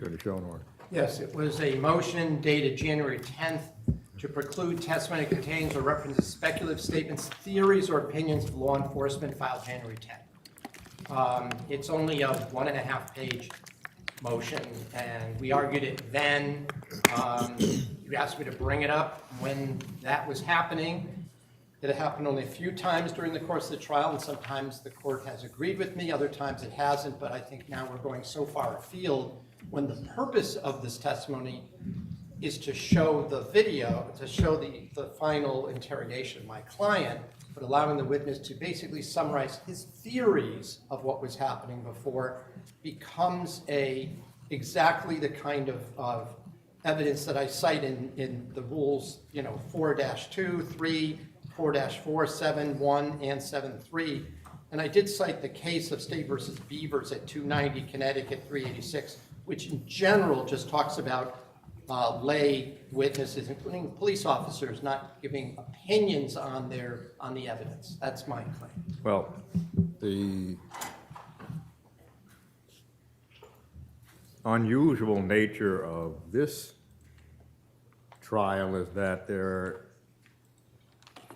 Attorney Schoenhorn. Yes, it was a motion dated January 10th to preclude testimony that contains or references speculative statements, theories, or opinions of law enforcement filed January 10th. It's only a 1.5-page motion, and we argued it then. You asked me to bring it up when that was happening. It happened only a few times during the course of the trial, and sometimes the court has agreed with me, other times it hasn't, but I think now we're going so far afield when the purpose of this testimony is to show the video, to show the final interrogation of my client, but allowing the witness to basically summarize his theories of what was happening before becomes exactly the kind of evidence that I cite in the rules, 4-2, 3, 4-4, 7, 1, and 7, 3. And I did cite the case of State versus Beavers at 290 Connecticut 386, which in general just talks about lay witnesses, including police officers, not giving opinions on the evidence. That's my claim. Well, the unusual nature of this trial is that there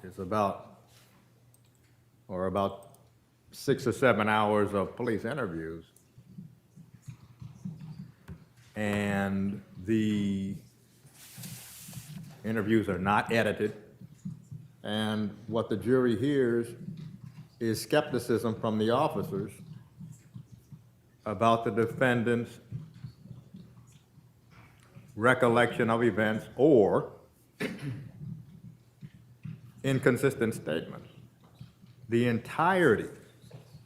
is about 6 or 7 hours of police interviews, and the interviews are not edited, and what the jury hears is skepticism from the officers about the defendant's recollection of events or inconsistent statements. The entirety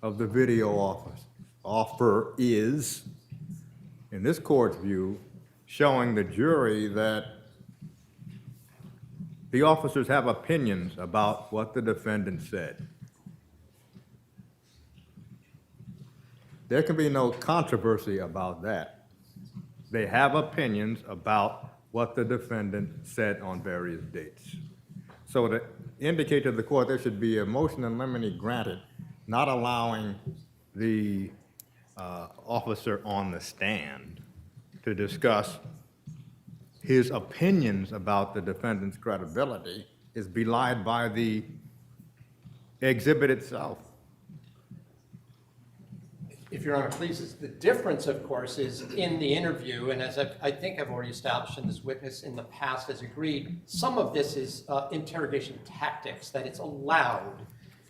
of the video offer is, in this court's view, showing the jury that the officers have opinions about what the defendant said. There can be no controversy about that. They have opinions about what the defendant said on various dates. So to indicate to the court there should be a motion in limine granted, not allowing the officer on the stand to discuss his opinions about the defendant's credibility is belied by the exhibit itself. If Your Honor pleases, the difference, of course, is in the interview, and as I think I've already established, and this witness in the past has agreed, some of this is interrogation tactics, that it's allowed,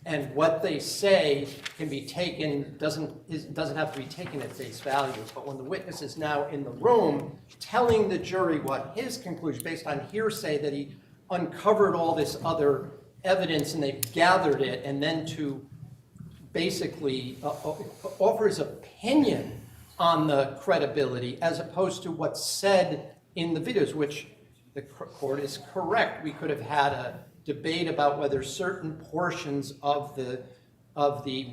and what they say can be taken, doesn't have to be taken at face value. But when the witness is now in the room telling the jury what his conclusion, based on hearsay that he uncovered all this other evidence and they've gathered it, and then to basically offer his opinion on the credibility as opposed to what's said in the videos, which the court is correct. We could have had a debate about whether certain portions of the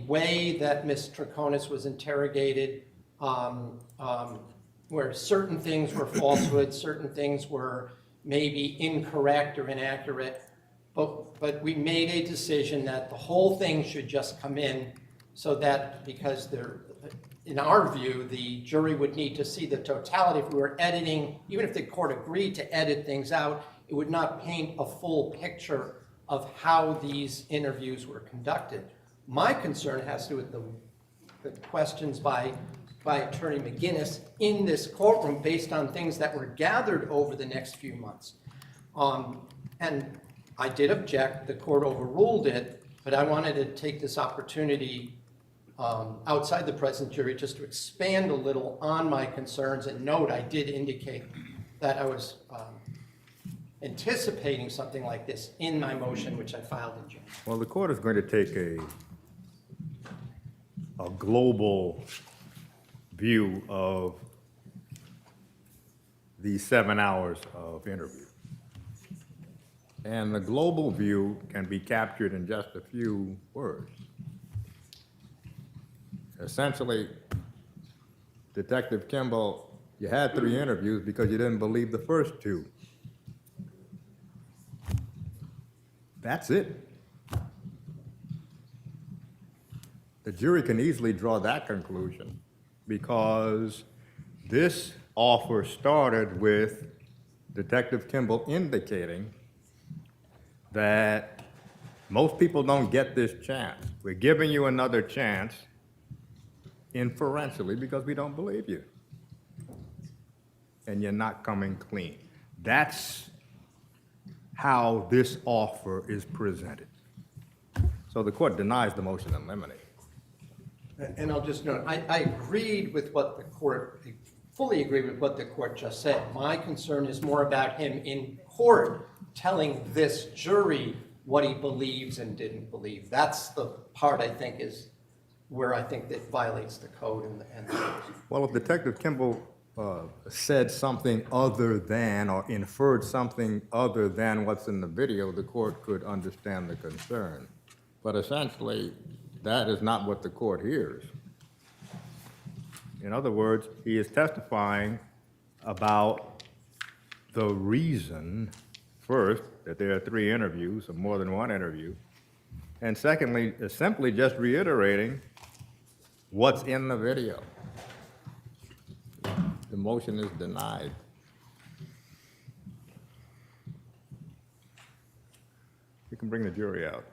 way that Ms. Troconis was interrogated, where certain things were falsehoods, certain things were maybe incorrect or inaccurate. But we made a decision that the whole thing should just come in, so that, because in our view, the jury would need to see the totality. If we were editing, even if the court agreed to edit things out, it would not paint a full picture of how these interviews were conducted. My concern has to do with the questions by Attorney McGinnis in this courtroom based on things that were gathered over the next few months. And I did object, the court overruled it, but I wanted to take this opportunity outside the present jury just to expand a little on my concerns, and note I did indicate that I was anticipating something like this in my motion, which I filed in January. Well, the court is going to take a global view of these 7 hours of interview. And the global view can be captured in just a few words. Essentially, Detective Kimball, you had 3 interviews because you didn't believe the first 2. That's it. The jury can easily draw that conclusion because this offer started with Detective Kimball indicating that most people don't get this chance. We're giving you another chance inferentially because we don't believe you. And you're not coming clean. That's how this offer is presented. So the court denies the motion in limine. And I'll just note, I agreed with what the court, fully agreed with what the court just said. My concern is more about him in court telling this jury what he believes and didn't believe. That's the part I think is where I think that violates the code and the rules. Well, if Detective Kimball said something other than or inferred something other than what's in the video, the court could understand the concern. But essentially, that is not what the court hears. In other words, he is testifying about the reason, first, that there are 3 interviews or more than 1 interview, and secondly, is simply just reiterating what's in the video. The motion is denied. You can bring the jury out.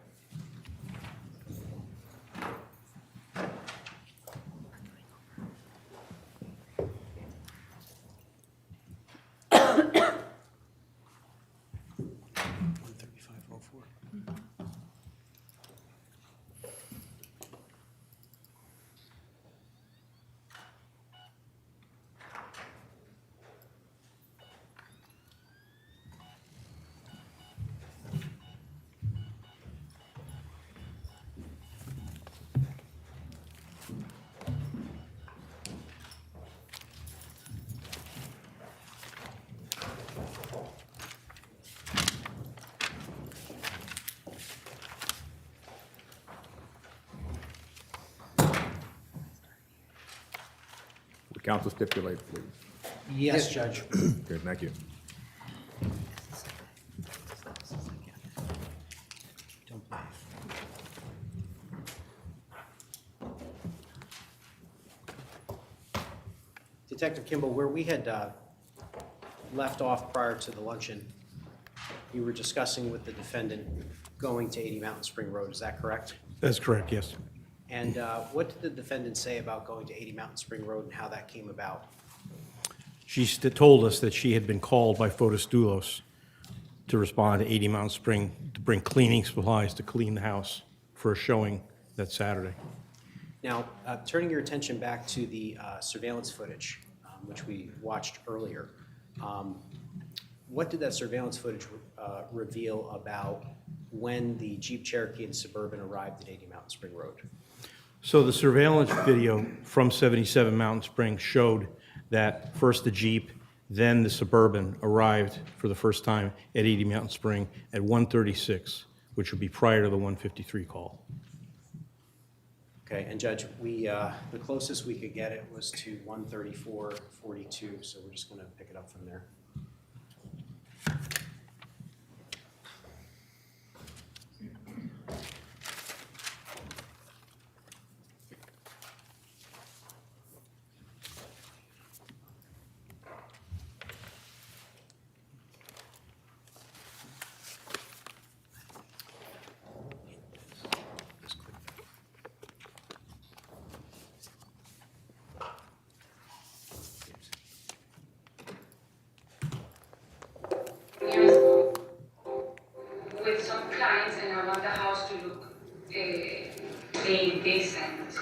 Counsel stipulate, please. Yes, Judge. Good, thank you. Detective Kimball, where we had left off prior to the luncheon, you were discussing with the defendant going to 80 Mountain Spring Road, is that correct? That's correct, yes. And what did the defendant say about going to 80 Mountain Spring Road and how that came about? She told us that she had been called by Fotis Dulos to respond to 80 Mountain Spring to bring cleaning supplies to clean the house for a showing that Saturday. Now, turning your attention back to the surveillance footage, which we watched earlier, what did that surveillance footage reveal about when the Jeep Cherokee and Suburban arrived at 80 Mountain Spring Road? So the surveillance video from 77 Mountain Spring showed that first the Jeep, then the Suburban arrived for the first time at 80 Mountain Spring at 1:36, which would be prior to the 1:53 call. Okay, and Judge, the closest we could get it was to 1:34:42, so we're just going to pick it up from there. With some clients and I want the house to look clean, decent.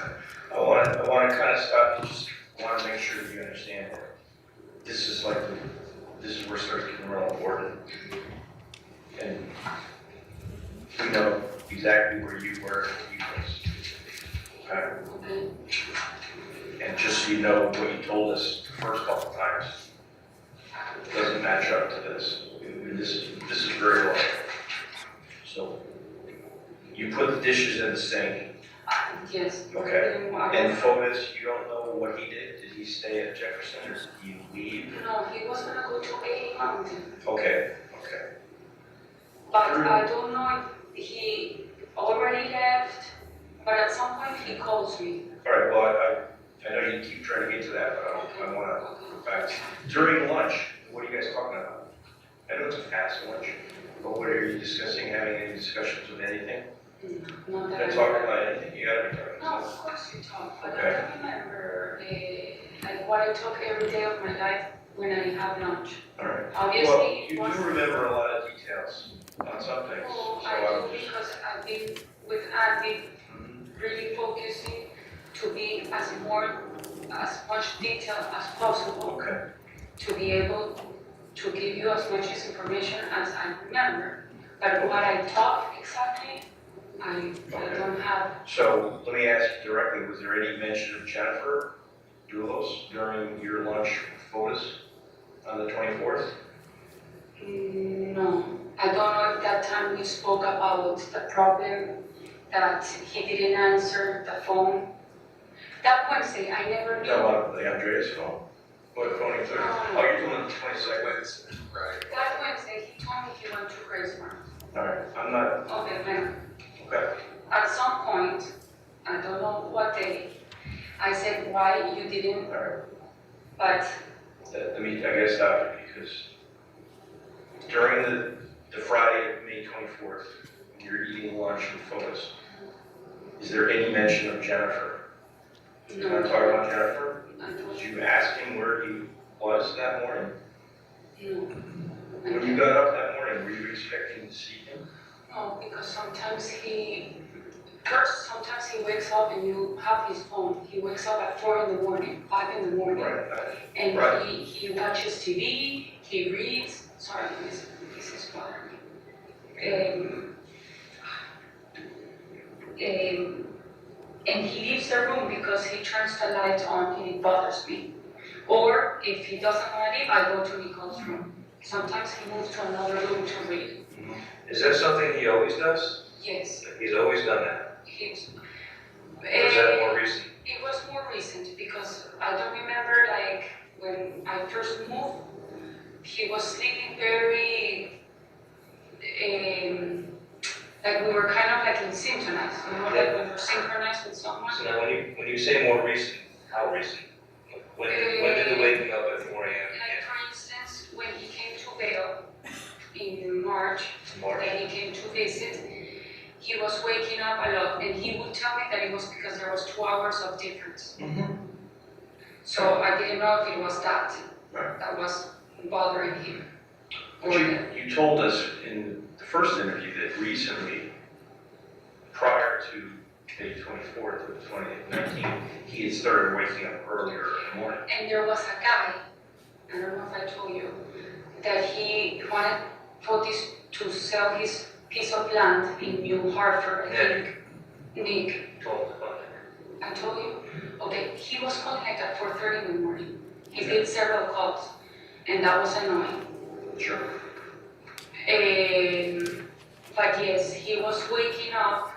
I want to kind of stop, just want to make sure you understand that this is where it starts getting real important. And we know exactly where you were, Okay. and just so you know, what you told us the first couple times doesn't match up to this. This is very low. So you put the dishes in the sink. Yes. Okay. And Fotis, you don't know what he did? Did he stay at Jefferson or did he leave? No, he was gonna go to 80 Mountain. Okay. But I don't know if he already left, but at some point he calls me. All right, well, I know you keep trying to get to that, but I want to go back to During lunch, what are you guys talking about? I know it's a fast lunch, but what are you discussing, having any discussions with anything? Not that Not I talking about anything, you gotta be talking No, about of course you talk, but Okay. I don't remember like what I talk every day of my life when I have lunch. All right. Obviously, Well, it you was. do remember a lot of details on some things, Well, so I I'm do just. because I've been with Andy Mhm. really focusing to be as much detail as possible Okay, to be able to give you as much information as I remember. But what I talk exactly, I don't have. so let me ask you directly, was there any mention of Jennifer Dulos during your lunch photos on the 24th? No, I don't know if that time we spoke about the problem that he didn't answer the phone. That Wednesday, I never No, knew. on the Andreas phone? What phone you took? Oh, you're doing the 22nd? Right. That Wednesday, he told me he went to Gracemark. All right, I'm not, Okay, man. okay. At some point, I don't know what day, I said why you didn't, All right. but I gotta stop you because during the Friday of May 24th, when you're eating lunch with photos, is there any mention of Jennifer? You want to talk no. about Jennifer? I told Did you, you ask him where he was that morning? no. When you got up that morning, were you expecting to see him? No, because sometimes he wakes up and you have his phone. He wakes up at 4 in the morning, 5 in the morning. Right. And Right. he watches TV, he reads, sorry, this is bothering me. And he leaves the room because he turns the light on and it bothers me. Or if he doesn't want to leave, I go to Nicole's room. Sometimes he moves to another room to read. Is that something he always does? Yes, He's always done that? he's. Or is that more recent? It was more recent because I don't remember like when I first moved, he was sleeping very, like we were kind of like in synchronized, like when you're synchronized with someone. So now when you say more recent, how recent? When did the waking up at 4 a.m. Like for instance, when he came to Vail in March, March. that he came to visit, he was waking up a lot and he would tell me that it was because there was 2 hours of difference. So I didn't know if it was that Right. that was bothering him. But you told us in the first interview that recently, prior to May 24th of 2019, he had started waking up earlier in the morning. And there was a guy, I don't know if I told you, that he wanted for this to sell his piece of land in New Hartford, I think. Nick, Told us about that. I told you? Okay, he was calling like at 4:30 in the morning. He did several calls, and that was annoying. Sure. But yes, he was waking up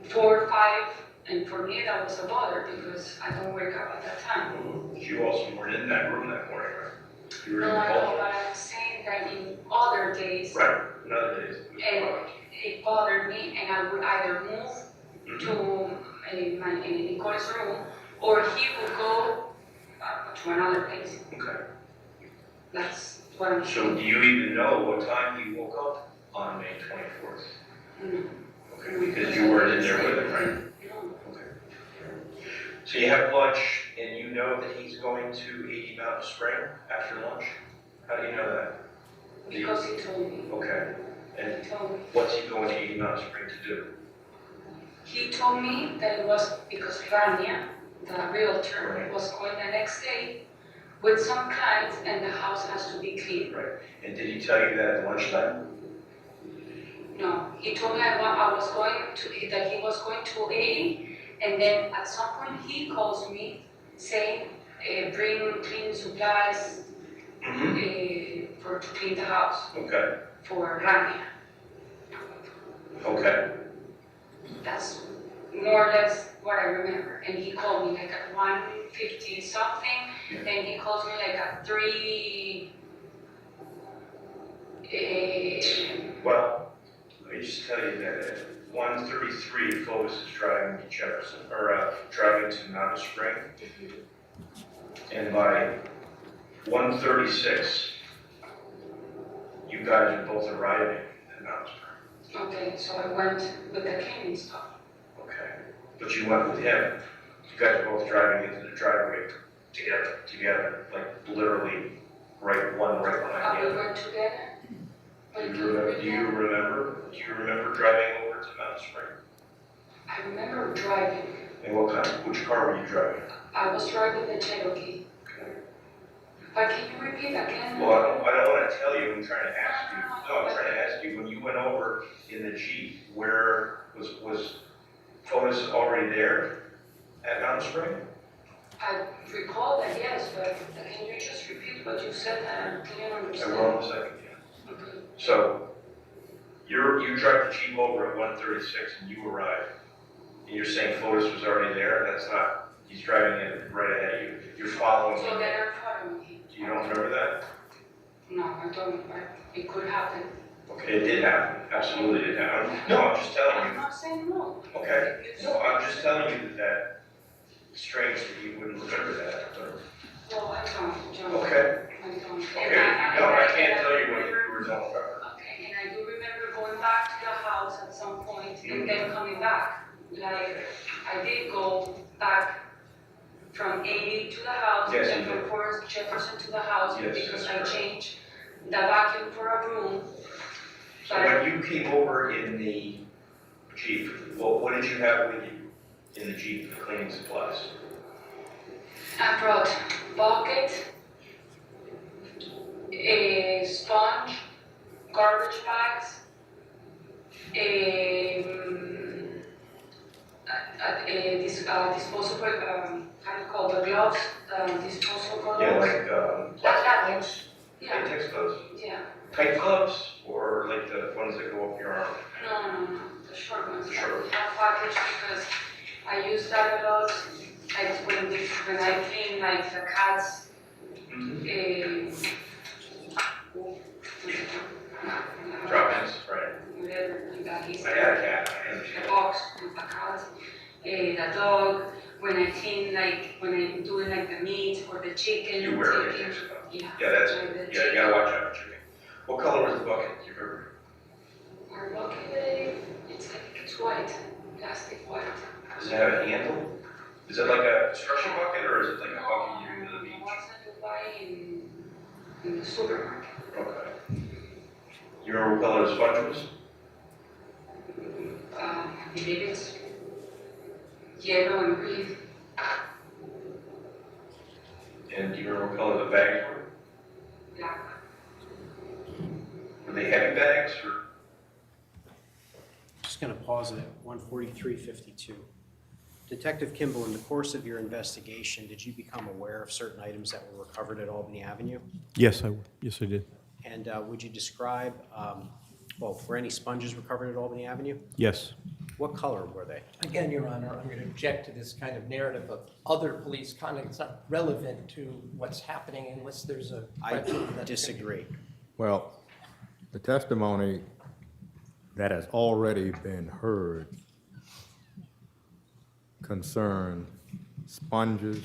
4, 5, and for me that was a bother because I don't wake up at that time. You also weren't in that room that morning, right? You were in No, the I know, hall. but I'm saying that in other days, Right, in other days. and it bothered me, and I would either move to Nicole's room, or he would go to another place. Okay. That's what I'm So saying. do you even know what time he woke up on May 24th? No. Okay, because you weren't in there with him, right? No. Okay. So you have lunch and you know that he's going to 80 Mountain Spring after lunch? How do you know that? Because he told me. Okay. And He told me. what's he going to 80 Mountain Spring to do? He told me that it was because Rania, the realtor, Right. was going the next day with some clients and the house has to be clean. Right. And did he tell you that at lunchtime? No, he told me that he was going to 80, and then at some point he calls me saying, bring cleaning supplies to clean the house Okay. for Rania. Okay. That's more or less what I remember. And he called me like at 1:50 something, Yeah. then he calls me like at 3. Well, let me just tell you that at 1:33, Clovis is driving to Jefferson, or driving to Mountain Spring. And by 1:36, you guys are both arriving at Mount Spring. Okay, so I went with the cleaning stuff. Okay. But you went with him. You guys are both driving into the driveway together, like literally right behind We you. went together. But Do you remember driving over to Mount Spring? I remember driving. And which car were you driving? I was driving the Cherokee. Okay. But can you repeat again? Well, I don't want to tell you, I'm trying to ask you. No, I'm trying to ask you, when you went over in the Jeep, where was Fotis already there at Mount Spring? I recall that, yes, but can you just repeat what you said? I didn't I understand. will in a second, yeah. Okay. So, you drive the Jeep over at 1:36 and you arrive, and you're saying Fotis was already there? That's not, he's driving in right ahead of you. You're following So him. they are following me. You don't remember that? No, I don't. It could happen. Okay, it did happen, absolutely did happen. No, I'm just telling I'm you. not saying no. Okay, no, I'm just telling you that it's strange that you wouldn't remember that. No, I don't, John. Okay, I don't. okay, no, I can't tell you what you were telling her. Okay, and I do remember going back to the house at some point and then coming back. Like, I did go back from 80 to the house, Yes, and you from did. Forest Jefferson to the house, Yes, because that's I correct. changed the vacuum for a room. So when you came over in the Jeep, what did you have with you in the Jeep for cleaning supplies? I brought bucket, a sponge, garbage bags, disposable, how do you call the gloves, disposable Yeah, gloves. like plastic gloves, Yeah, latex gloves, yeah. tight gloves, or like the ones that go up your arm? No, the short ones. Sure. I have packaged because I use that a lot. Like when I clean like the cats, Drop-ins, right. whatever, like that is. I had a cat, I The understand. box with the cat, the dog, when I clean, like, when I'm doing like the meat or the chicken. You wear taking- latex gloves. Yeah. Yeah, that's, like the yeah, you gotta watch out for chicken. What color was the bucket, do you remember? Our bucket, it's white, plastic white. Does it have a handle? Is it like a construction bucket, or is it like a bucket you use to the The beach? ones that you buy in the supermarket. Okay. You remember what color the sponge was? I believe it's yellow and green. And do you remember what color the bags were? Black. Were they heavy bags, or? Just going to pause it at 1:43:52. Detective Kimball, in the course of your investigation, did you become aware of certain items that were recovered at Albany Avenue? Yes, I did. And would you describe, were any sponges recovered at Albany Avenue? Yes. What color were they? Again, Your Honor, I'm going to object to this kind of narrative of other police conduct. It's not relevant to what's happening unless there's a. I disagree. Well, the testimony that has already been heard concern sponges,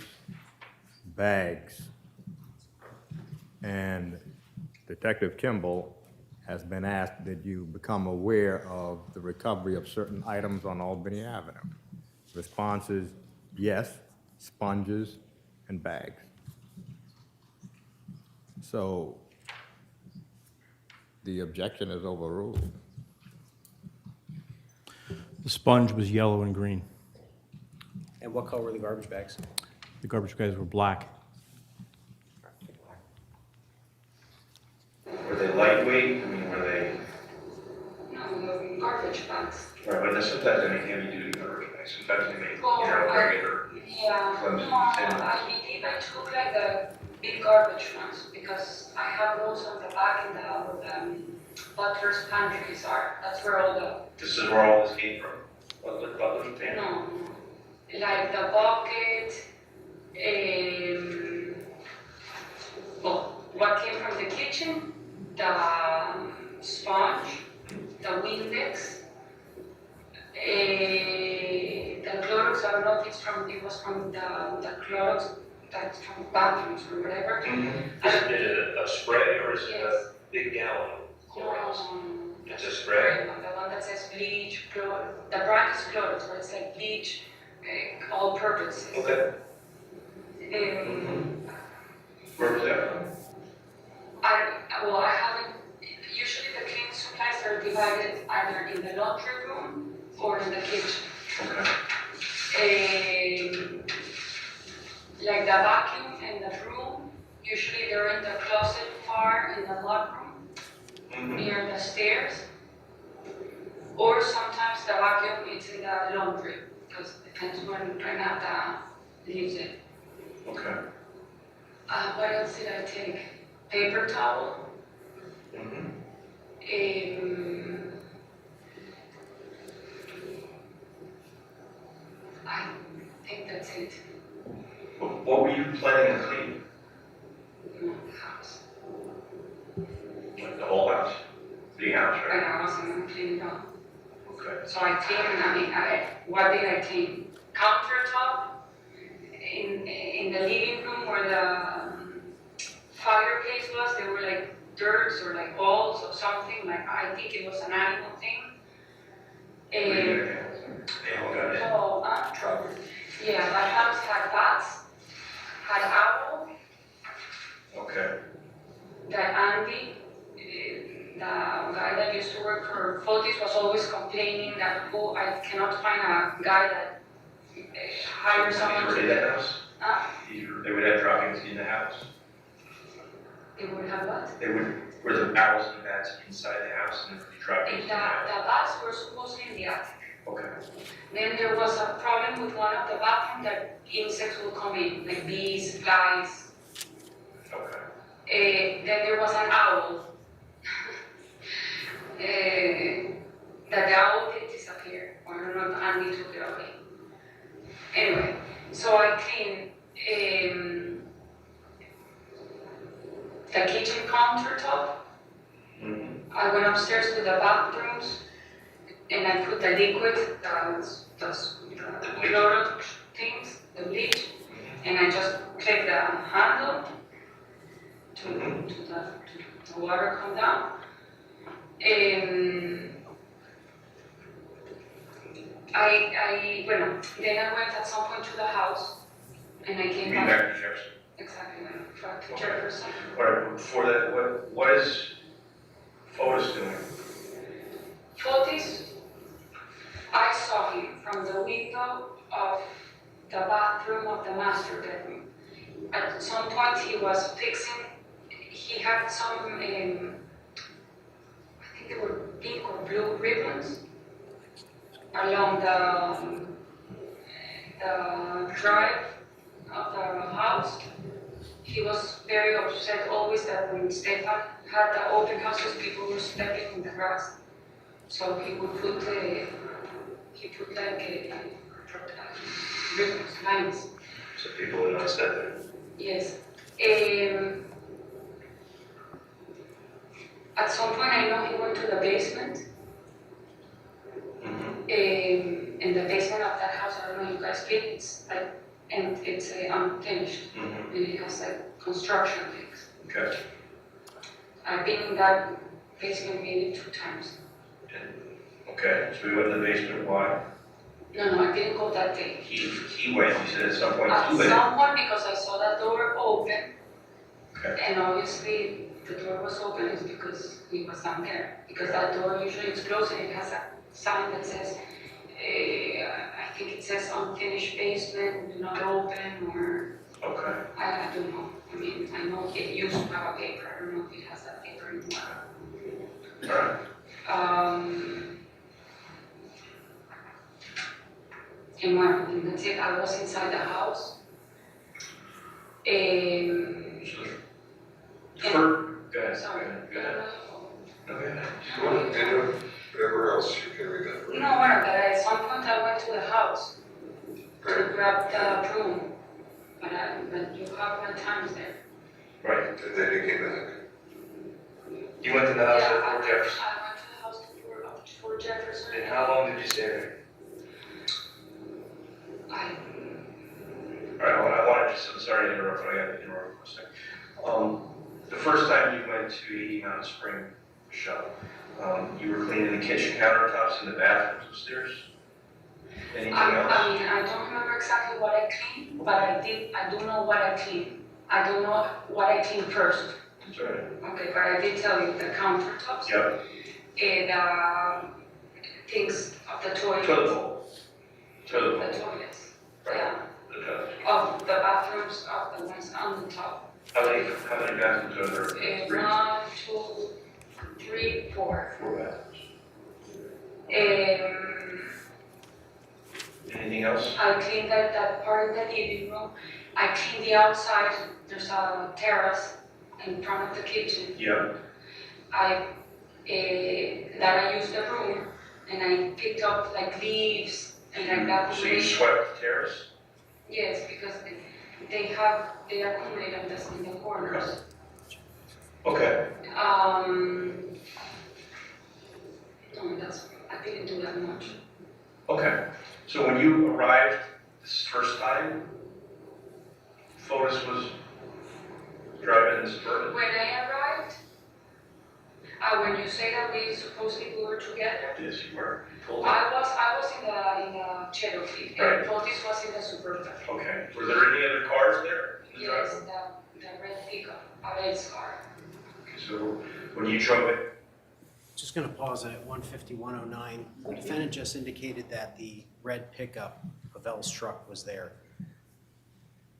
bags, and Detective Kimball has been asked, did you become aware of the recovery of certain items on Albany Avenue? Response is yes, sponges and bags. So the objection is overruled. The sponge was yellow and green. And what color were the garbage bags? The garbage bags were black. Were they lightweight? I mean, were they, No, the garbage bags. right, but sometimes they make heavy duty garbage bags, sometimes they make, you Oh, know, regular. Yeah, Flimsy, no, thin. I believe I took like the big garbage ones because I have those on the back in the butler's pantries are. That's where all the This is where all this came from? Butler's pantry? no, like the bucket, well, what came from the kitchen, the sponge, the Windex, the Clorox. I don't know if it was from the Clorox that's from bathrooms or whatever. Is it a spray or is it Yes. a big gallon of Clorox? It's a spray? Right, the one that says bleach, Clorox, the brand is Clorox, but it's like bleach, all purpose. Okay. Where was that from? I haven't, usually the cleaning supplies are divided either in the laundry room or in the kitchen. Okay. Like the vacuum and the broom, usually they're in the closet far in the locker room, near the stairs. Or sometimes the vacuum is in the laundry, because it depends when Renata leaves it. Okay. What else did I take? Paper towel. I think that's it. What were you planning to clean? The house. Like the whole house? The house, And right? I wasn't gonna clean it up. Okay. So I cleaned, what did I clean? Countertop in the living room where the fireplace was, there were like dirts or like balls or something, like I think it was an animal thing. Animal got it. Oh, trouble. Yeah, that house had bats, had owl, Okay. that Andy, the guy that used to work for Fotis, was always complaining that, oh, I cannot find a guy that hires someone These were in to. the house? They would have droppings in the house? They would have what? They would, were the owls and bats inside the house and there would be droppings in The the house? bats were supposedly in the attic. Okay. Then there was a problem with one of the bathrooms that insects will come in, like bees, flies. Okay. Then there was an owl. That the owl did disappear. I don't know if Andy took it away. Anyway, so I cleaned the kitchen countertop. I went upstairs to the bathrooms and I put the liquid, the Clorox things, the bleach, and I just click the handle to the water come down. Then I went at some point to the house and I You came mean back. back to Jefferson? Exactly, back to Okay. Jefferson. All right, before that, what is Fotis doing? Fotis, I saw him from the window of the bathroom of the master bedroom. At some point he was fixing, he had some, I think they were pink or blue ribbons along the drive of the house. He was very upset always that when Stefan had the open houses, people were stepping in the grass. So he would put ribbons, lines. So people would not step there. Yes. At some point, I know he went to the basement. In the basement of that house, I don't know if you guys been, it's like, and it's unfinished. And it has like construction things. Okay. I've been in that basement maybe 2 times. Okay, so we went to the basement, why? No, I didn't go that day. He went, he said at some point, At he went. some point, because I saw that door open, Okay. and obviously the door was open is because he was down there. Because that door usually is closed and it has a sign that says, I think it says unfinished basement, do not open, or Okay. I don't know. I mean, I know it used to have a paper. I don't know if it has that paper anymore. All right. And well, and that's it. I was inside the house. Go ahead. Sorry. Go ahead. No, go ahead. And whatever else you can remember. No, well, but at some point I went to the house to grab the broom. But you have my times there. Right. And then you came back. You went to the house Yeah, at Fort Jefferson. I went to the house to Fort Jefferson. And how long did you stay there? I All right, I want to I'm sorry to interrupt, but I got to interrupt for a second. The first time you went to 80 Mountain Spring, Michelle, you were cleaning the kitchen countertops and the bathrooms upstairs? Anything else? I mean, I don't remember exactly what I cleaned, but I do know what I cleaned. I don't know what I cleaned first. That's all right. Okay, but I did tell you the countertops. Yep. And things of the toilet. Toilet bowl. Toilet bowl. The toilets, Right. yeah. The toilet. Of the bathrooms, of the ones on the top. How many bathrooms are there? Three. 1, 2, 3, 4. 4 bathrooms. Anything else? I cleaned that part of the living room. I cleaned the outside. There's a terrace in front of the kitchen. Yeah. That I used the room, and I picked up like leaves and like that. So you swept the terrace? Yes, because they accumulate on this in the corners. Okay. No, I didn't do that much. Okay. So when you arrived this first time, Fotis was driving in the Suburban? When I arrived, when you say that we supposedly were together, Yes, you were. You told me. I was in the Cherokee, Right. and Fotis was in the Suburban. Okay. Were there any other cars there in the Yes, driveway? the red pickup, a red car. Okay, so when you drove it, Just going to pause at 15109. The defendant just indicated that the red pickup, Pavel's truck, was there.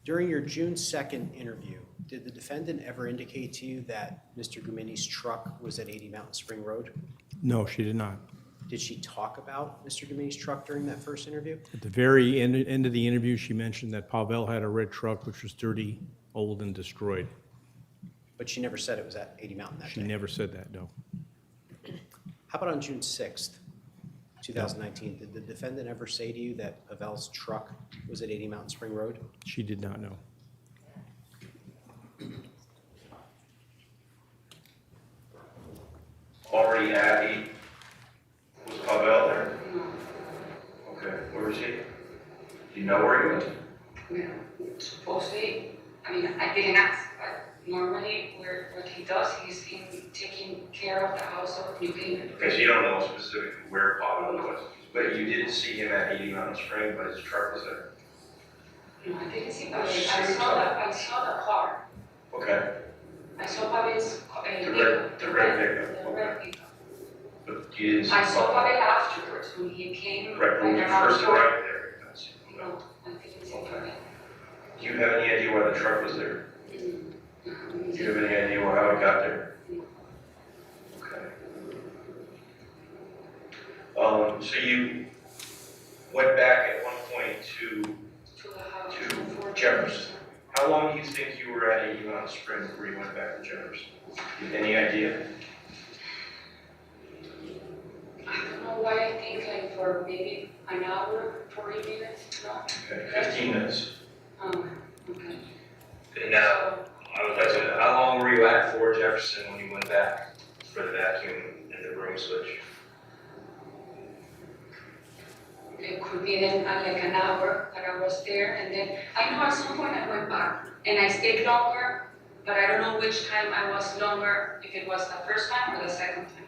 During your June 2nd interview, did the defendant ever indicate to you that Mr. Gumini's truck was at 80 Mountain Spring Road? No, she did not. Did she talk about Mr. Gumini's truck during that first interview? At the very end of the interview, she mentioned that Pavel had a red truck which was dirty, old, and destroyed. But she never said it was at 80 Mountain that She day. never said that, no. How about on June 6th, 2019? Did the defendant ever say to you that Pavel's truck was at 80 Mountain Spring Road? She did not know. already at 8, was Pavel there? No, Okay, where was he? Do you know where he went? supposedly, I mean, I didn't ask, but normally what he does, he's in taking care of the house of New Haven. Okay, so you don't know specifically where Pavel was, but you did see him at 80 Mountain Spring, but his truck was there. No, I didn't see Pavel. I saw the car. Okay, I saw Pavel's The red pickup, The red pickup. but you didn't see I saw Pavel. Pavel afterwards when he came. Right, when you like, around first four. arrived there, you didn't see him. No, I didn't see Pavel. Do you have any idea why the truck was there? Do you have any idea how it got there? Okay. So you went back at one point to To the house. To Fort Jefferson. How long do you think you were at 80 Mountain Spring before you went back to Jefferson? Any idea? I don't know why I think like for maybe an hour, 40 minutes, no? Okay, 15 minutes. Okay. And now, I would like to know, how long were you at Fort Jefferson when you went back for the vacuum and the room switch? It could be then like an hour that I was there, and then I know at some point I went back and I stayed longer, but I don't know which time I was longer, if it was the first time or the second time.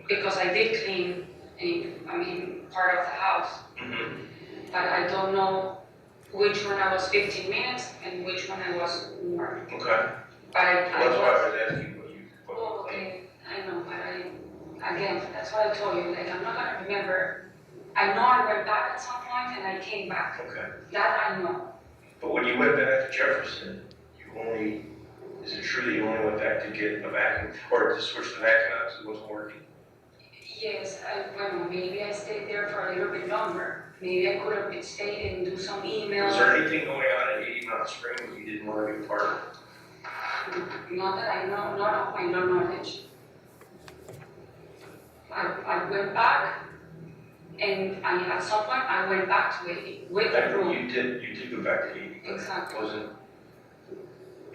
Because I did clean, part of the house, Mm-hmm. but I don't know which one I was 15 minutes and which one I was more. Okay. But I That's why I was. was asking what you Oh, cleaned. okay, I know, but again, that's what I told you, like, I'm not gonna remember. I know I went back at some point and I came back. Okay. That I know. But when you went back to Jefferson, is it true that you only went back to get a vacuum, or to switch the vacuum out because it wasn't working? Yes, maybe I stayed there for a little bit longer. Maybe I could have stayed and do some emails. Was there anything going on at 80 Mountain Spring that you didn't want to be a part of? Not that I know, not of my knowledge. I went back, and at some point I went back to 80 with the room. You did go back to 80. but it Exactly. Wasn't.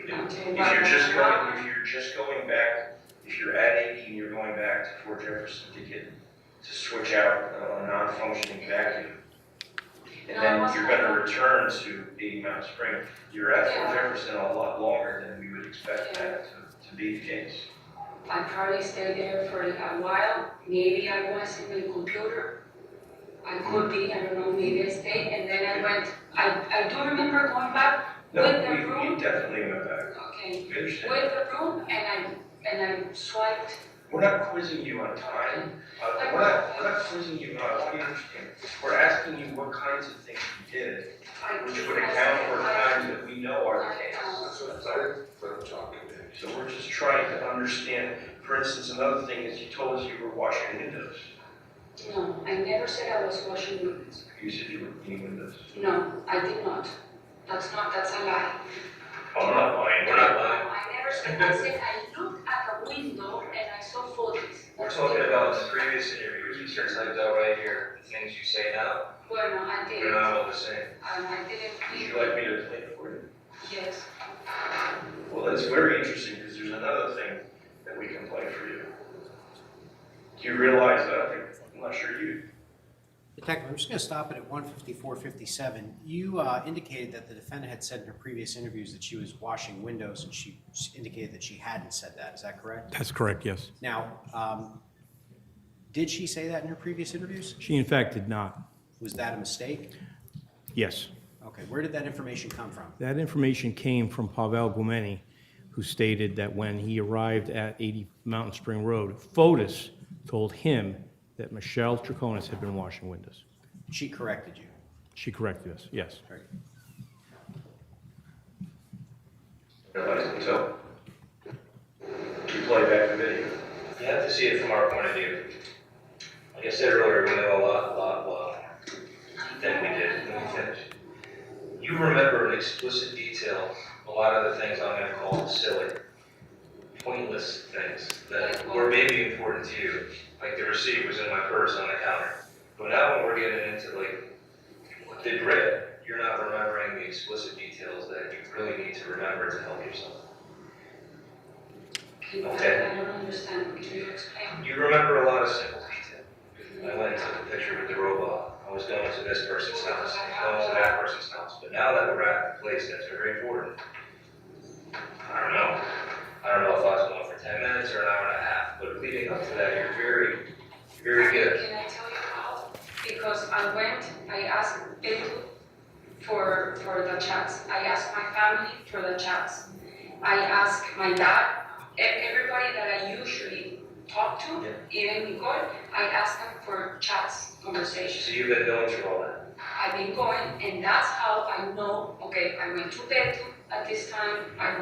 Until If right now. you're just going back, if you're at 80 and you're going back to Fort Jefferson to switch out a non-functioning vacuum, and then you're gonna return to 80 Mountain Spring, you're at Fort Jefferson a lot longer than we would expect that to be the case. I probably stayed there for a while. Maybe I was in the computer. I could be, I don't know, maybe I stayed, and then I went, I do remember going back No, with the we room. definitely went back. Okay, We understand. with the room, and I swiped. We're not quizzing you on time. We're not quizzing you, no, I want you to understand. We're asking you what kinds of things you did, which would account for times that we know are the case. That's what I'm talking to. So we're just trying to understand. For instance, another thing is you told us you were washing windows. No, I never said I was washing windows. You said you were cleaning windows. No, I did not. That's a lie. Oh, I'm not lying, we're not lying. I never said, I said I looked at the window and I saw photos. We're talking about the previous interviews, you said typed out right here, the things you say now, Well, no, I they're didn't. not all the same. I Would didn't. you like me to clean it for you? Yes. Well, that's very interesting because there's another thing that we can play for you. Do you realize that? I'm not sure you. Detective, I'm just going to stop it at 154:57. You indicated that the defendant had said in her previous interviews that she was washing windows, and she indicated that she hadn't said that. Is that correct? That's correct, yes. Now, did she say that in her previous interviews? She in fact did not. Was that a mistake? Yes. Okay, where did that information come from? That information came from Pavel Gomeni, who stated that when he arrived at 80 Mountain Spring Road, Fotis told him that Michelle Troconis had been washing windows. She corrected you. She corrected us, yes. Right. Realize so. You play back the video. You have to see it from our point of view. Like I said earlier, we know a lot than we did when we finished. You remember in explicit detail a lot of the things I'm gonna call silly, pointless things that were maybe important to you, like the receipt was in my purse on the counter. But now when we're getting into like the grid, you're not remembering the explicit details that you really need to remember to help yourself. Okay. I don't understand. Can you explain? You remember a lot of simple detail. I went and took a picture with the robot. I was going to this person's house, I was going to that person's house. But now that we're at the place that's very important, I don't know if I was going for 10 minutes or an hour and a half, but leading up to that, you're very good. Can I tell you how? Because I asked Edu for the chats. I asked my family for the chats. I asked my dad, everybody that I usually talk to, even in court, I ask them for chats, conversations. So you've been going through all that. I've been going, and that's how I know, okay, I went to bed at this time, I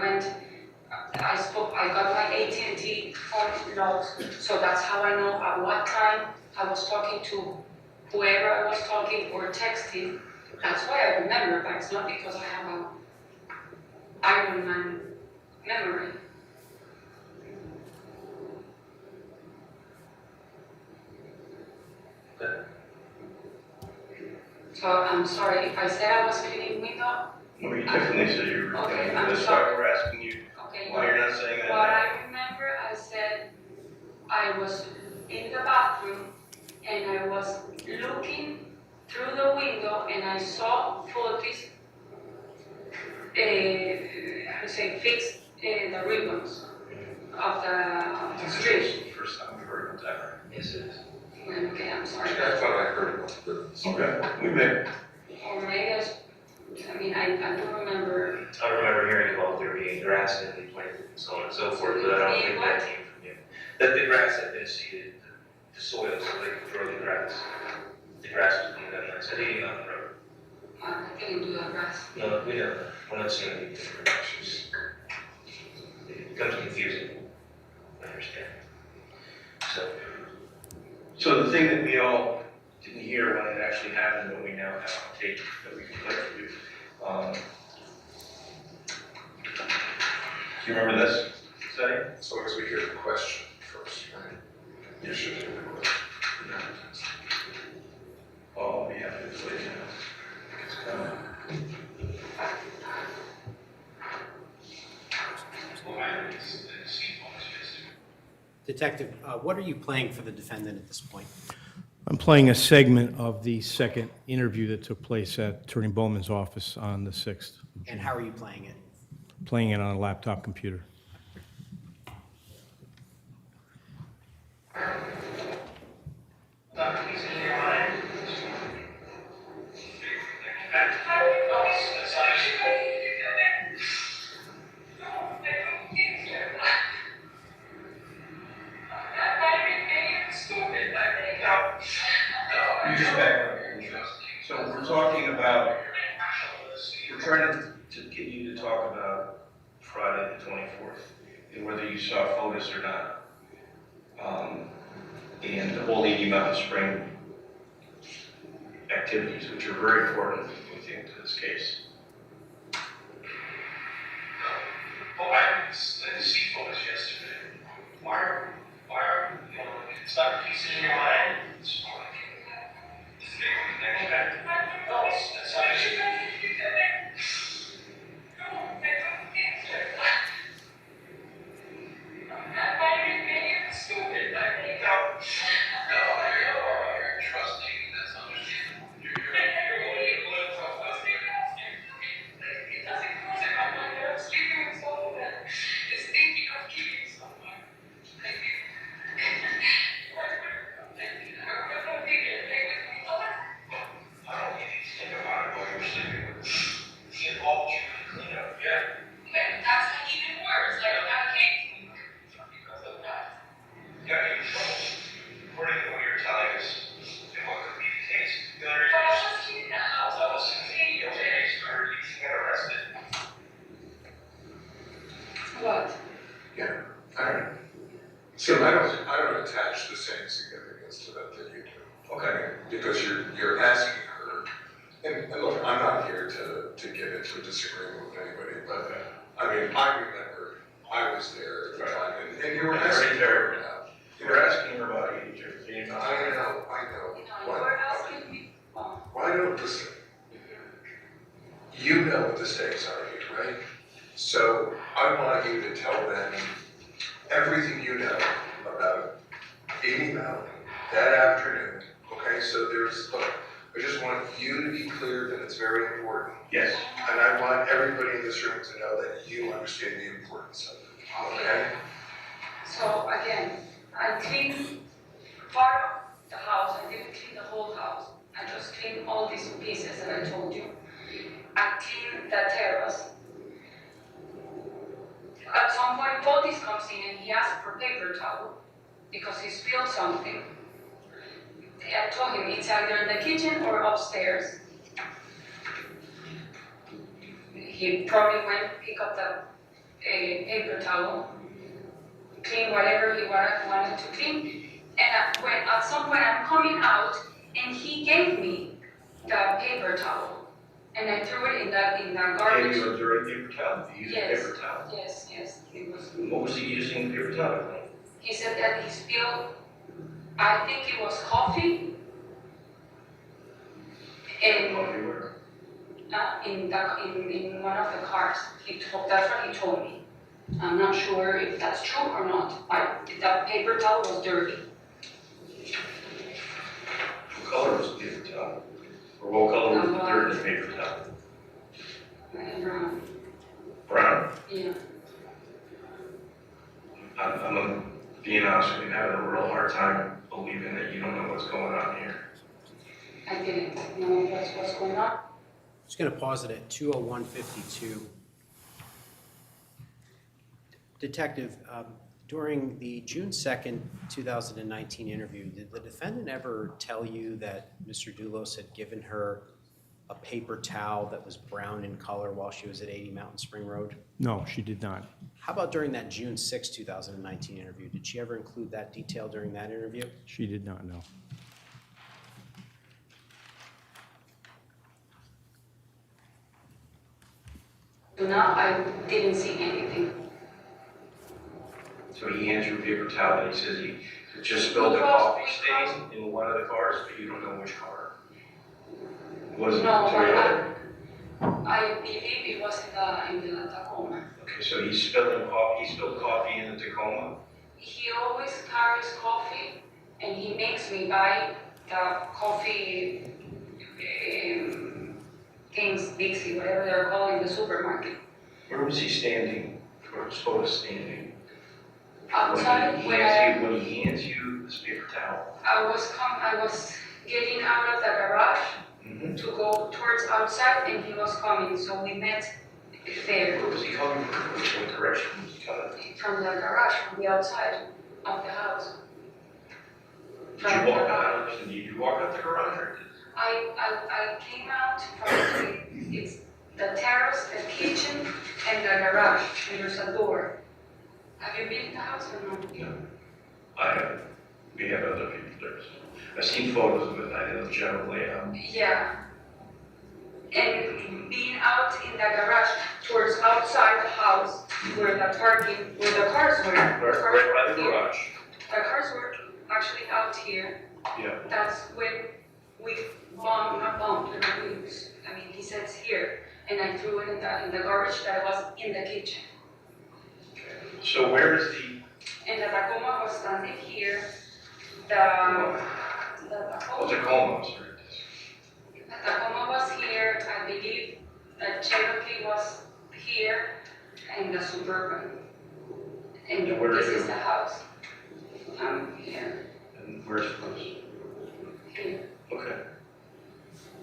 got my AT&T phone logs, so that's how I know at what time I was talking to whoever I was talking or texting. That's why I remember, but it's not because I have a Iron Man memory. Okay. So I'm sorry, if I said I was cleaning window, Well, you definitely said you were Okay, cleaning. I'm That's why sorry. we're asking you okay. why you're not saying that. What I remember, I said I was in the bathroom and I was looking through the window and I saw Fotis, fix the ribbons of the street. the first time we've heard of that, right? Yes, it is. Okay, I'm sorry. I thought I heard about this. Okay, we may. Or maybe I do remember. I remember hearing about there being grass that they planted and so on and so forth, but I don't think that came from you. That the grass had been seeded, the soil, so they could grow the grass. The grass was being done nice, at 80 on the road. I didn't do that, grass. No, we know that. We're not saying anything different. It becomes confusing. I understand. So the thing that we all didn't hear when it actually happened, but we now have on tape that we can play for you. Do you remember this setting? As long as we hear the question first, right? You should hear the question. Oh, I'll be happy to play it. Detective, what are you playing for the defendant at this point? I'm playing a segment of the second interview that took place at Attorney Bowman's office on the 6th, And how are you playing it? playing it on a laptop computer. You just back up. So we're talking about, we're trying to get you to talk about Friday the 24th, and whether you saw photos or not. And the whole 80 Mountain Spring activities, which are very important, we think, to this case. Oh, I didn't see photos yesterday. Why are, you know, it's not a piece in your mind. It's okay. No, it's not an issue. You're trusting, that's understandable. I don't need to think about it while you're sleeping. He involved you in the cleanup, yeah? That's even worse, like I can't. Because of that. Yeah, according to what you're telling us, and what could be the case, the other But I is, was in the house, I was cleaning your okay, so you can get arrested. What? Yeah, all right. So I don't attach the same significance to that you do. Okay. Because you're asking her, and look, I'm not here to get into a disagreement with anybody, but I mean, I remember I was there at the time, and you were asking her about. We're asking her about age or being I know. No, you were asking me. Why don't listen? You know what the stakes are here, right? So I want you to tell them everything you know about 80 Mountain that afternoon. Okay, so look, I just want you to be clear that it's very important. Yes. And I want everybody in this room to know that you understand the importance of it, okay? So again, I cleaned part of the house, I didn't clean the whole house. I just cleaned all these pieces that I told you. I cleaned the terrace. At some point, Fotis comes in and he asks for paper towel because he spilled something. I told him it's either in the kitchen or upstairs. He probably went pick up the paper towel, clean whatever he wanted to clean. And when at some point I'm coming out and he gave me the paper towel. And I threw it in the garbage. Gave you a direct paper towel, you used a Yes. paper towel. Yes, it was. What was he using the paper towel for? He said that he spilled, I think it was coffee. And Everywhere. in one of the cars. That's what he told me. I'm not sure if that's true or not. The paper towel was dirty. What color was the paper towel? Or what color was the dirt in the paper towel? Brown. Brown. Yeah. I'm being honest with you, having a real hard time believing that you don't know what's going on here. I didn't know what's going on. Just going to pause it at 2:01:52. Detective, during the June 2nd, 2019 interview, did the defendant ever tell you that Mr. Dulos had given her a paper towel that was brown in color while she was at 80 Mountain Spring Road? No, she did not. How about during that June 6, 2019 interview? Did she ever include that detail during that interview? She did not know. I didn't see anything. So he hands you a paper towel and he says he just spilled a coffee stain in one of the cars, but you don't know which car. Was it No, Toyota? I believe it was in the Tacoma. Okay, so he spilled coffee in the Tacoma? He always carries coffee and he makes me buy coffee things, Dixie, whatever they're calling the supermarket. Where was he standing, or supposed standing? Outside, When he hands you this paper towel? I was getting out of the garage Mm-hmm. to go towards outside, and he was coming, so we met there Where was he coming from? What direction was he coming? from the garage, from the outside of the house. Did you walk out? Did you walk out the garage or? I came out from it's the terrace, the kitchen, and the garage, and there's a door. Have you been in the house or no? No. I haven't. We have other people there. So. I've seen photos of it. I know the general layout. Yeah. And being out in the garage towards outside the house where the cars were. Right by the garage. The cars were actually out here. Yeah. That's when we not bumped, I mean, he says here, and I threw it in the garbage that was in the kitchen. So where is the? And the Tacoma was standing here. The Oh, Tacoma, sorry. The Tacoma was here, I believe the Cherokee was here, and the Suburban. And And where this are you? is the house. Here, And where's close? here. Okay.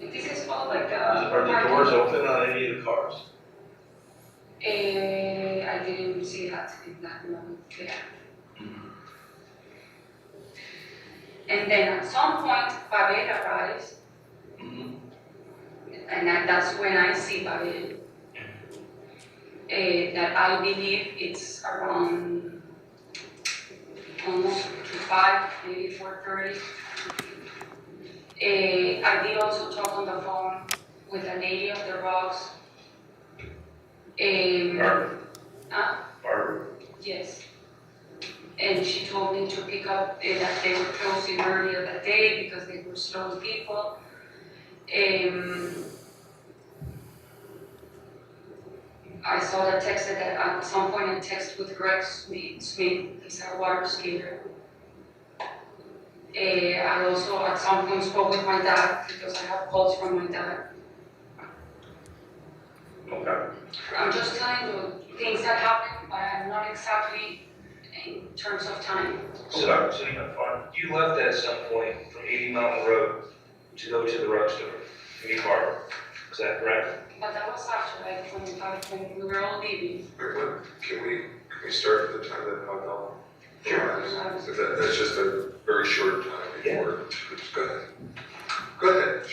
And this is all like the. Are the doors open on any of the cars? I didn't see that in that moment, yeah. And then at some point, Pavel arrives, Mm-hmm. and that's when I see Pavel. That I believe it's around almost to 5, maybe 4:30. I did also talk on the phone with a lady of the rocks. Barbara. Barbara. Yes. And she told me to pick up that they were closing earlier that day because they were slow people. I saw the text that at some point I text with Greg Smith, he's our water skier. I also at some point spoke with my dad because I have calls from my dad. Okay. I'm just telling you things that happened, but I'm not exactly in terms of time. So you left at some point from 80 Mountain Road to go to the drugstore to meet Barbara. Is that correct? But that was after, like, when we were all leaving. Can we start at the time that Pavel? Sure. That's just a very short time before. Go ahead. Go ahead.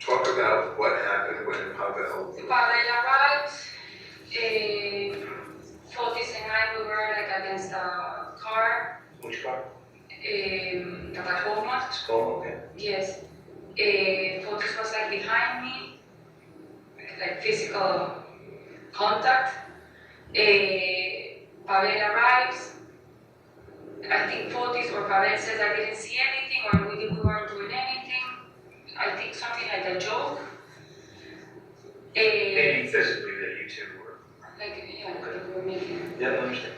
Talk about what happened when Pavel. Pavel arrived, Fotis and I, we were like against the car, Which car? the Tacoma, It's called, okay. yes. Fotis was like behind me, like physical contact. Pavel arrives. I think Fotis or Pavel says I didn't see anything or we weren't doing anything. I think something like a joke. Maybe physically that you two were. Like, yeah, we were making. Yeah, I understand.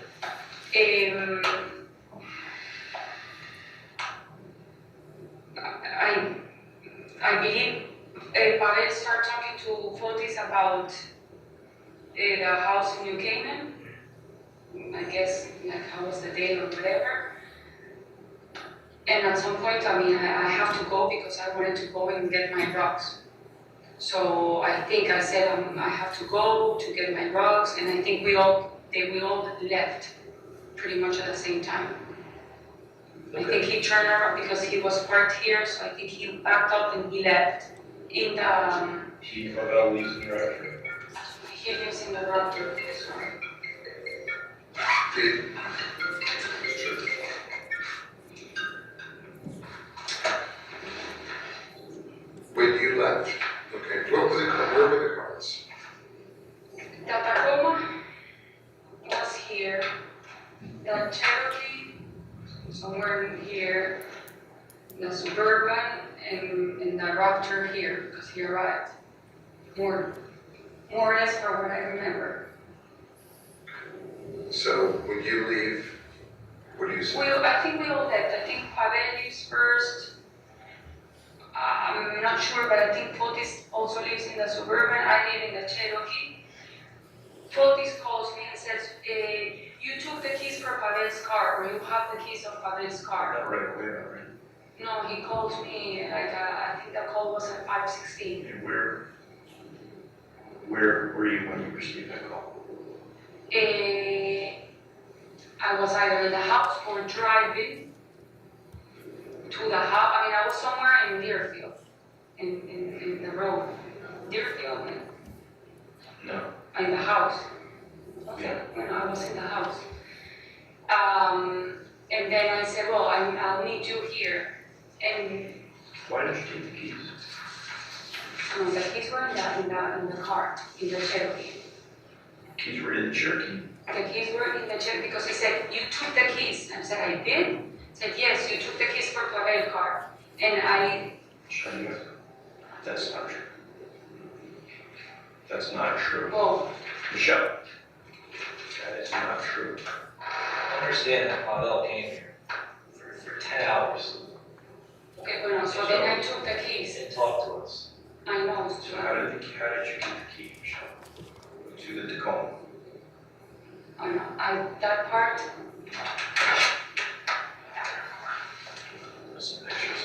I believe Pavel started talking to Fotis about the house in New Canaan. I guess, like, how was the day or whatever. And at some point, I mean, I have to go because I wanted to go and get my rocks. So I think I said I have to go to get my rocks, and I think we all left pretty much at the same time. I think he turned around because he was parked here, so I think he backed up and he left in the. He Pavel leaves in the drive-thru. He lives in the drive-thru. When you left, okay, where were the cars? The Tacoma was here. The Cherokee somewhere in here. The Suburban and the Raptor here because he arrived. More or less for what I remember. So when you leave, what do you say? I think we all left. I think Pavel leaves first. not sure, but I think Fotis also lives in the Suburban, I live in the Cherokee. Fotis calls me and says, you took the keys for Pavel's car, or you have the keys of Pavel's car. Not right away, not right. No, he calls me, like, I think the call was at 5:16. And where were you when you received that call? I was either in the house or driving to the house. I mean, I was somewhere in Deerfield, in the road. Deerfield, No. in the house. Okay, I was in the house. And then I said, well, I'll need you here. And Why did you take the keys? the keys were in the car, in the Cherokee. Keys were in the Cherokee. The keys were in the Cherokee because he said, you took the keys. I said, I did? He said, yes, you took the keys for Pavel's car. And I, Show you. That's not true. That's not true. well, Michelle, that is not true. I understand that Pavel came here for 10 hours okay, well, so then I took the keys. and talked to us. I know. So how did you get the key, Michelle? To the Tacoma? That part, There's some pictures.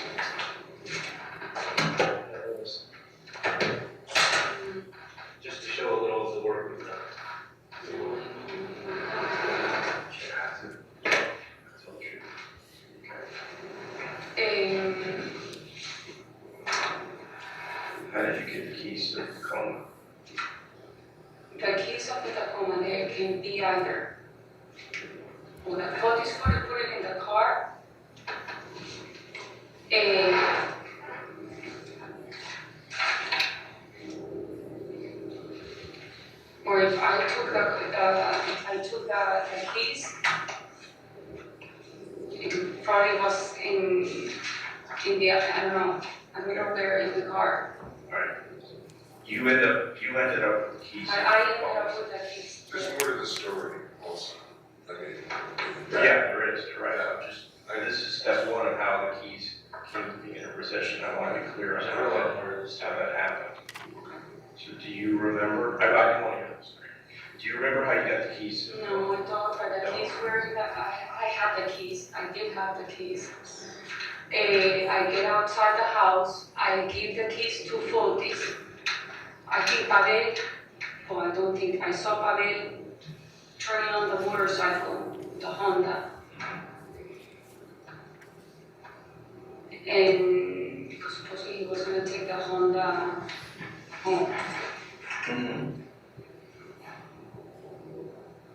Just to show a little of the work we've done. That's all true. How did you get the keys to the Tacoma? the keys of the Tacoma, they can be either, well, the Fotis put it in the car, or if I took the keys, it probably was in the, I don't know, I don't know, there in the car. Alright. You ended up with the keys. I ended up with the keys. There's more to the story also. I mean. Yeah, there is, you're right. This is step one of how the keys came to be in her possession. I want to be clear on how that happened. So do you remember, I want to hear this. Do you remember how you got the keys? No, I thought that the keys were, I had the keys, I did have the keys. I get outside the house, I give the keys to Fotis. I think Pavel, I don't think, I saw Pavel turning on the motorcycle, the Honda. And because supposedly he was gonna take the Honda home.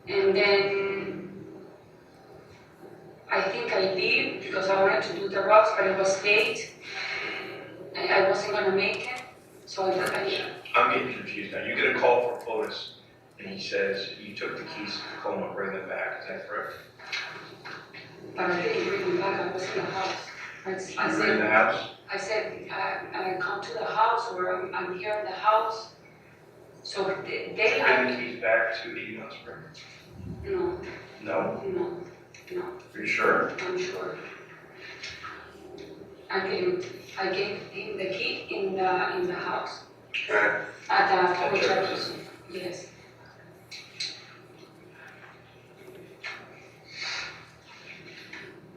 And then I think I did because I wanted to do the rocks, but it was late. And I wasn't gonna make it, so I think I did. I'm getting confused now. You get a call from Fotis, and he says you took the keys to Tacoma, bring them back. Is that correct? But I didn't bring them back, I was in the house. You were in the house? I said, I come to the house, or I'm here in the house. So Did you bring the keys back to 80 Mount Spring? no, No? no, Are you sure? I'm sure. I gave him the key in the house. Okay. At the Jefferson. yes.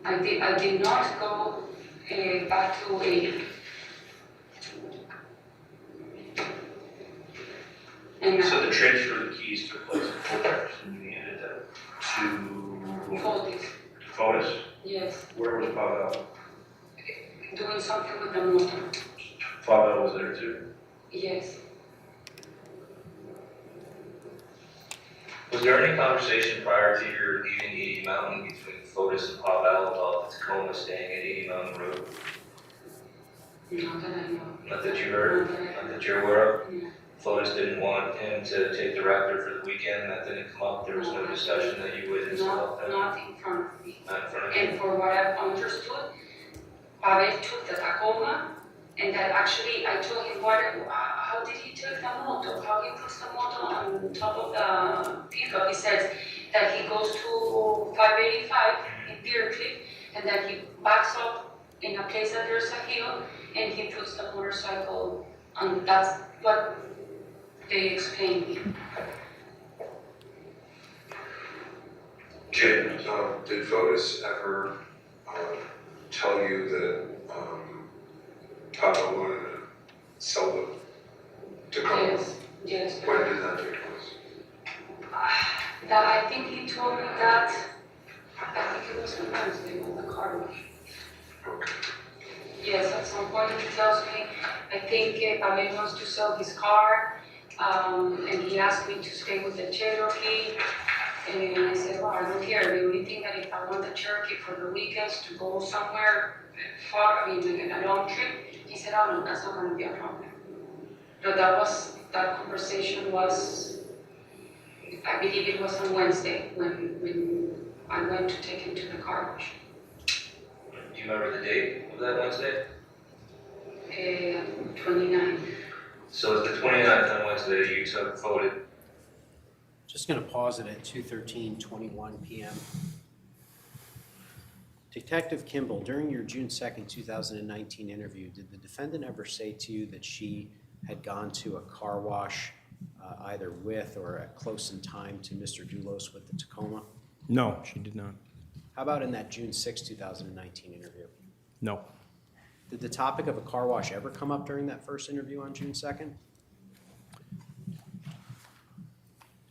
I did not go back to 80. And So the transfer of the keys took place in Jefferson. You handed them to Fotis, Fotis? yes, Where was Pavel? doing something with the motor, Pavel was there too. yes. Was there any conversation prior to your leaving 80 Mountain between Fotis and Pavel about the Tacoma staying at 80 Mountain Road? Not that I know. Not that you heard, not that you're aware of? No. Fotis didn't want him to take the Raptor for the weekend, that didn't come up, there was no discussion that you witnessed about that? Not in front of me. Not in front of you? And for what I've understood, Pavel took the Tacoma, and that actually I told him how did he take the motor? How he puts the motor on top of the pickup? He says that he goes to 585 in Deer Creek, and then he backs up in a place that there's a hill, and he puts the motorcycle on. That's what they explained me. Jen, did Fotis ever tell you that Papa wanted to sell the Tacoma? Yes. When did that take place? That I think he told me that. I think it was on Wednesday when the car wash. Okay. Yes, at some point he tells me, I think Pavel wants to sell his car, and he asked me to stay with the Cherokee. And I said, well, I don't care. The only thing that if I want the Cherokee for the weekends to go somewhere far, I mean, like a long trip, he said, oh no, that's not going to be a problem. So that conversation was, I believe it was on Wednesday when I went to take him to the car wash. Do you remember the date of that Wednesday? 29. So it's the 29th on Wednesday, you took, voted. Just going to pause it at 2:13:21 p.m. Detective Kimball, during your June 2nd, 2019 interview, did the defendant ever say to you that she had gone to a car wash either with or at close in time to Mr. Dulos with the Tacoma? No, she did not. How about in that June 6, 2019 interview? No. Did the topic of a car wash ever come up during that first interview on June 2nd?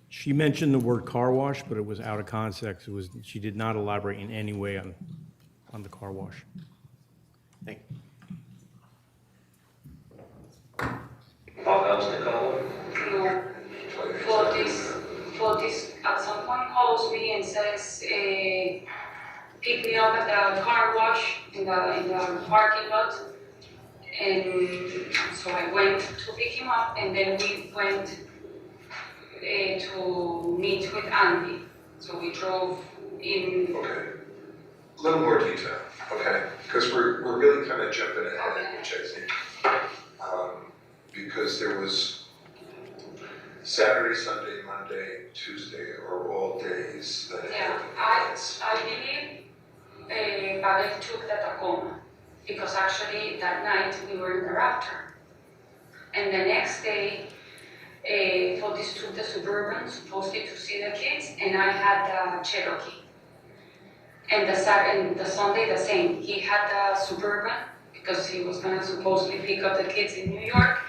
She mentioned the word car wash, but it was out of context. She did not elaborate in any way on the car wash. Thank you. Pavel's Tacoma? No. For this, at some point calls me and says, pick me up at the car wash in the parking lot. And so I went to pick him up, and then we went to meet with Andy. So we drove in. Okay. A little more detail, okay? Because we're really kind of jumping ahead, which I think, because there was Saturday, Sunday, Monday, Tuesday are all days that Yeah, have I believe Pavel took the Tacoma because actually that night we were in the Raptor. And the next day, Fotis took the Suburban, supposedly to see the kids, and I had the Cherokee. And the Sunday the same. He had the Suburban because he was gonna supposedly pick up the kids in New York.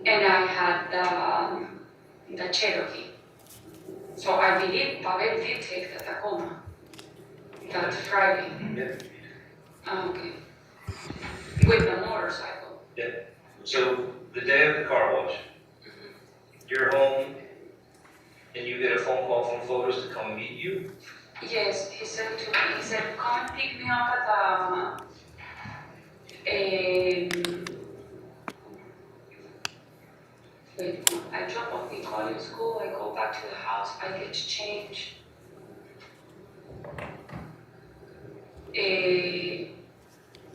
And I had the Cherokee. So I believe Pavel did take the Tacoma that Friday. Yeah. Okay. With the motorcycle. Yeah. So the day of the car wash, you're home and you get a phone call from Fotis to come meet you? Yes, he said to me, come and pick me up at wait, I drop off the college school, I go back to the house, I get changed.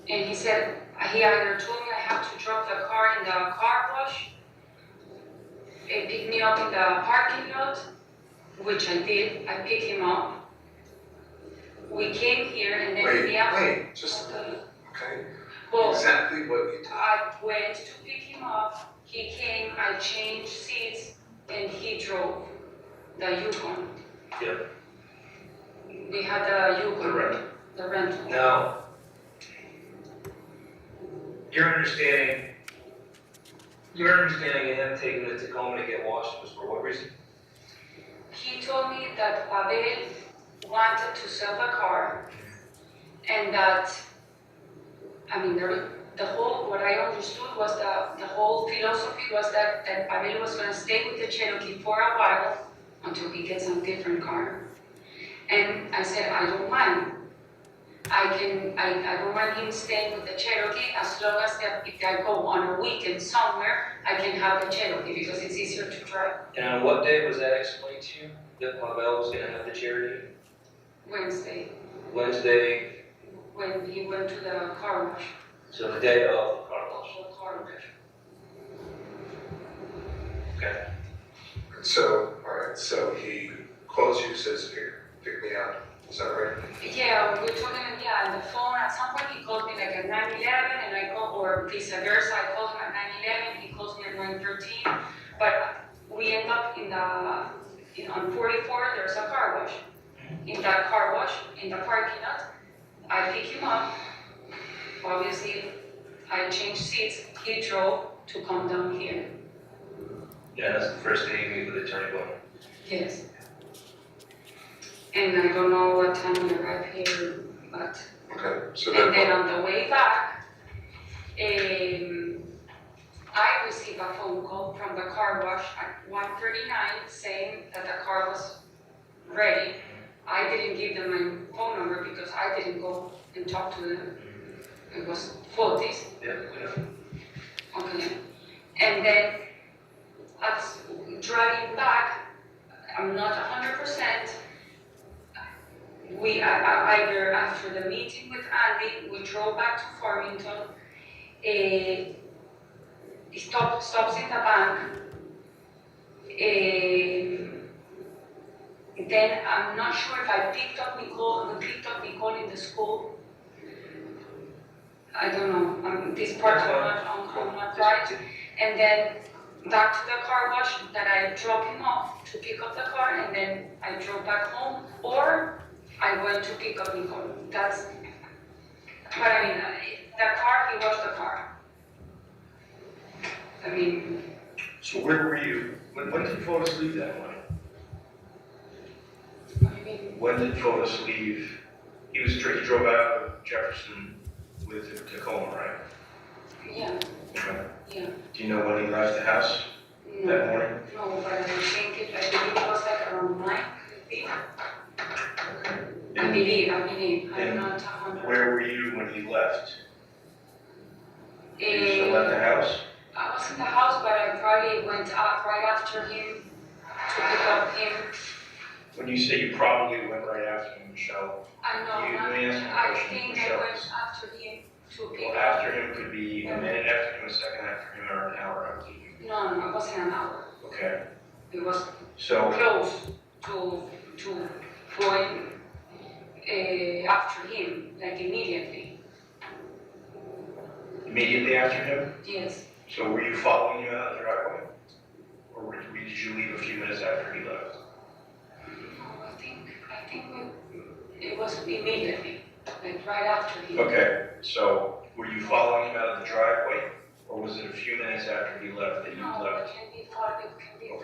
And he said, he either told me I have to drop the car in the car wash, pick me up in the parking lot, which I did, I picked him up. We came here and then okay? Well, Exactly what you did. I went to pick him up, he came, I changed seats, and he drove the Yukon. Yep. We had the Yukon. The rental. The rental. Now, your understanding of him taking the Tacoma to get washed was for what reason? He told me that Pavel wanted to sell the car, and that, I mean, what I understood was the whole philosophy was that Pavel was going to stay with the Cherokee for a while until he gets a different car. And I said, I don't mind. I don't mind him staying with the Cherokee as long as if I go on a weekend somewhere, I can have the Cherokee because it's easier to drive. And on what day was that explained to you, that Pavel was gonna have the Cherokee? Wednesday, Wednesday, when he went to the car wash. so the day of the car wash. The car wash. Okay. So, all right, so he calls you, says, here, pick me up. Is that right? Yeah, we were talking, yeah, on the phone. At some point, he called me like at 9:11, and I called, or vice versa. I called him at 9:11. He calls me at 9:13. But we end up on 44. There's a car wash. In that car wash, in the parking lot, I pick him up. Obviously, I changed seats. He drove to come down here. Yeah, that's the first day you meet with Attorney Bowman. Yes. And I don't know what time we arrived here, but. Okay, so And then then, on the way back, I received a phone call from the car wash at 1:39 saying that the car was ready. I didn't give them my phone number because I didn't go and talk to them. It was faulties. Yeah, we know. Okay. And then as driving back, I'm not 100%. We either after the meeting with Andy, we drove back to Farmington. Stops in the bank. Then I'm not sure if I picked up Nicole. We picked up Nicole in the school. I don't know. This part I'm not right. And then back to the car wash that I dropped him off to pick up the car, and then I drove back home, or I went to pick up Nicole. That's. But I mean, the car. He washed the car. I mean. So where were you? When did Fotis leave that morning? What do you mean? When did Fotis leave? He drove out of Jefferson with Tacoma, right? Yeah. Okay. Yeah. Do you know when he left the house No. that morning? No, but I think I believe it was like around 9. I believe. I'm not 100. Where were you when he left? You still Eh, at the house? I was in the house, but I probably went out right after him to pick up him. When you say you probably went right after him, Michelle, I know. You may ask a I question, think Michelle. I went after him to pick well, up. after him could be a minute after him, a second after him, or an hour after him. No, it wasn't an hour. Okay, It was so, close to going after him, like immediately. immediately after him? Yes. So were you following him out of the driveway? Or did you leave a few minutes after he left? No, I think it was immediately, like right after him. Okay, so were you following him out of the driveway? Or was it a few minutes after he left that you No, left? it can be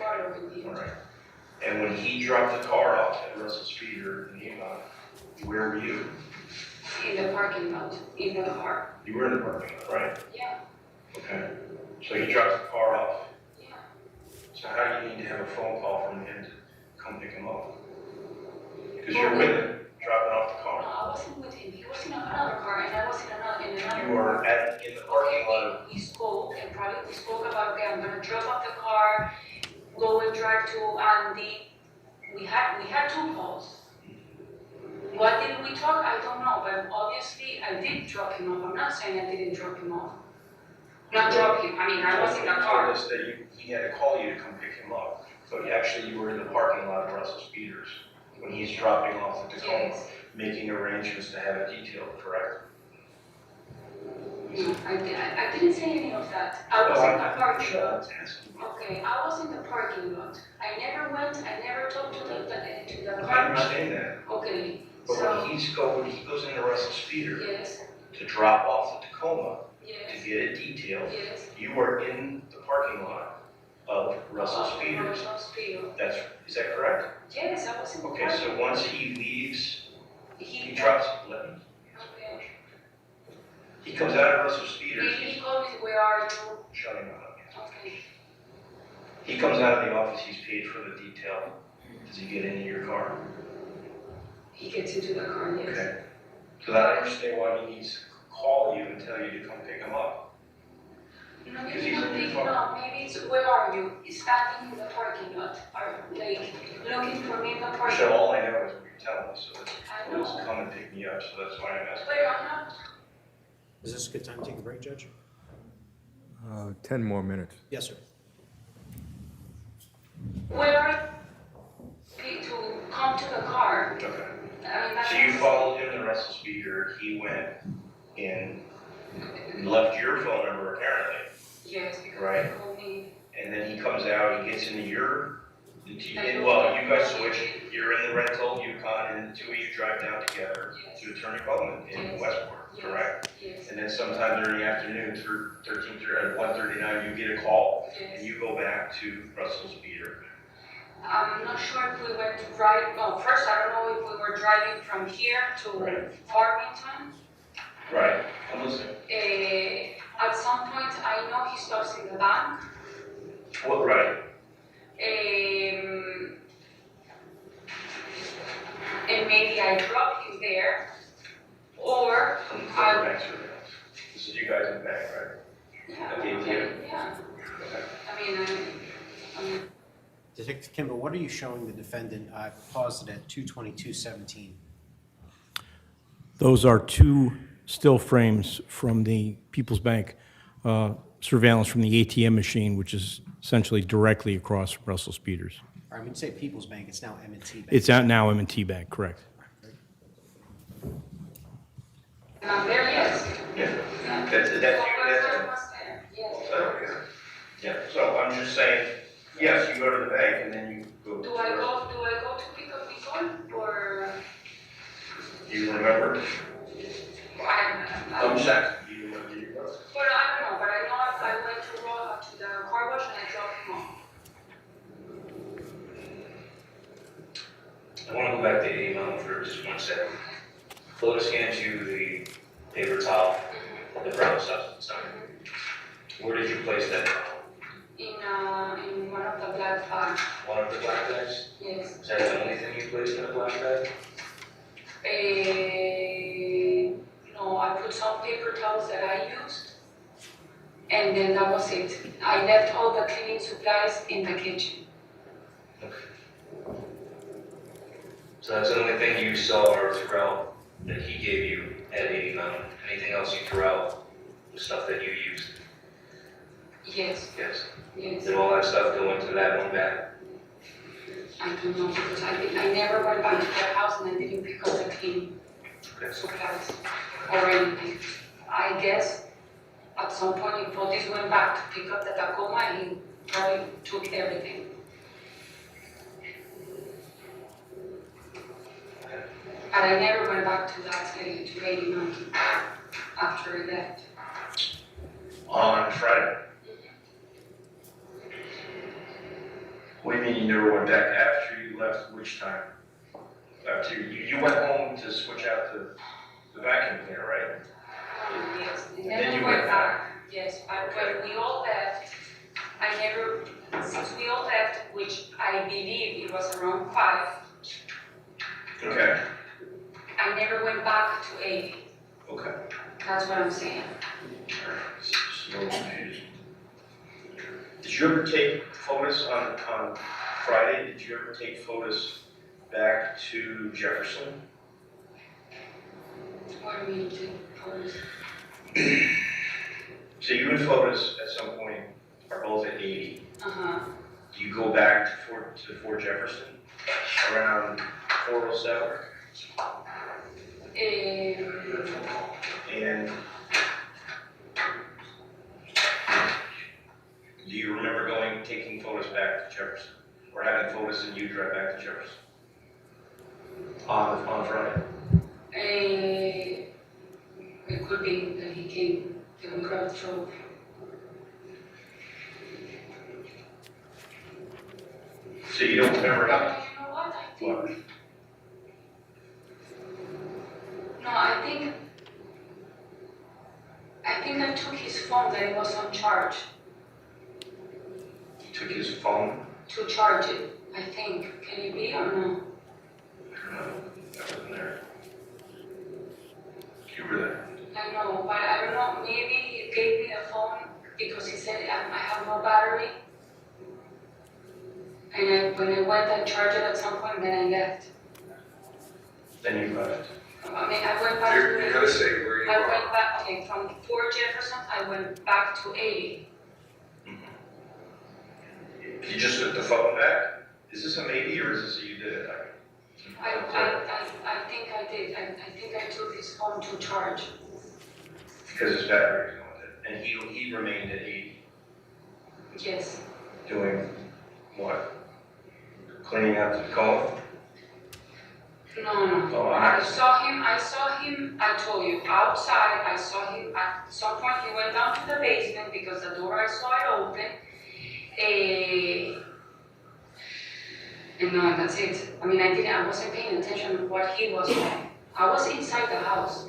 farther with you. All right. And when he dropped the car off at Russell Streeter in Avon, where were you? In the parking lot, in the car. You were in the parking lot, right? Yeah, Okay. So he dropped the car off. yeah. So how do you need to have a phone call from him to come pick him up? Because you're with him, dropping off the No, car. I wasn't with him. He was in another car, and I was in another. You were in the parking lot of, We spoke, and probably we spoke about, okay, I'm gonna drop off the car, go and drive to Andy. We had 2 calls. What did we talk? I don't know, but obviously I did drop him off. I'm not saying I didn't drop him off. Not drop him, I mean, I was in the you told car. us that he had to call you to come pick him up. But actually you were in the parking lot of Russell Speeders when he's dropping off the Tacoma, Yes. making arrangements to have it detailed, correct? No, I didn't say any of that. I was in the parking Michelle, lot. let's ask him. Okay, I was in the parking lot. I never talked to the I car. understand that. Okay, But so, when he goes into Russell Speeder yes, to drop off the Tacoma to yes, get it detailed, yes. you were in the parking lot of Russell Speeders. Russell Speeder. Is that correct? Yes, I was in the Okay, parking so lot. once he leaves, he He drops, Okay. he comes out of Russell Speeders, He called me, where are you? shut him up. Okay. He comes out of the office, he's paid for the detail. Does he get into your car? He gets into the car, yes. Okay. So I understand why he needs to call you and tell you to come pick him up. No, Because maybe he's not in your picking car. up, maybe it's, where are you? Standing in the parking lot, or like, looking for me in the parking Michelle, lot. all I know is what you're telling me, so that's, I know. please come and pick me up, so that's why I'm asking. Wait, I'm not, Is this a good time to take a break, Judge? 10 more minutes. Yes, sir. where are you to come to the car? Okay. I mean, that's. So you followed him to Russell Speeder, he went and left your phone number apparently, Yes, because Right. he called me. and then he comes out, he gets into your, well, you guys switch, you're in the rental, Yukon, and the two of you drive down together to Attorney Bowman in Yes. Westport, Yes. correct? Yes, And then sometime during the afternoon, through 1:39, you get a call, and yes. you go back to Russell Speeder. I'm not sure if we went to drive, no, first, I don't know if we were driving from here to Right. Farmington. Right, I'm listening. At some point, I know he stops in the bank. What, right? And maybe I drop him there, or I, Bank surveillance. This is you guys in the bank, right? yeah, Okay, okay, yeah. Okay. I mean, Detective Kimball, what are you showing the defendant? I paused it at 222:17. Those are two still frames from the People's Bank surveillance from the ATM machine, which is essentially directly across from Russell Speeders. Or when you say People's Bank, it's now M&T Bank. It's out now M&T Bank, correct? I'm there, yes. Yeah. Yeah. That's you, So that's. what's there? Yes. Yeah, so I'm just saying, yes, you go to the bank and then you go. Do I go to pick up the phone, or, Do you remember? I, Check. Do you remember you go? but I don't know, but I know I went to the car wash and I dropped him off. I want to go back to the email for just 1 second. Lotus hands you the paper towel, the brown substance on it. Where did you place that towel? In one of the black bags, One of the black bags? yes. Is that the only thing you placed in a black bag? No, I put some paper towels that I used, and then that was it. I left all the cleaning supplies in the kitchen. Okay. So that's the only thing you saw or threw out that he gave you at 80 Mountain? Anything else you threw out was stuff that you used? Yes, Yes. yes. Did all that stuff go into that one bag? I don't know, because I never went back to their house and I didn't pick up the cleaning Okay. supplies or anything. I guess at some point, if Otis went back to pick up the Tacoma, he probably took everything. But I never went back to that, to 89 after he left. On Friday? What do you mean you never went back after you left, which time? After you went home to switch out the vacuum cleaner, right? Yes, and Then then you we went went back, yes, but when we all left, since we all left, which I believe it was around 5, Okay. I never went back to 80. Okay. That's what I'm saying. So confused. Did you ever take photos on Friday? Did you ever take photos back to Jefferson? What do you mean to pose? So you and Photos at some point are both at 80. Uh-huh. Do you go back to Fort Jefferson around 407? And do you remember taking photos back to Jefferson? Or having photos and you drive back to Jefferson? On Friday? It could be that he came, that we drove through. So you don't remember No, that? you know what, I What? think. No, I think I took his phone that it was on charge, You took his phone? to charge it, I think. Can it be or no? I don't know. I wasn't there. You were there. I know, but I don't know, maybe he gave me the phone because he said I have no battery. And when I went and charged it at some point, then I left. Then you left. I mean, I went back You gotta to, say where you I are. went back, okay, from Fort Jefferson, I went back to 80. You just took the phone back? Is this a maybe or is this a you did it? I think his phone to charge. Because his battery is going dead. And he remained at 80, Yes. doing what? Cleaning up the car? No. Oh, I saw him, I told you, outside, I saw him, at some point he went down to the basement because the door I saw it open. And no, that's it. I mean, I wasn't paying attention to what he was doing. I was inside the house.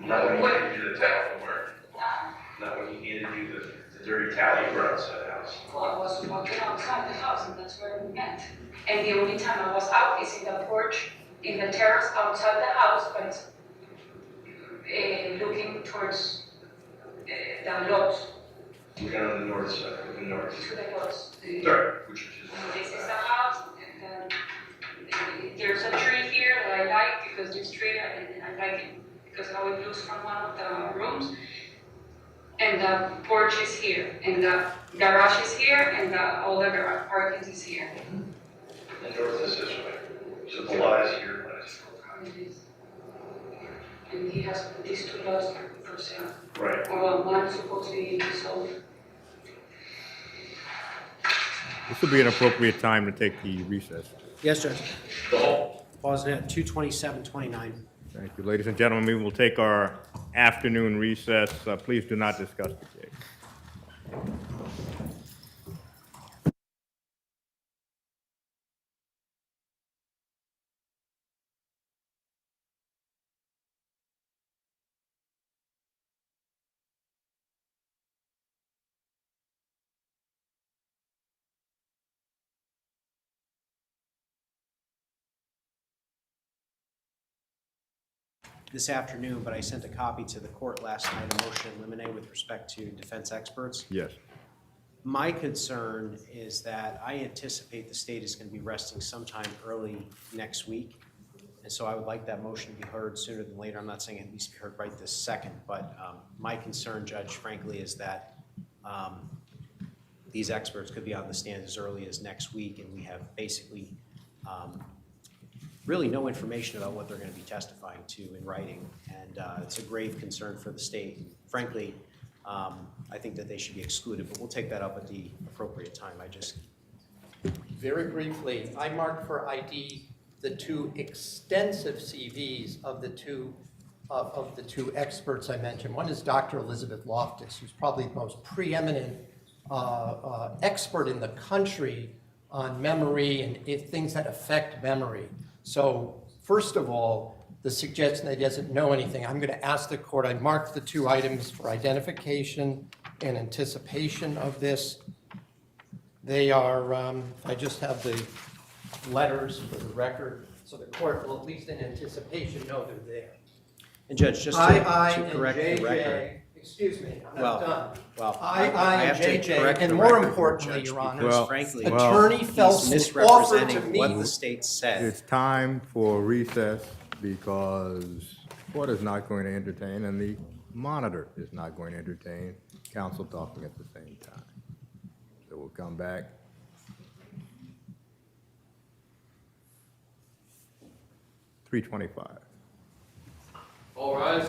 Not when you needed to do the towel from work. Not when you needed to do the dirty towel you brought outside the house. Well, I was walking outside the house and that's where we met. And the only time I was out is in the porch, in the terrace outside the house, but looking towards the lot, Looking on the north side, looking north. to the lots. Sorry, which is. This is the house, and there's a tree here that I like because this tree, I like it because how it looks from one of the rooms. And the porch is here, and the garage is here, and all the garage parking is here. The north is this way. So the lot is here, but it's. It is. And he has these two lots for sale. Right. Or one is supposed to be sold. This would be an appropriate time to take the recess. Yes, Judge. The whole. Pausing at 2:27:29. Thank you. Ladies and gentlemen, we will take our afternoon recess. Please do not discuss the case. This afternoon, but I sent a copy to the court last night, a motion in limine with respect to defense experts. Yes. My concern is that I anticipate the state is going to be resting sometime early next week. And so I would like that motion to be heard sooner than later. I'm not saying it needs to be heard right this second, but my concern, Judge, frankly, is that these experts could be on the stand as early as next week, and we have basically really no information about what they're going to be testifying to in writing. And it's a grave concern for the state. And frankly, I think that they should be excluded, but we'll take that up at the appropriate time. Very briefly, I marked for ID the two extensive CVs of the two experts I mentioned. One is Dr. Elizabeth Loftus, who's probably the most preeminent expert in the country on memory and things that affect memory. So first of all, the suggestion that he doesn't know anything, I'm going to ask the court, I marked the two items for identification and anticipation of this. They are, I just have the letters for the record, so the court will, at least in anticipation, know they're there. And Judge, just I to and correct the record. JJ, excuse me, I'm Well, not done. well, I I and have to JJ, correct and the more record, importantly, Judge, Your Honor, because Well, frankly, Attorney he's Felsen offered to misrepresenting me. what the state said. It's time for recess because the court is not going to entertain and the monitor is not going to entertain counsel talking at the same time. So we'll come back. 3:25. All rise.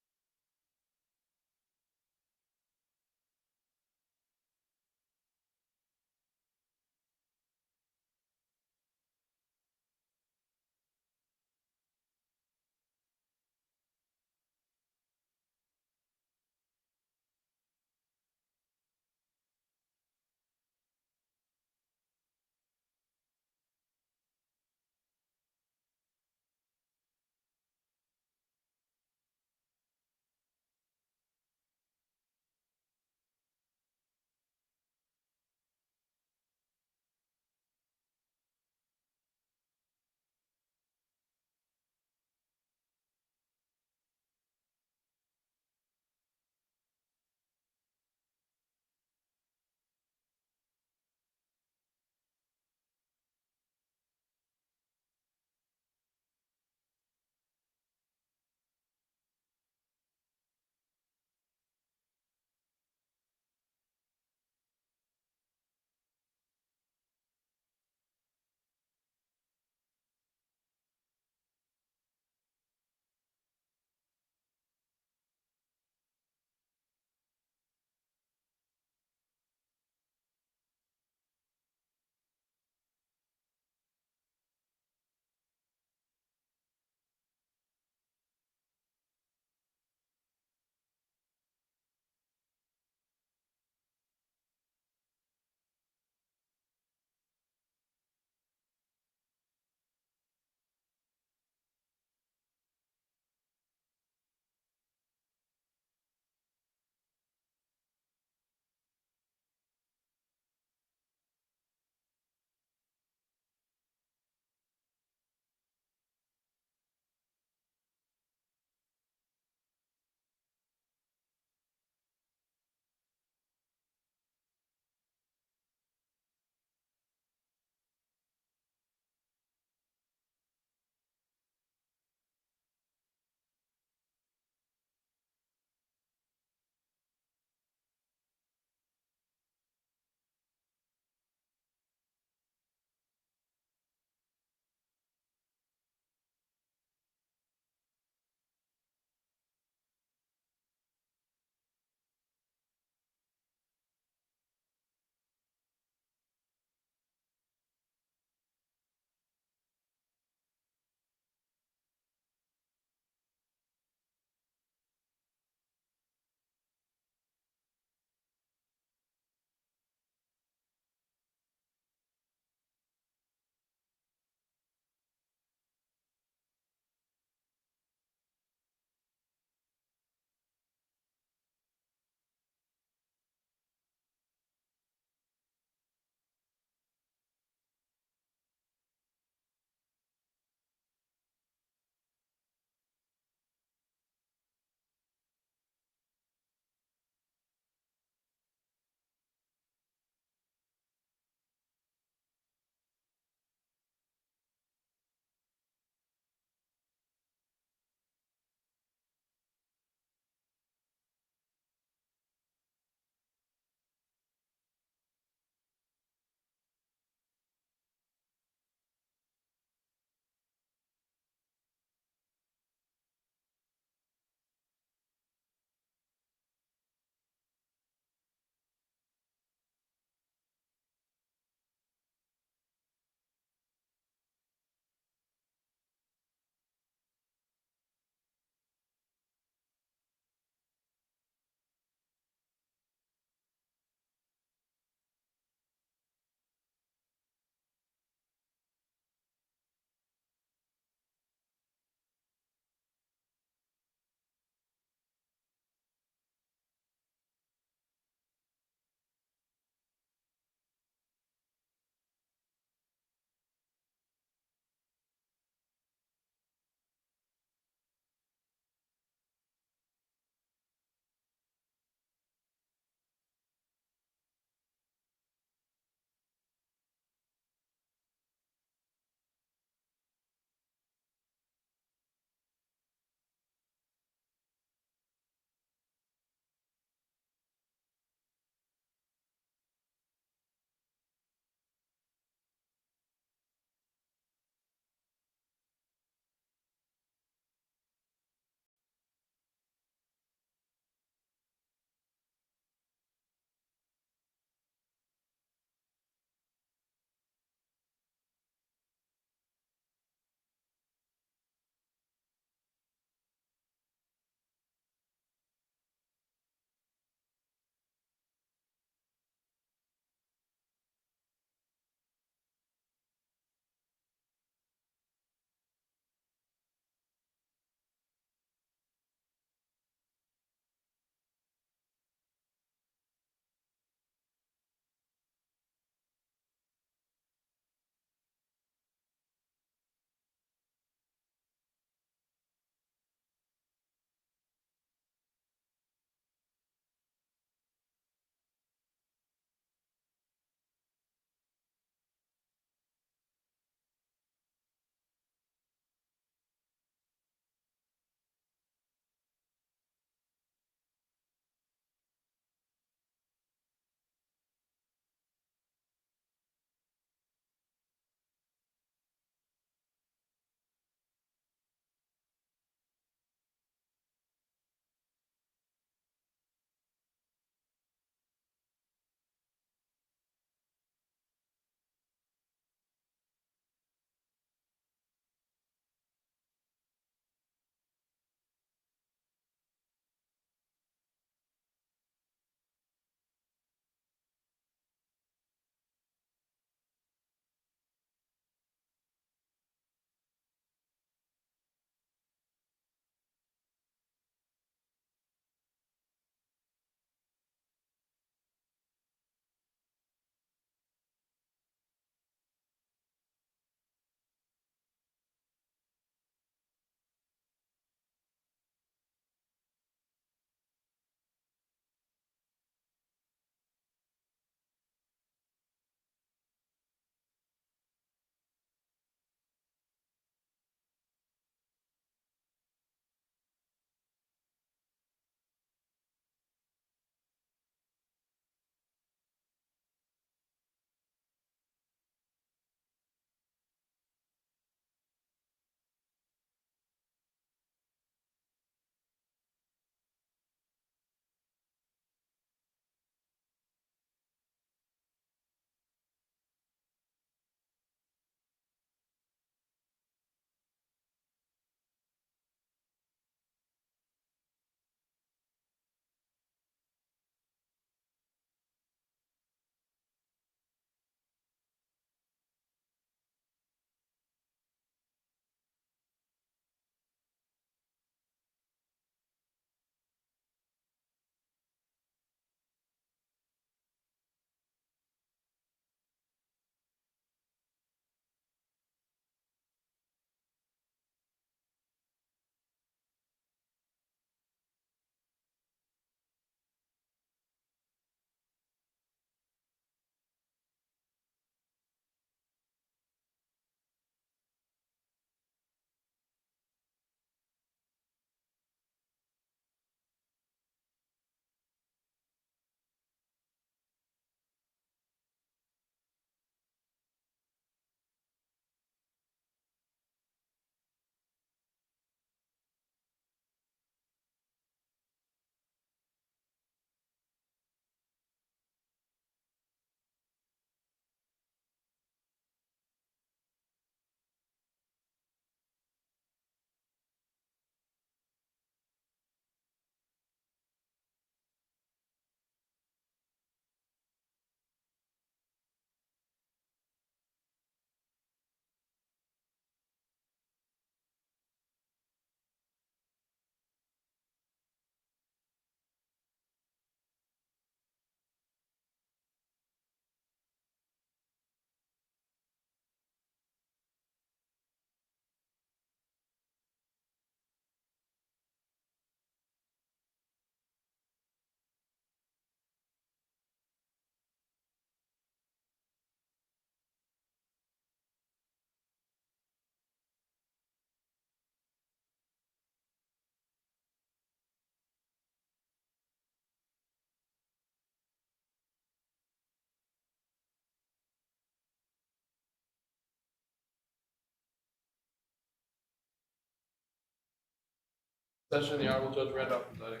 Session, the Honorable Judge Randolph presiding.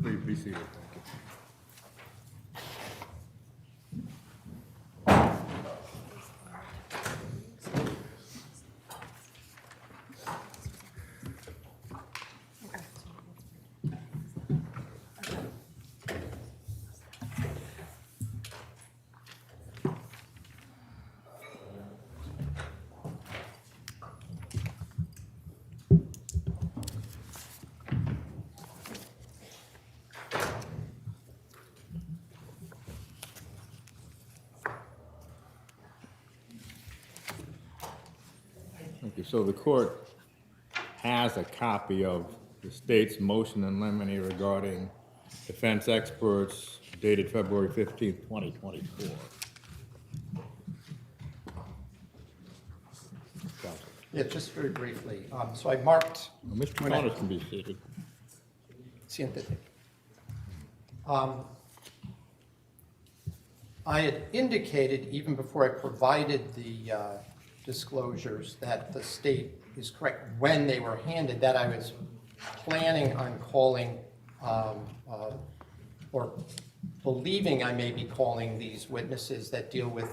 Please be seated. Thank you. Thank you. So the court has a copy of the state's motion in limine regarding defense experts dated February 15th, 2024. Yeah, just very briefly. So I marked. Mr. Troconis can be seated. Siéntate. I had indicated, even before I provided the disclosures, that the state is correct when they were handed, that I was planning on calling or believing I may be calling these witnesses that deal with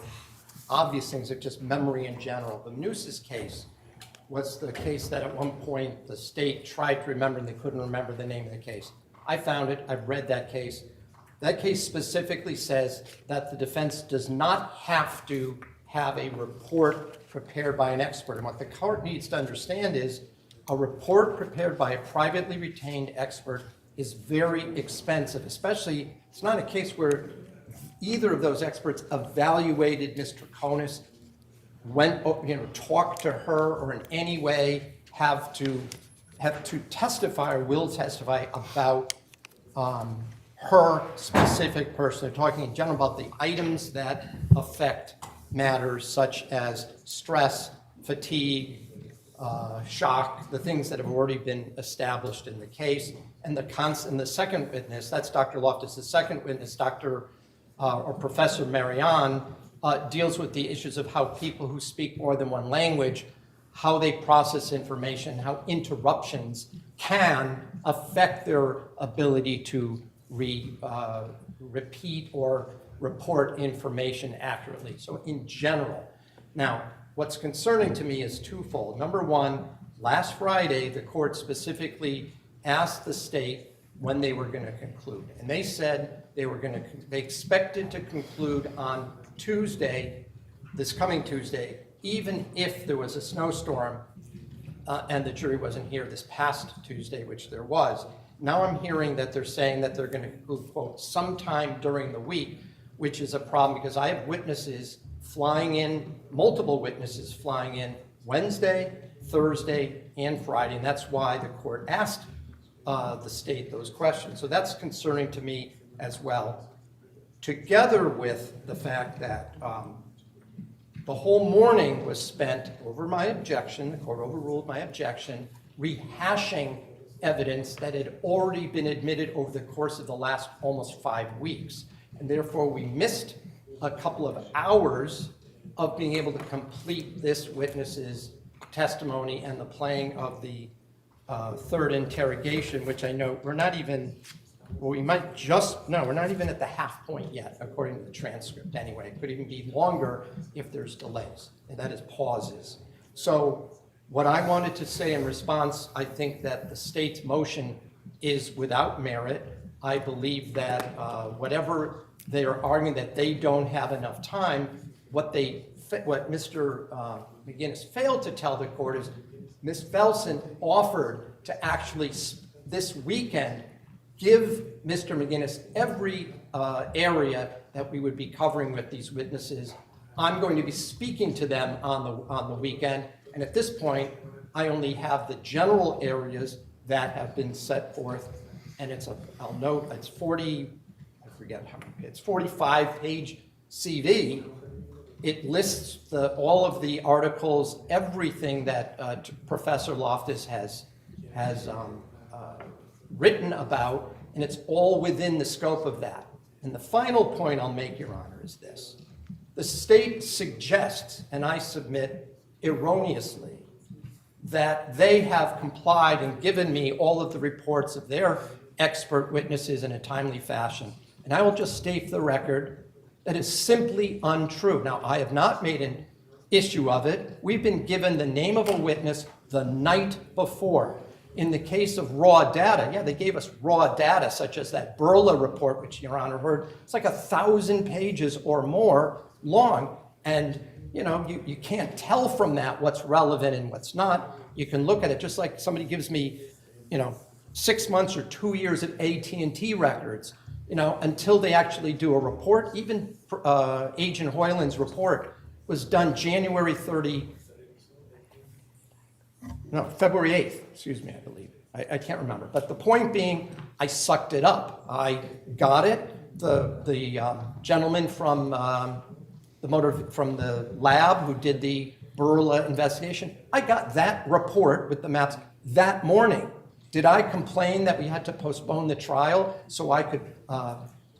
obvious things of just memory in general. The Nooses case was the case that at one point the state tried to remember and they couldn't remember the name of the case. I found it, I've read that case. That case specifically says that the defense does not have to have a report prepared by an expert. And what the court needs to understand is a report prepared by a privately retained expert is very expensive, especially, it's not a case where either of those experts evaluated Ms. Troconis, went, talked to her, or in any way have to testify or will testify about her specific person. They're talking in general about the items that affect matters such as stress, fatigue, shock, the things that have already been established in the case. And the second witness, that's Dr. Loftus. The second witness, or Professor Marianne, deals with the issues of how people who speak more than one language, how they process information, how interruptions can affect their ability to repeat or report information accurately. So in general. Now, what's concerning to me is twofold. Number one, last Friday, the court specifically asked the state when they were going to conclude. And they said they expected to conclude on Tuesday, this coming Tuesday, even if there was a snowstorm and the jury wasn't here this past Tuesday, which there was. Now I'm hearing that they're saying that they're going to conclude, quote, sometime during the week, which is a problem because I have witnesses flying in, multiple witnesses flying in Wednesday, Thursday, and Friday, and that's why the court asked the state those questions. So that's concerning to me as well, together with the fact that the whole morning was spent over my objection, the court overruled my objection, rehashing evidence that had already been admitted over the course of the last almost 5 weeks. And therefore, we missed a couple of hours of being able to complete this witness's testimony and the playing of the third interrogation, which I know we're not even, we're not even at the half point yet, according to the transcript anyway. It could even be longer if there's delays, and that is pauses. So what I wanted to say in response, I think that the state's motion is without merit. I believe that whatever they are arguing that they don't have enough time, what Mr. McGinnis failed to tell the court is Ms. Felsen offered to actually this weekend give Mr. McGinnis every area that we would be covering with these witnesses. I'm going to be speaking to them on the weekend, and at this point, I only have the general areas that have been set forth, and I'll note, it's 45-page CV. It lists all of the articles, everything that Professor Loftus has written about, and it's all within the scope of that. And the final point I'll make, Your Honor, is this. The state suggests, and I submit erroneously, that they have complied and given me all of the reports of their expert witnesses in a timely fashion. And I will just state for the record that is simply untrue. Now, I have not made an issue of it. We've been given the name of a witness the night before. In the case of raw data, yeah, they gave us raw data, such as that Burla report, which Your Honor heard. It's like 1,000 pages or more long. And, you know, you can't tell from that what's relevant and what's not. You can look at it just like somebody gives me, you know, 6 months or 2 years of AT&T records, you know, until they actually do a report. Even Agent Hoyland's report was done February 8th, excuse me, I believe. I can't remember. But the point being, I sucked it up. I got it. The gentleman from the lab who did the Burla investigation, I got that report with the maps that morning. Did I complain that we had to postpone the trial so I could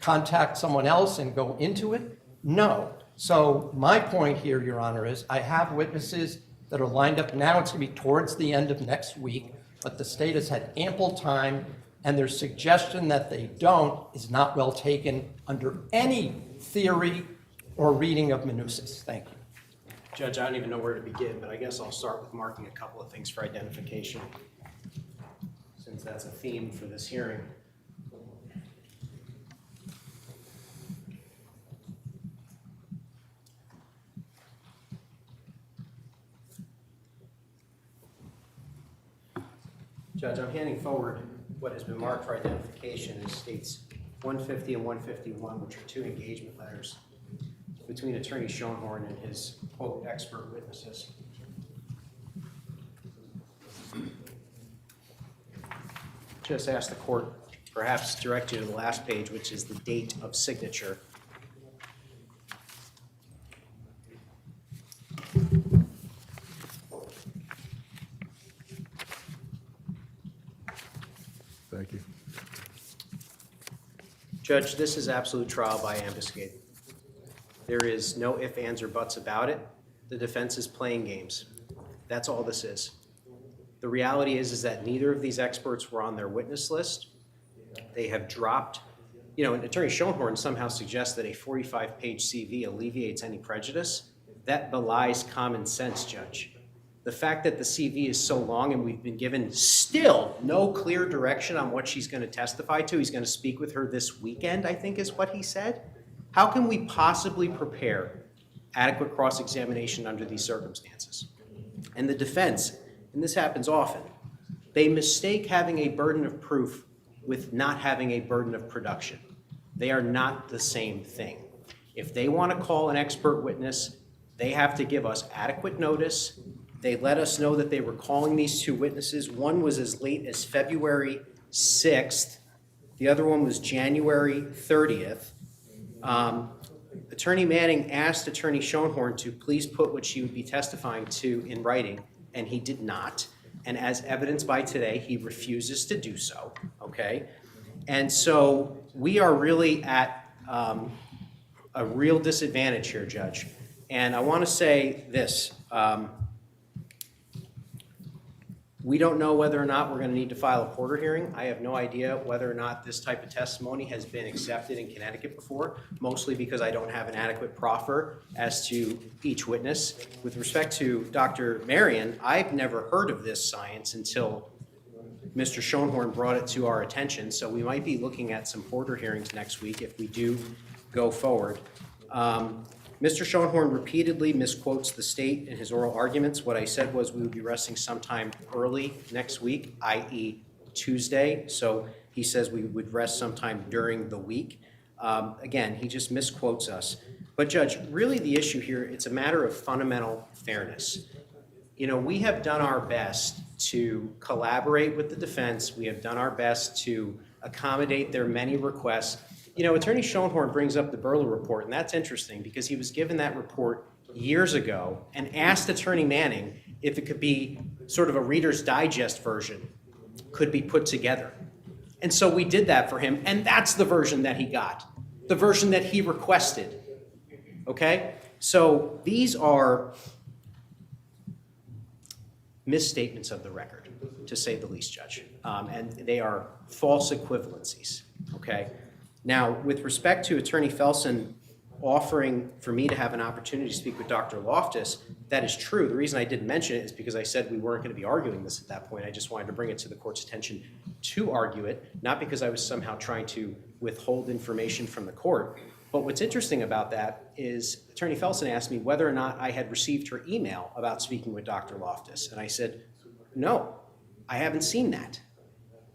contact someone else and go into it? No. So my point here, Your Honor, is I have witnesses that are lined up. Now it's going to be towards the end of next week, but the state has had ample time, and their suggestion that they don't is not well taken under any theory or reading of Manousis. Thank you. Judge, I don't even know where to begin, but I guess I'll start with marking a couple of things for identification, since that's a theme for this hearing. Judge, I'm handing forward what has been marked for identification as states 150 and 151, which are 2 engagement letters between Attorney Schoenhorn and his, quote, expert witnesses. Just ask the court, perhaps direct you to the last page, which is the date of signature. Thank you. Judge, this is absolute trial by ambuscade. There is no ifs, ands, or buts about it. The defense is playing games. That's all this is. The reality is that neither of these experts were on their witness list. They have dropped, you know, and Attorney Schoenhorn somehow suggests that a 45-page CV alleviates any prejudice. That belies common sense, Judge. The fact that the CV is so long and we've been given still no clear direction on what she's going to testify to. He's going to speak with her this weekend, I think is what he said. How can we possibly prepare adequate cross-examination under these circumstances? And the defense, and this happens often, they mistake having a burden of proof with not having a burden of production. They are not the same thing. If they want to call an expert witness, they have to give us adequate notice. They let us know that they were calling these 2 witnesses. One was as late as February 6th. The other one was January 30th. Attorney Manning asked Attorney Schoenhorn to please put what she would be testifying to in writing, and he did not. And as evidenced by today, he refuses to do so, okay? And so we are really at a real disadvantage here, Judge. And I want to say this. We don't know whether or not we're going to need to file a Porter hearing. I have no idea whether or not this type of testimony has been accepted in Connecticut before, mostly because I don't have an adequate proffer as to each witness. With respect to Dr. Marion, I've never heard of this science until Mr. Schoenhorn brought it to our attention, so we might be looking at some Porter hearings next week if we do go forward. Mr. Schoenhorn repeatedly misquotes the state in his oral arguments. What I said was we would be resting sometime early next week, i.e. Tuesday. So he says we would rest sometime during the week. Again, he just misquotes us. But Judge, really the issue here, it's a matter of fundamental fairness. You know, we have done our best to collaborate with the defense. We have done our best to accommodate their many requests. You know, Attorney Schoenhorn brings up the Burla report, and that's interesting because he was given that report years ago and asked Attorney Manning if it could be sort of a Reader's Digest version, could be put together. And so we did that for him, and that's the version that he got, the version that he requested, okay? So these are misstatements of the record, to say the least, Judge. And they are false equivalencies, okay? Now, with respect to Attorney Felsen offering for me to have an opportunity to speak with Dr. Loftus, that is true. The reason I didn't mention it is because I said we weren't going to be arguing this at that point. I just wanted to bring it to the court's attention to argue it, not because I was somehow trying to withhold information from the court. But what's interesting about that is Attorney Felsen asked me whether or not I had received her email about speaking with Dr. Loftus. And I said, no, I haven't seen that.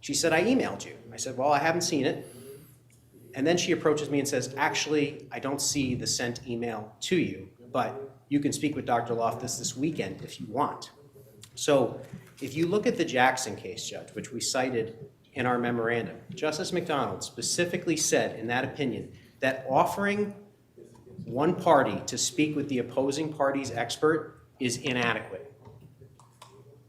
She said, I emailed you. I said, well, I haven't seen it. And then she approaches me and says, actually, I don't see the sent email to you, but you can speak with Dr. Loftus this weekend if you want. So if you look at the Jackson case, Judge, which we cited in our memorandum, Justice McDonald specifically said in that opinion that offering one party to speak with the opposing party's expert is inadequate.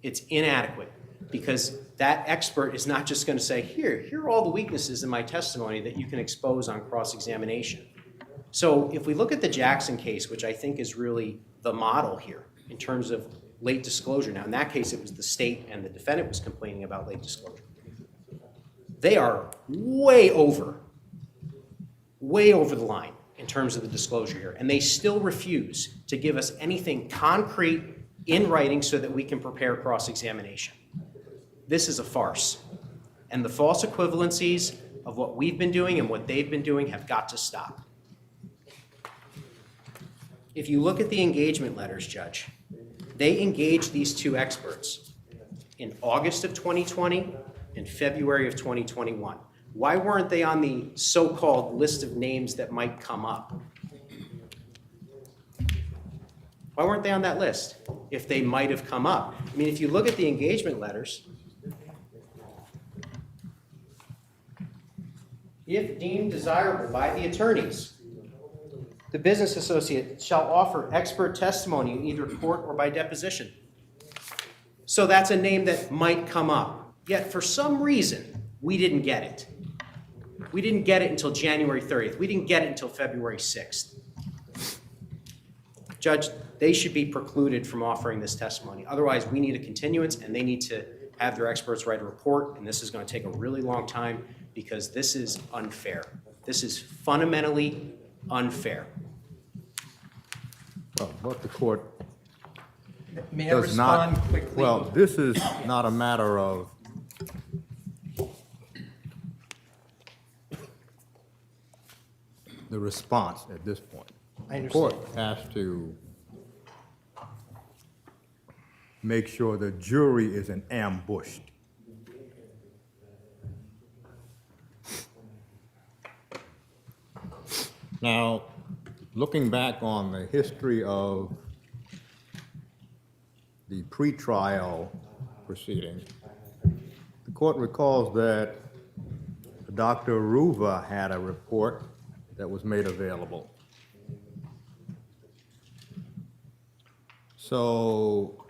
It's inadequate because that expert is not just going to say, here are all the weaknesses in my testimony that you can expose on cross-examination. So if we look at the Jackson case, which I think is really the model here in terms of late disclosure. Now, in that case, it was the state and the defendant was complaining about late disclosure. They are way over the line in terms of the disclosure here, and they still refuse to give us anything concrete in writing so that we can prepare cross-examination. This is a farce, and the false equivalencies of what we've been doing and what they've been doing have got to stop. If you look at the engagement letters, Judge, they engaged these two experts in August of 2020 and February of 2021. Why weren't they on the so-called list of names that might come up? Why weren't they on that list if they might have come up? I mean, if you look at the engagement letters, if deemed desirable by the attorneys, the business associate shall offer expert testimony in either court or by deposition. So that's a name that might come up. Yet for some reason, we didn't get it. We didn't get it until January 30th. We didn't get it until February 6th. Judge, they should be precluded from offering this testimony. Otherwise, we need a continuance and they need to have their experts write a report, and this is going to take a really long time because this is unfair. This is fundamentally unfair. Well, what the court May I does not. respond quickly? Well, this is not a matter of the response at this point. I The court understand. has to make sure the jury isn't ambushed. Now, looking back on the history of the pretrial proceeding, the court recalls that Dr. Ruva had a report that was made available. So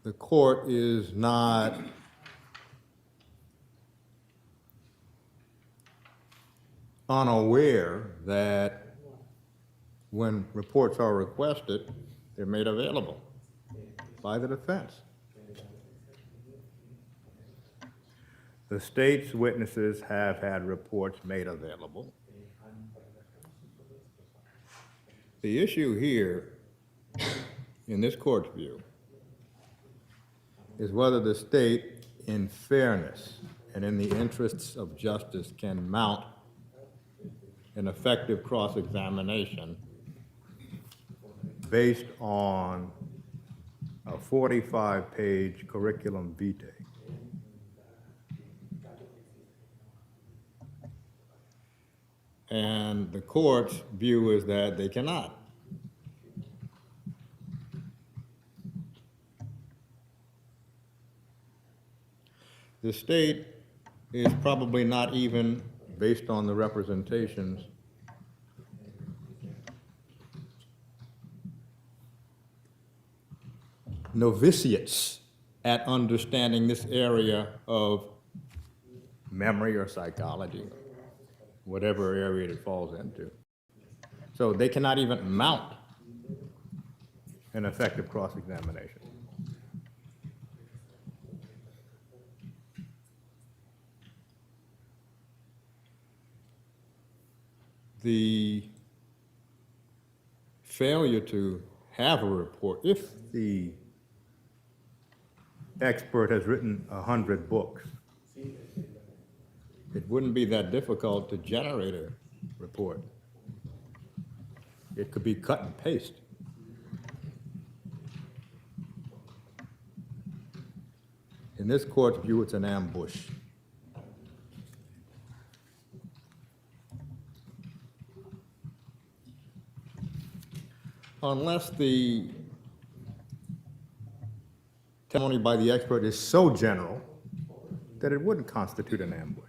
the court is not unaware that when reports are requested, they're made available by the defense. The state's witnesses have had reports made available. The issue here, in this court's view, is whether the state, in fairness and in the interests of justice, can mount an effective cross-examination based on a 45-page curriculum vitae. And the court's view is that they cannot. The state is probably not even, based on the representations, novitiates at understanding this area of memory or psychology, whatever area it falls into. So they cannot even mount an effective cross-examination. the failure to have a report, if the expert has written 100 books, it wouldn't be that difficult to generate a report. It could be cut and paste. In this court's view, it's an ambush. Unless the testimony by the expert is so general that it wouldn't constitute an ambush.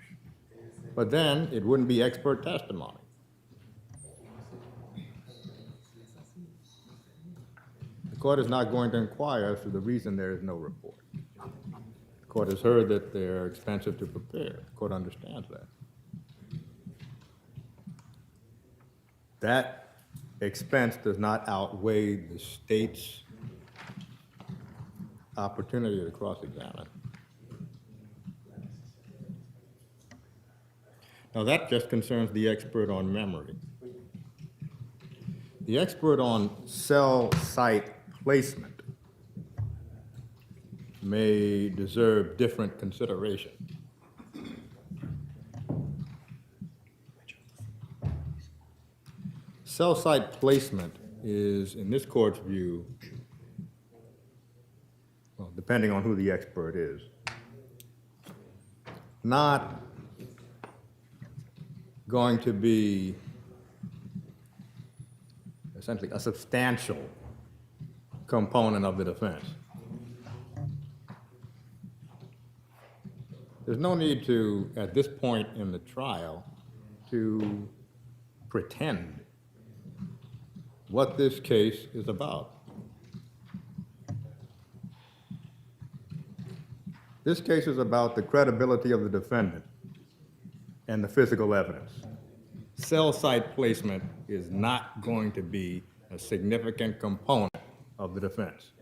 But then it wouldn't be expert testimony. The court is not going to inquire as to the reason there is no report. The court has heard that they're expensive to prepare. The court understands that. That expense does not outweigh the state's opportunity to cross-examine. Now that just concerns the expert on memory. The expert on cell site placement may deserve different consideration. Cell site placement is, in this court's view, well, depending on who the expert is, not going to be essentially a substantial component of the defense. There's no need to, at this point in the trial, to pretend what this case is about. This case is about the credibility of the defendant and the physical evidence. Cell site placement is not going to be a significant component of the defense.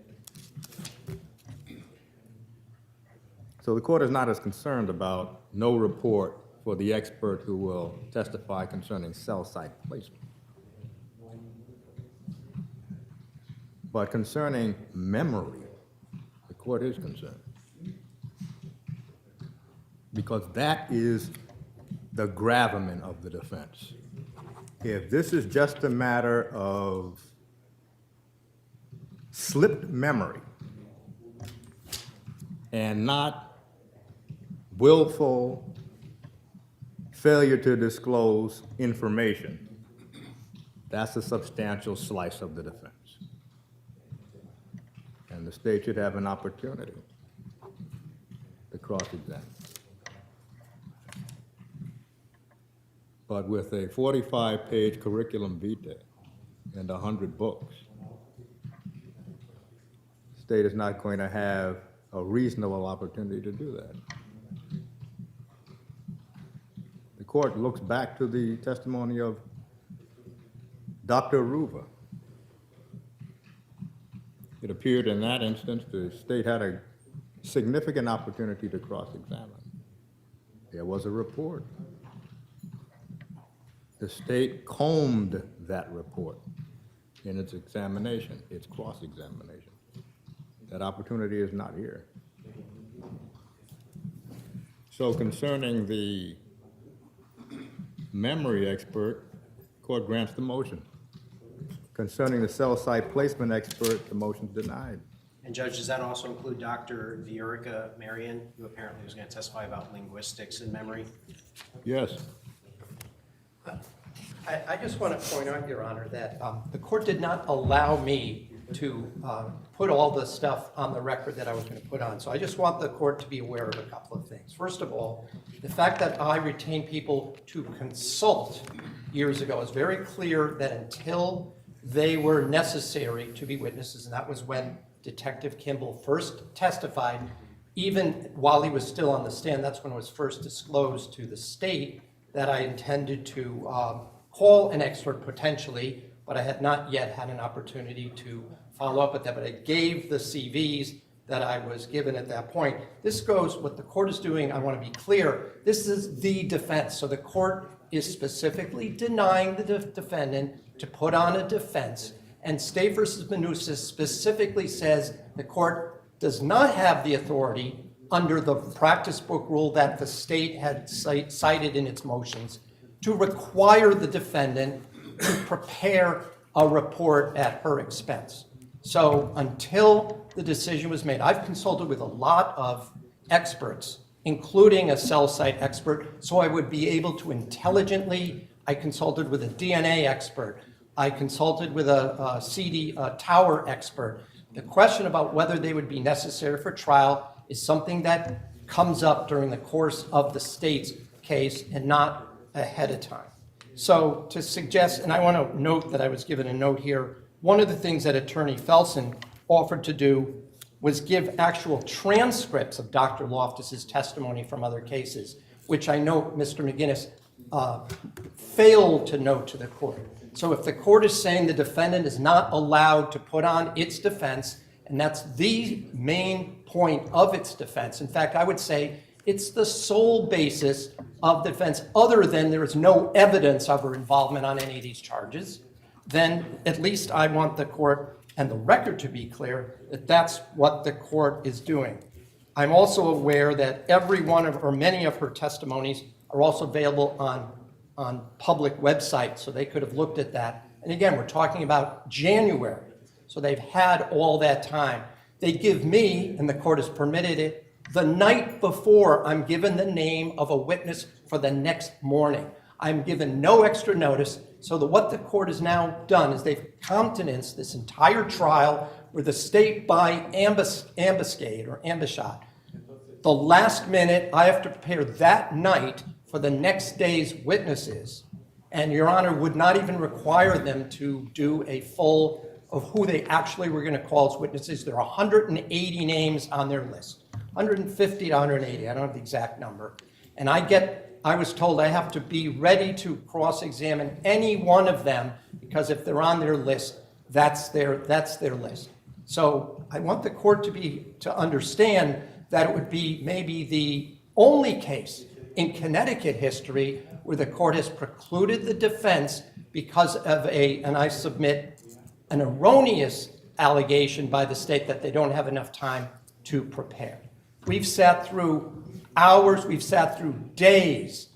So the court is not as concerned about no report for the expert who will testify concerning cell site placement. But concerning memory, the court is concerned. Because that is the gravamen of the defense. If this is just a matter of slipped memory and not willful failure to disclose information, that's a substantial slice of the defense. And the state should have an opportunity to cross-examine. But with a 45-page curriculum vitae and 100 books, the state is not going to have a reasonable opportunity to do that. The court looks back to the testimony of Dr. Ruva. It appeared in that instance the state had a significant opportunity to cross-examine. There was a report. The state combed that report in its examination, its cross-examination. That opportunity is not here. So concerning the memory expert, court grants the motion. Concerning the cell site placement expert, the motion is denied. And Judge, does that also include Dr. Viorica Marion, who apparently was going to testify about linguistics and memory? Yes. I just want to point out, Your Honor, that the court did not allow me to put all the stuff on the record that I was going to put on. So I just want the court to be aware of a couple of things. First of all, the fact that I retained people to consult years ago is very clear that until they were necessary to be witnesses, and that was when Detective Kimball first testified, even while he was still on the stand, that's when it was first disclosed to the state that I intended to call an expert potentially, but I had not yet had an opportunity to follow up with that. But I gave the CVs that I was given at that point. This goes, what the court is doing, I want to be clear, this is the defense. So the court is specifically denying the defendant to put on a defense, and State versus Manousis specifically says the court does not have the authority under the practice book rule that the state had cited in its motions to require the defendant to prepare a report at her expense. So until the decision was made, I've consulted with a lot of experts, including a cell site expert, so I would be able to intelligently, I consulted with a DNA expert, I consulted with a CD tower expert. The question about whether they would be necessary for trial is something that comes up during the course of the state's case and not ahead of time. So to suggest, and I want to note that I was given a note here, one of the things that Attorney Felsen offered to do was give actual transcripts of Dr. Loftus's testimony from other cases, which I know Mr. McGinnis failed to note to the court. So if the court is saying the defendant is not allowed to put on its defense, and that's the main point of its defense, in fact, I would say it's the sole basis of defense other than there is no evidence of her involvement on any of these charges, then at least I want the court and the record to be clear that that's what the court is doing. I'm also aware that every one of, or many of her testimonies are also available on public websites, so they could have looked at that. And again, we're talking about January, so they've had all that time. They give me, and the court has permitted it, the night before I'm given the name of a witness for the next morning. I'm given no extra notice, so that what the court has now done is they've countenanced this entire trial where the state by ambuscade or ambushot. The last minute, I have to prepare that night for the next day's witnesses, and Your Honor would not even require them to do a full of who they actually were going to call as witnesses. There are 180 names on their list, 150 to 180, I don't have the exact number. And I was told I have to be ready to cross-examine any one of them because if they're on their list, that's their list. So I want the court to understand that it would be maybe the only case in Connecticut history where the court has precluded the defense because of and I submit, an erroneous allegation by the state that they don't have enough time to prepare. We've sat through hours, we've sat through days,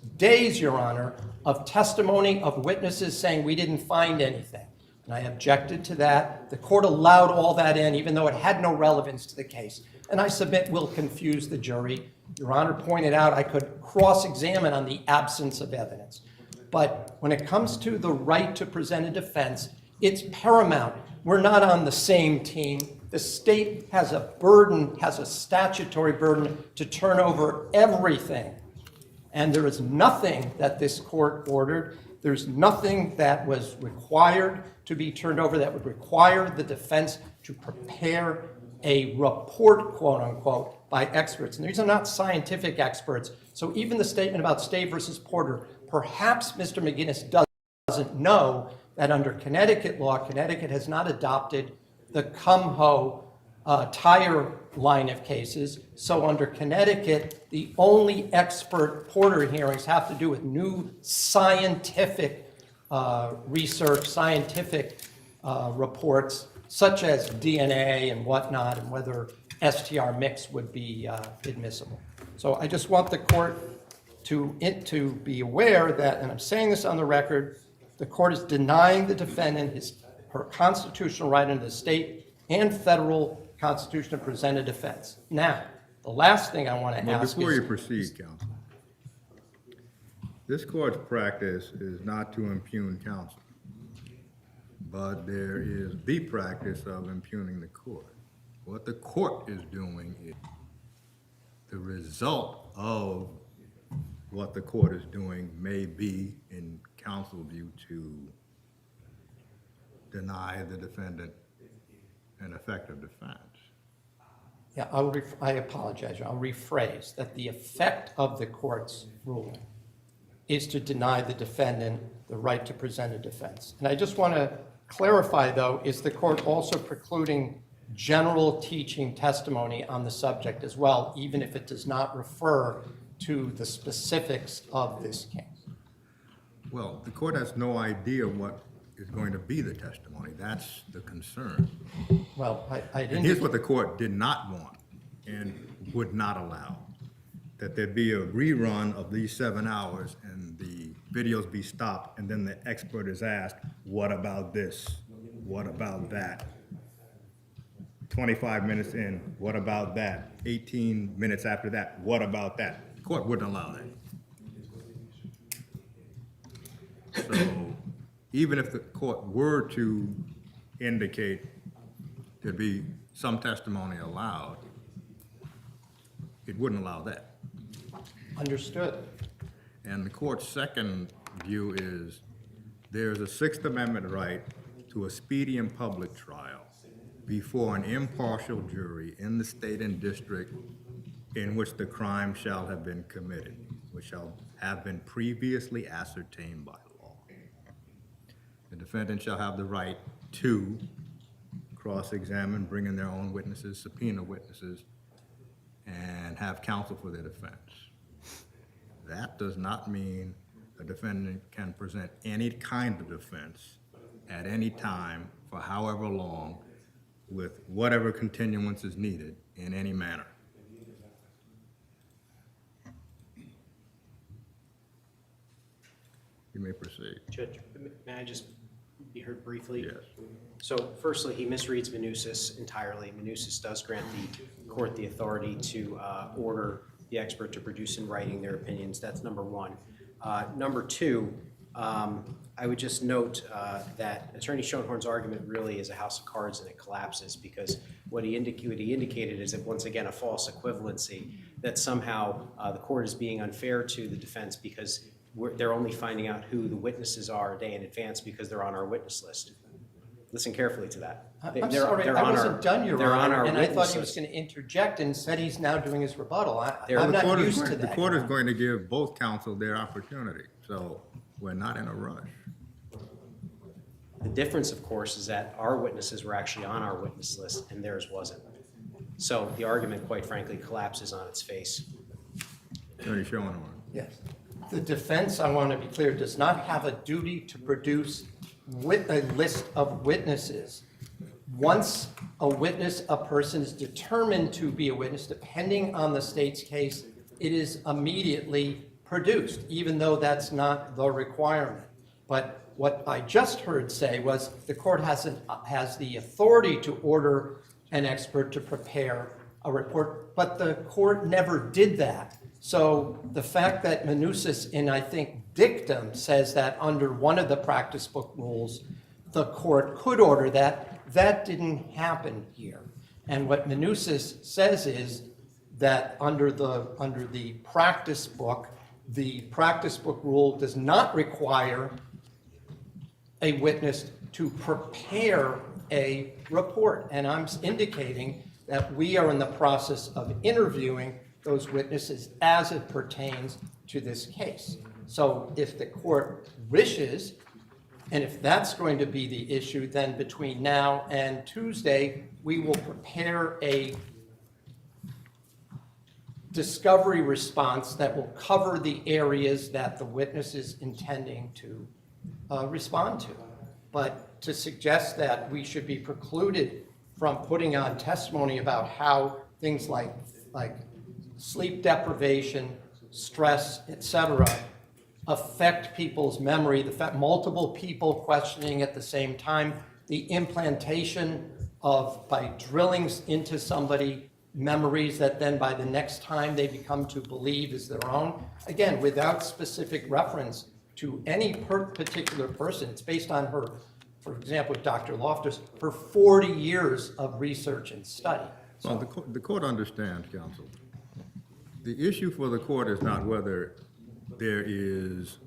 Your Honor, of testimony of witnesses saying we didn't find anything. And I objected to that. The court allowed all that in, even though it had no relevance to the case. And I submit will confuse the jury. Your Honor pointed out I could cross-examine on the absence of evidence. But when it comes to the right to present a defense, it's paramount. We're not on the same team. The state has a burden, has a statutory burden to turn over everything. And there is nothing that this court ordered. There's nothing that was required to be turned over that would require the defense to prepare a report, quote unquote, by experts. And these are not scientific experts. So even the statement about State versus Porter, perhaps Mr. McGinnis doesn't know that under Connecticut law, Connecticut has not adopted the Cumho tire line of cases. So under Connecticut, the only expert Porter hearings have to do with new scientific research, scientific reports, such as DNA and whatnot, and whether STR mix would be admissible. So I just want the court to be aware that, and I'm saying this on the record, the court is denying the defendant her constitutional right under the state and federal constitution to present a defense. Now, the last thing I want to ask is... Before you proceed, counsel, this court's practice is not to impugn counsel, but there is the practice of impugning the court. What the court is doing is the result of what the court is doing may be, in counsel's view, to deny the defendant an effective defense. Yeah, I apologize. I'll rephrase that the effect of the court's ruling is to deny the defendant the right to present a defense. And I just want to clarify, though, is the court also precluding general teaching testimony on the subject as well, even if it does not refer to the specifics of this case? Well, the court has no idea what is going to be the testimony. That's the concern. Well, I And didn't. here's what the court did not want and would not allow. That there be a rerun of these 7 hours and the videos be stopped, and then the expert is asked, what about this? What about that? 25 minutes in, what about that? 18 minutes after that, what about that? The court wouldn't allow that. So even if the court were to indicate there'd be some testimony allowed, it wouldn't allow that. Understood. And the court's second view is there's a Sixth Amendment right to a speedy and public trial before an impartial jury in the state and district in which the crime shall have been committed, which shall have been previously ascertained by law. The defendant shall have the right to cross-examine, bring in their own witnesses, subpoena witnesses, and have counsel for their defense. That does not mean a defendant can present any kind of defense at any time for however long with whatever continuance is needed in any manner. You may proceed. Judge, may I just be heard briefly? Yes. So firstly, he misreads Manousis entirely. Manousis does grant the court the authority to order the expert to produce in writing their opinions. That's number one. Number two, I would just note that Attorney Schoenhorn's argument really is a house of cards and it collapses because what he indicated is that once again a false equivalency, that somehow the court is being unfair to the defense because they're only finding out who the witnesses are a day in advance because they're on our witness list. Listen carefully to that. I'm sorry, I wasn't done, Your they're on Honor, our and I thought witness he was list. going to interject and said he's now doing his rebuttal. They're- I'm The not court is used going- to The that. court is going to give both counsel their opportunity, so we're not in a rush. The difference, of course, is that our witnesses were actually on our witness list and theirs wasn't. So the argument, quite frankly, collapses on its face. Attorney Schoenhorn. Yes. The defense, I want to be clear, does not have a duty to produce a list of witnesses. Once a person is determined to be a witness, depending on the state's case, it is immediately produced, even though that's not the requirement. But what I just heard say was the court has the authority to order an expert to prepare a report, but the court never did that. So the fact that Manousis, in I think dictum, says that under one of the practice book rules, the court could order that, that didn't happen here. And what Manousis says is that under the practice book rule does not require a witness to prepare a report. And I'm indicating that we are in the process of interviewing those witnesses as it pertains to this case. So if the court wishes, and if that's going to be the issue, then between now and Tuesday, we will prepare a discovery response that will cover the areas that the witness is intending to respond to. But to suggest that we should be precluded from putting on testimony about how things like sleep deprivation, stress, etc., affect people's memory, the fact multiple people questioning at the same time, the implantation of, by drilling into somebody, memories that then by the next time they become to believe is their own, again, without specific reference to any particular person. It's based on her, for example, with Dr. Loftus, her 40 years of research and study. Well, the court understands, counsel. The issue for the court is not whether there is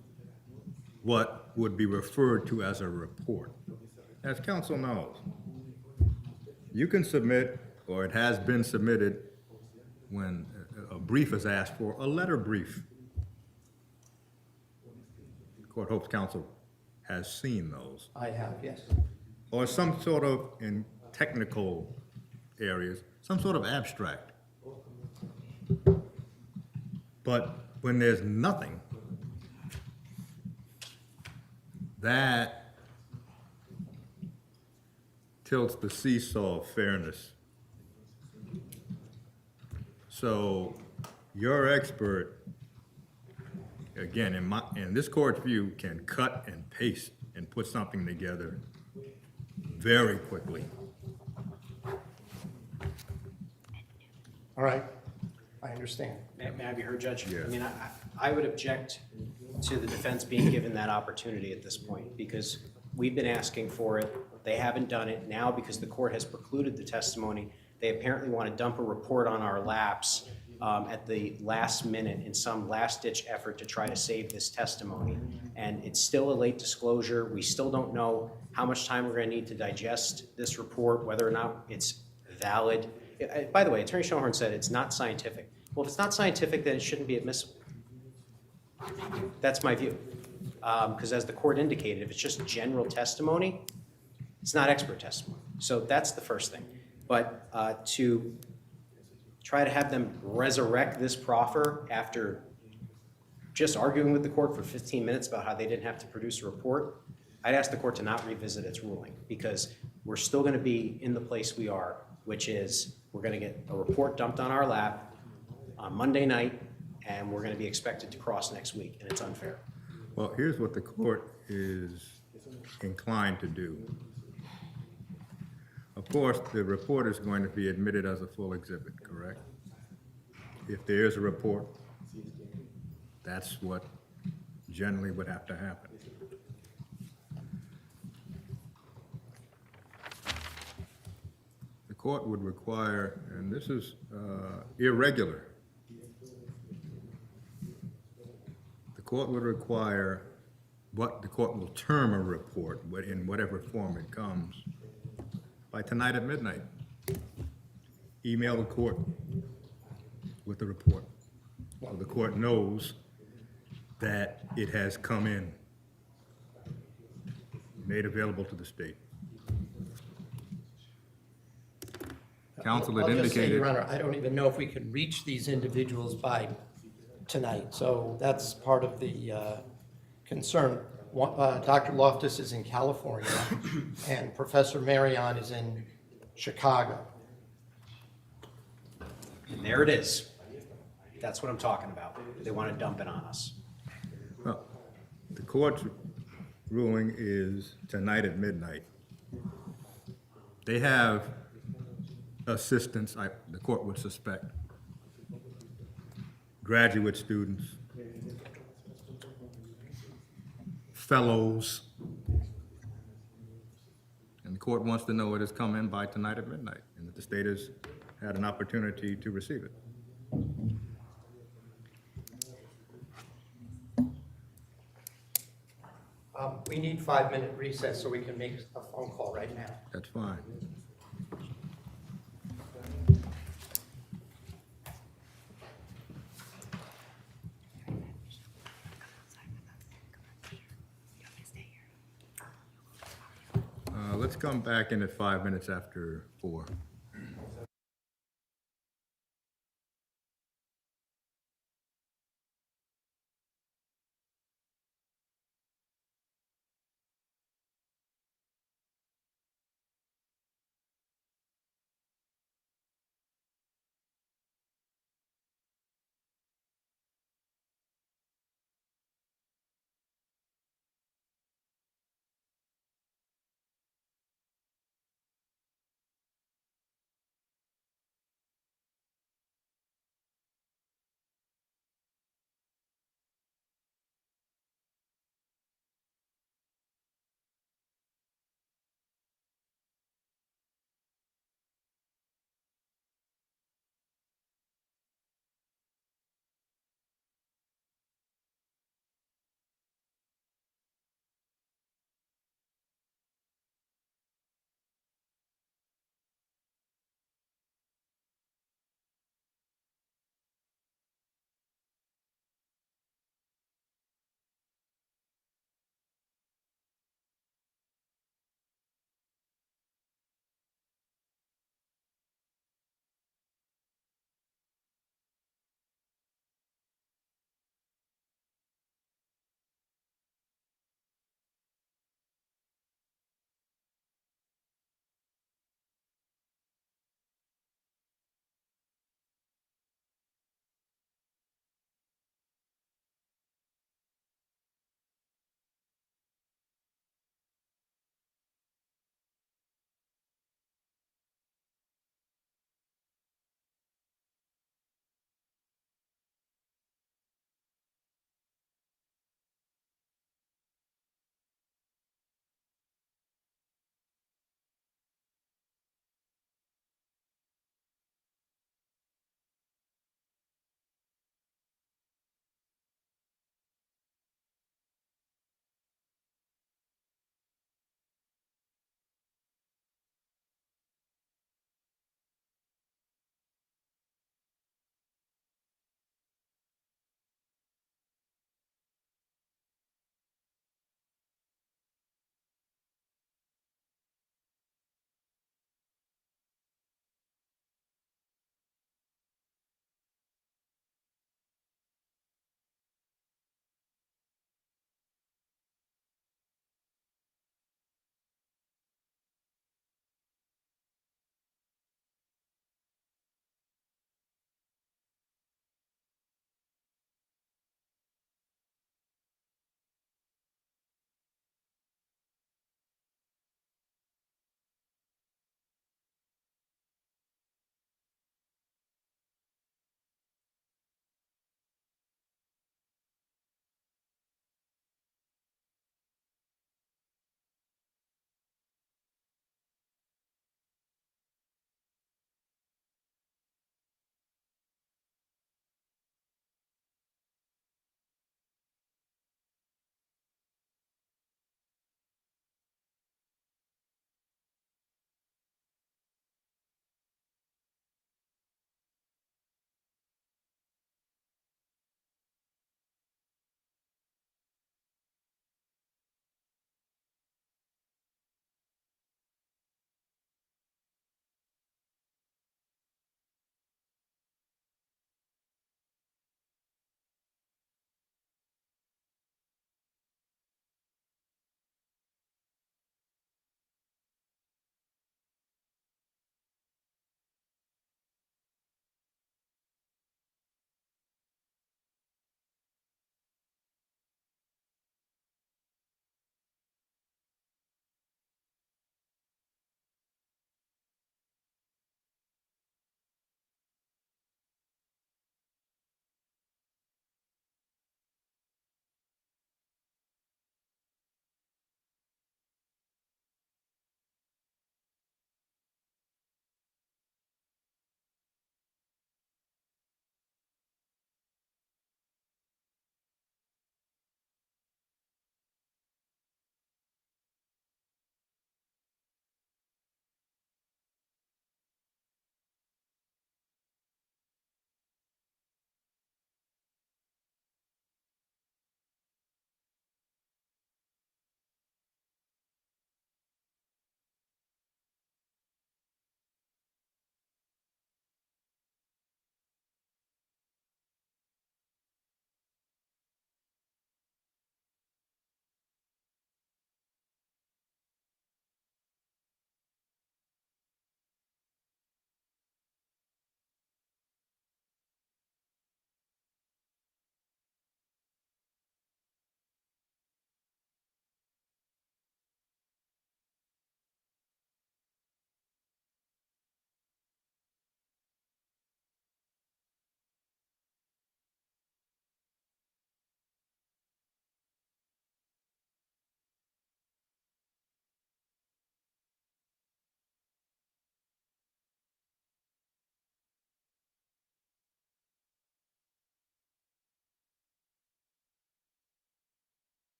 what would be referred to as a report. As counsel knows, you can submit, or it has been submitted when a brief is asked for, a letter brief. The court hopes counsel has seen those. I have, yes. Or some sort of, in technical areas, some sort of abstract. But when there's nothing, that tilts the seesaw of fairness. So your expert, again, in this court's view, can cut and paste and put something together very quickly. All right, I understand. May I be heard, Judge? Yes. I mean, I would object to the defense being given that opportunity at this point, because we've been asking for it. They haven't done it. Now, because the court has precluded the testimony, they apparently want to dump a report on our laps at the last minute in some last-ditch effort to try to save this testimony. And it's still a late disclosure. We still don't know how much time we're going to need to digest this report, whether or not it's valid. By the way, Attorney Schoenhorn said it's not scientific. Well, if it's not scientific, then it shouldn't be admissible. That's my view. Because as the court indicated, if it's just general testimony, it's not expert testimony. So that's the first thing. But to try to have them resurrect this proffer after just arguing with the court for 15 minutes about how they didn't have to produce a report, I'd ask the court to not revisit its ruling, because we're still going to be in the place we are, which is we're going to get a report dumped on our lap on Monday night, and we're going to be expected to cross next week, and it's unfair. Well, here's what the court is inclined to do. Of course, the report is going to be admitted as a full exhibit, correct? If there is a report, that's what generally would have to happen. The court would require, and this is irregular, the court would require what the court will term a report, in whatever form it comes, by tonight at midnight. Email the court with the report, so the court knows that it has come in, made available to the state. Counsel had I'll just say, indicated. Your Honor, I don't even know if we can reach these individuals by tonight, so that's part of the concern. Dr. Loftus is in California, and Professor Marion is in Chicago. And there it is. That's what I'm talking about. They want to dump it on us. Well, the court's ruling is tonight at midnight. They have assistants, the court would suspect, graduate students, fellows, and the court wants to know it has come in by tonight at midnight, and that the state has had an opportunity to receive it. We need 5-minute recess so we can make a phone call right now. That's fine. Let's come back in at 5 minutes after 4.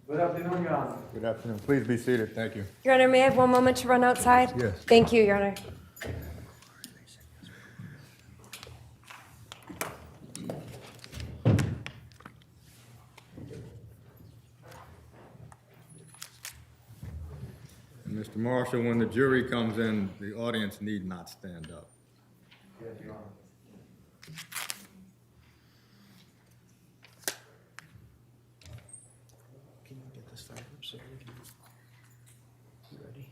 Good afternoon, Your Honor. Good afternoon. Please be seated. Thank you. Your Honor, may I have one moment to run outside? Yes. Thank you, Your Honor. And Mr. Marshall, when the jury comes in, the audience need not stand up. Yes, Your Honor. Can you get this fired up so we can be ready?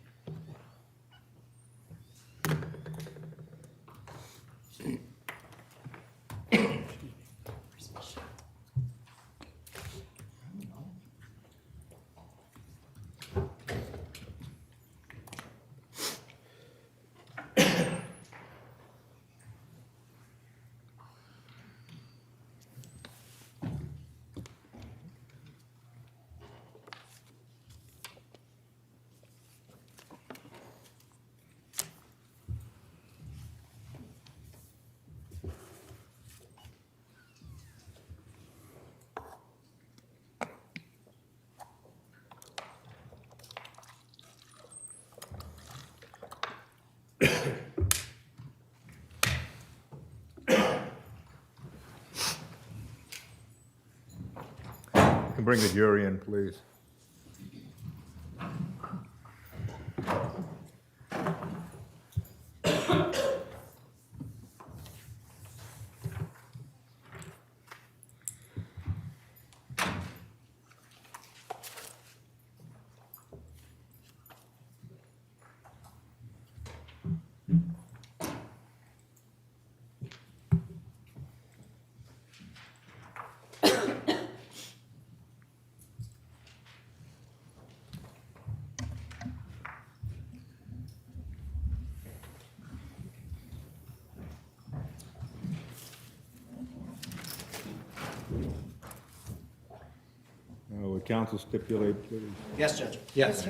You can bring the jury in, please. Would counsel stipulate, please? Yes, Judge. Yes.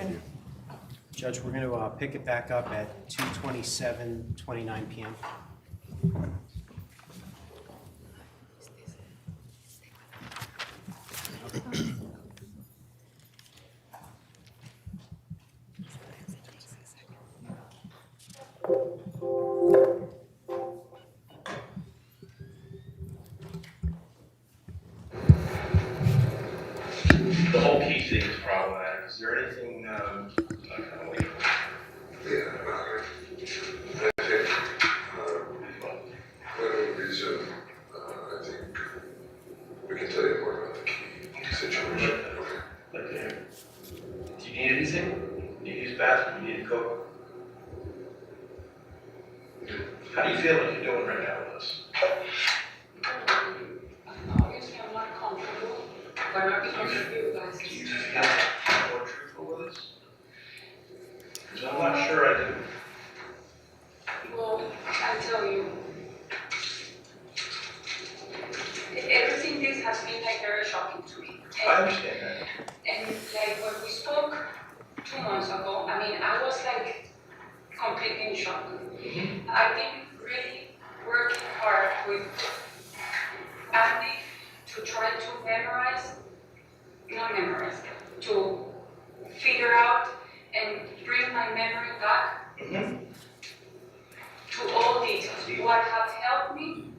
Judge, we're going to pick it back up at 2:27:29 PM. The whole key thing is problematic. Is there anything, wait, Yeah, I think, when we resume, I think we can tell you more about the key situation. Okay. okay. Do you need anything? Do you use bathroom? Do you need a coat? How do you feel like you're doing right now with us? Obviously, I'm not comfortable, but not because of you guys. Do you feel more truthful with us? Because I'm not sure I do. Well, I tell you, everything this has been like very shocking to me. I understand that. And like when we spoke 2 months ago, I mean, I was like completely in shock. I've been really working hard with Andy to try to to figure out and bring my memory back to all details. What has helped me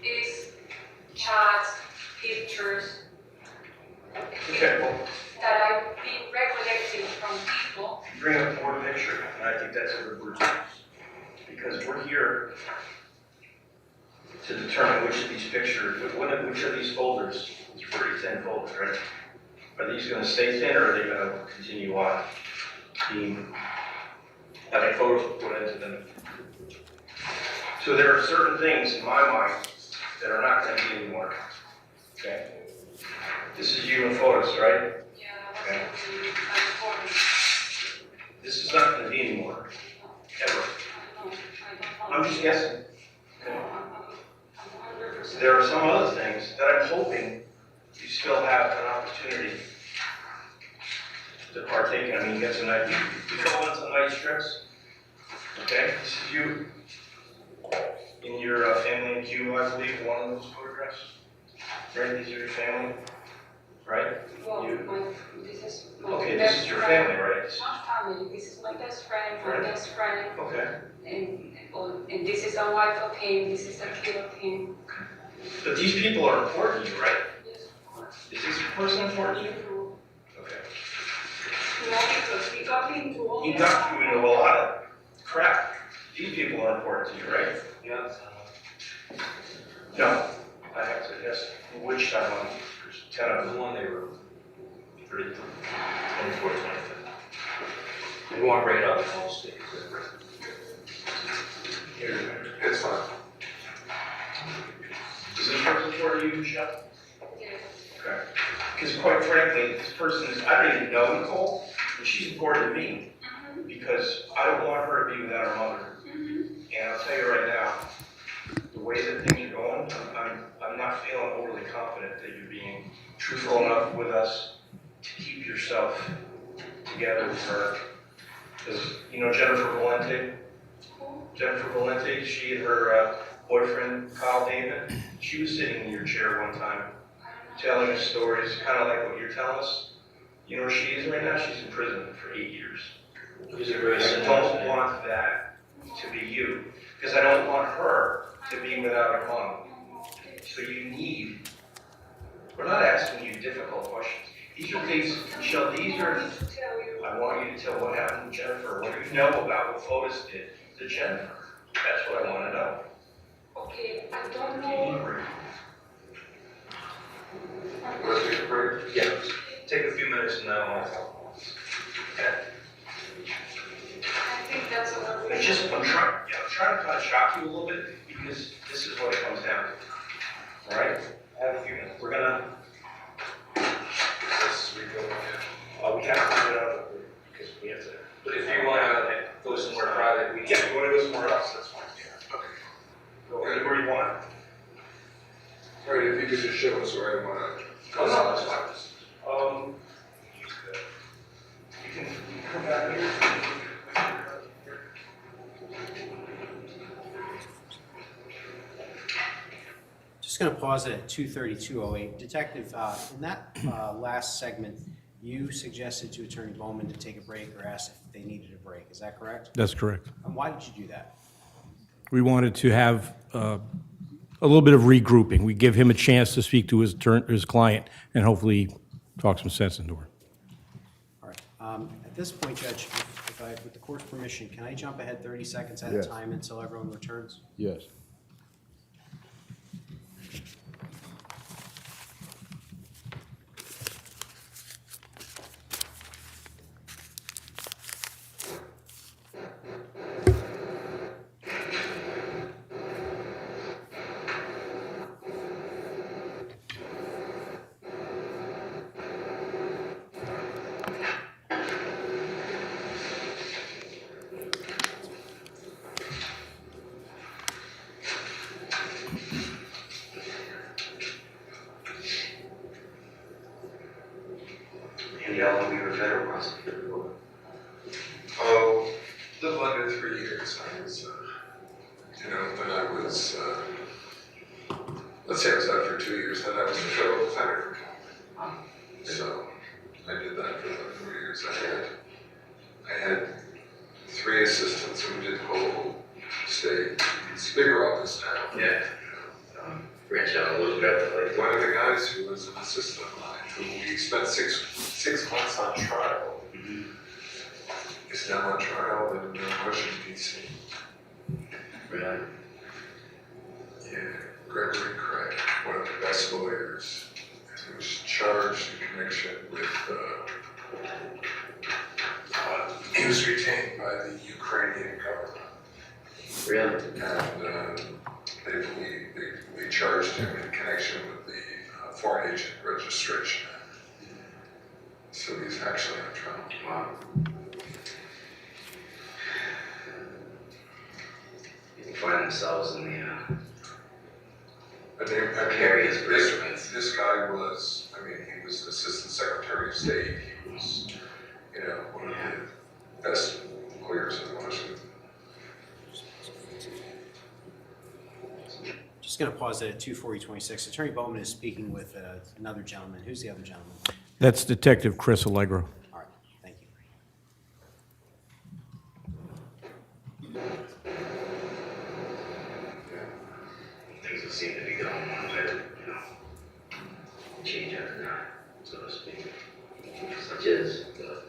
is chats, pictures, Okay. that I've been recollecting from people. You bring up one picture, and I think that's a good word to use. Because we're here to determine which of these pictures, which of these folders is pretty thin folders, right? Are these gonna stay thin, or are they gonna continue on being, having photos put into them? So there are certain things in my mind that are not gonna be anymore, okay? This is you in photos, right? Yeah, Okay. I This is not gonna be anymore, ever. I'm just guessing. Okay. There are some other things that I'm hoping you still have an opportunity to partake in. I mean, you got some nice, you fill in some nice strips. Okay, this is you in your family in Cuba, I believe, one of those photographs. Right, these are your family. right? Well, You, this is my okay, best this is your friend. family, right? It's not family, this is my best friend, my Friend? best friend, Okay. and this is the wife of him, this is the kid of him. But these people are important to you, right? Yes, of course. Is this person important to you? Okay. No, because he got me into all He this. got you into a lot of crap. These people are important to you, right? Yeah. No, I have to guess. Which time on? 10 of the one they were 30, 24, 25. We won't bring it up in all states. It's fine. Is this person important to you, Michelle? Yes. Okay. Because quite frankly, this person is, I don't even know Nicole, but she's important to me because I don't want her to be without her mother. And I'll tell you right now, the way that things are going, I'm not feeling overly confident that you're being truthful enough with us to keep yourself together with her. Because, you know, Jennifer Valente? Jennifer Valente, she and her boyfriend, Kyle David, she was sitting in your chair one time telling us stories, kind of like what you're telling us. You know where she is right now? She's in prison for 8 years. I don't want that to be you, because I don't want her to be without her mom. So you need, we're not asking you difficult questions. These are things, Michelle, these are, I want you to tell what happened to Jennifer. What do you know about what Fotis did to Jennifer? That's what I want to know. Okay, I don't Do you need a know. break? Let's take a break. Yeah, take a few minutes and then I'll. Okay. I think that's a lot. It's just, I'm trying to kind of shock you a little bit because this is what it comes down to. All right? I have a few minutes. We're gonna, we have to do it out because we have to. But if you want to go somewhere private, we can. Yeah, you wanna go somewhere else, that's fine, yeah, okay. Go anywhere you want. All right, if you could just show us where I wanna. Oh, no, that's fine. You can come back here. Just going to pause it at 2:32:08. Detective, in that last segment, you suggested to Attorney Bowman to take a break or asked if they needed a break. Is that correct? That's correct. And why did you do that? We wanted to have a little bit of regrouping. We give him a chance to speak to his client and hopefully talk some sense into her. All right. At this point, Judge, if I, with the court's permission, can I jump ahead 30 seconds at a Yes. time until everyone returns? Yes. And how long were you a federal prosecutor for? Oh, little under 3 years. I was, when I was, let's say I was out for 2 years, then I was a federal defender. So I did that for about 4 years. I had 3 assistants who did the whole state. It's a bigger office now. Yeah. Branch out a little bit. One of the guys who was an assistant of mine, who we spent six months on trial, is now on trial in Washington, D.C. Really? Yeah, Gregory Craig, one of the best lawyers, who was charged in connection with, he was retained by the Ukrainian government. Really? And they charged him in connection with the Foreign Agent Registration Act. So he's actually on trial. Wow. People find themselves in the, Precarious predicaments. This guy was, he was Assistant Secretary of State. He was, one of the best lawyers in Washington. Just just going to pause it at 2:40:26. Attorney Bowman is speaking with another gentleman. Who's the other gentleman? That's Detective Chris Allegro. All right, thank you. Things that seem to be going on better, change after time, so to speak, such as the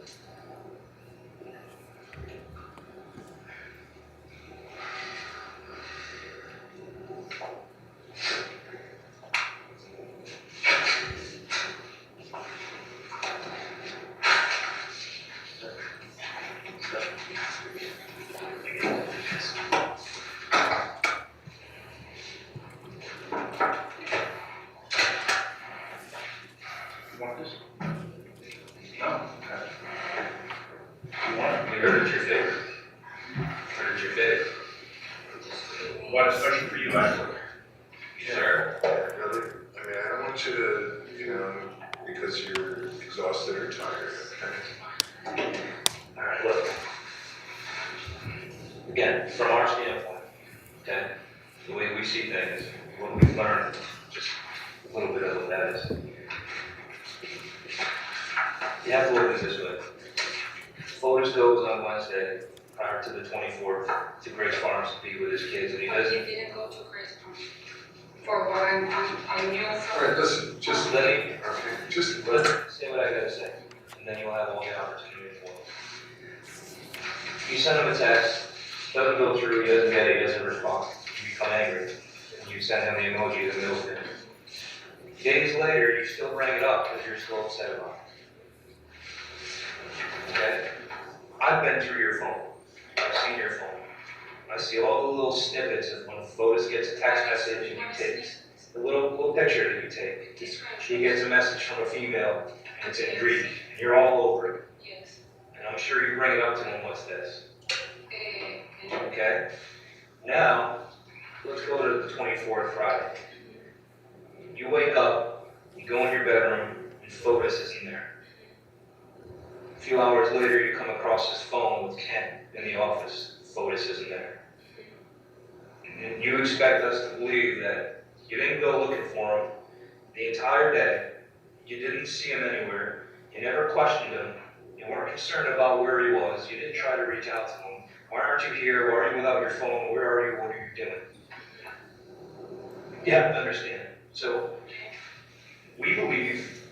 You want this? No. Okay. You want it? We heard it's your favorite. Heard it's your favorite. What, especially for you, Michael? Sure. Really? I mean, I don't want you to, because you're exhausted or tired, okay? All right, look. Again, from our standpoint, okay, the way we see things, what we've learned, just a little bit of what that is. You have to look at this way. Fotis goes on Wednesday, prior to the 24th, to Grace Farms to be with his kids, and he But he doesn't. didn't go to Grace Farm. For what I knew All from. right, listen, just, Let me, okay, just, let say what I gotta say, and then you'll have all the opportunity for it. You send him a text, doesn't go through, he doesn't get it, he doesn't respond. You become angry, and you send him the emoji, the milk tin. Days later, you still bring it up because you're still upset about it. Okay? I've been through your phone. I've seen your phone. I see all the little snippets of when Fotis gets a text message and you take the little picture that you take. He gets a message from a female and it's in Greek, and you're all over it. Yes. And I'm sure you bring it up to him, what's this? Can you- Okay? Now, let's go to the 24th Friday. You wake up, you go in your bedroom, and Fotis isn't there. A few hours later, you come across his phone with Ken in the office. Fotis isn't there. And you expect us to believe that you didn't go looking for him the entire day, you didn't see him anywhere, you never questioned him, you weren't concerned about where he was, you didn't try to reach out to him. Why aren't you here? Why are you without your phone? Where are you? What are you doing? Yeah, I understand. So, we believe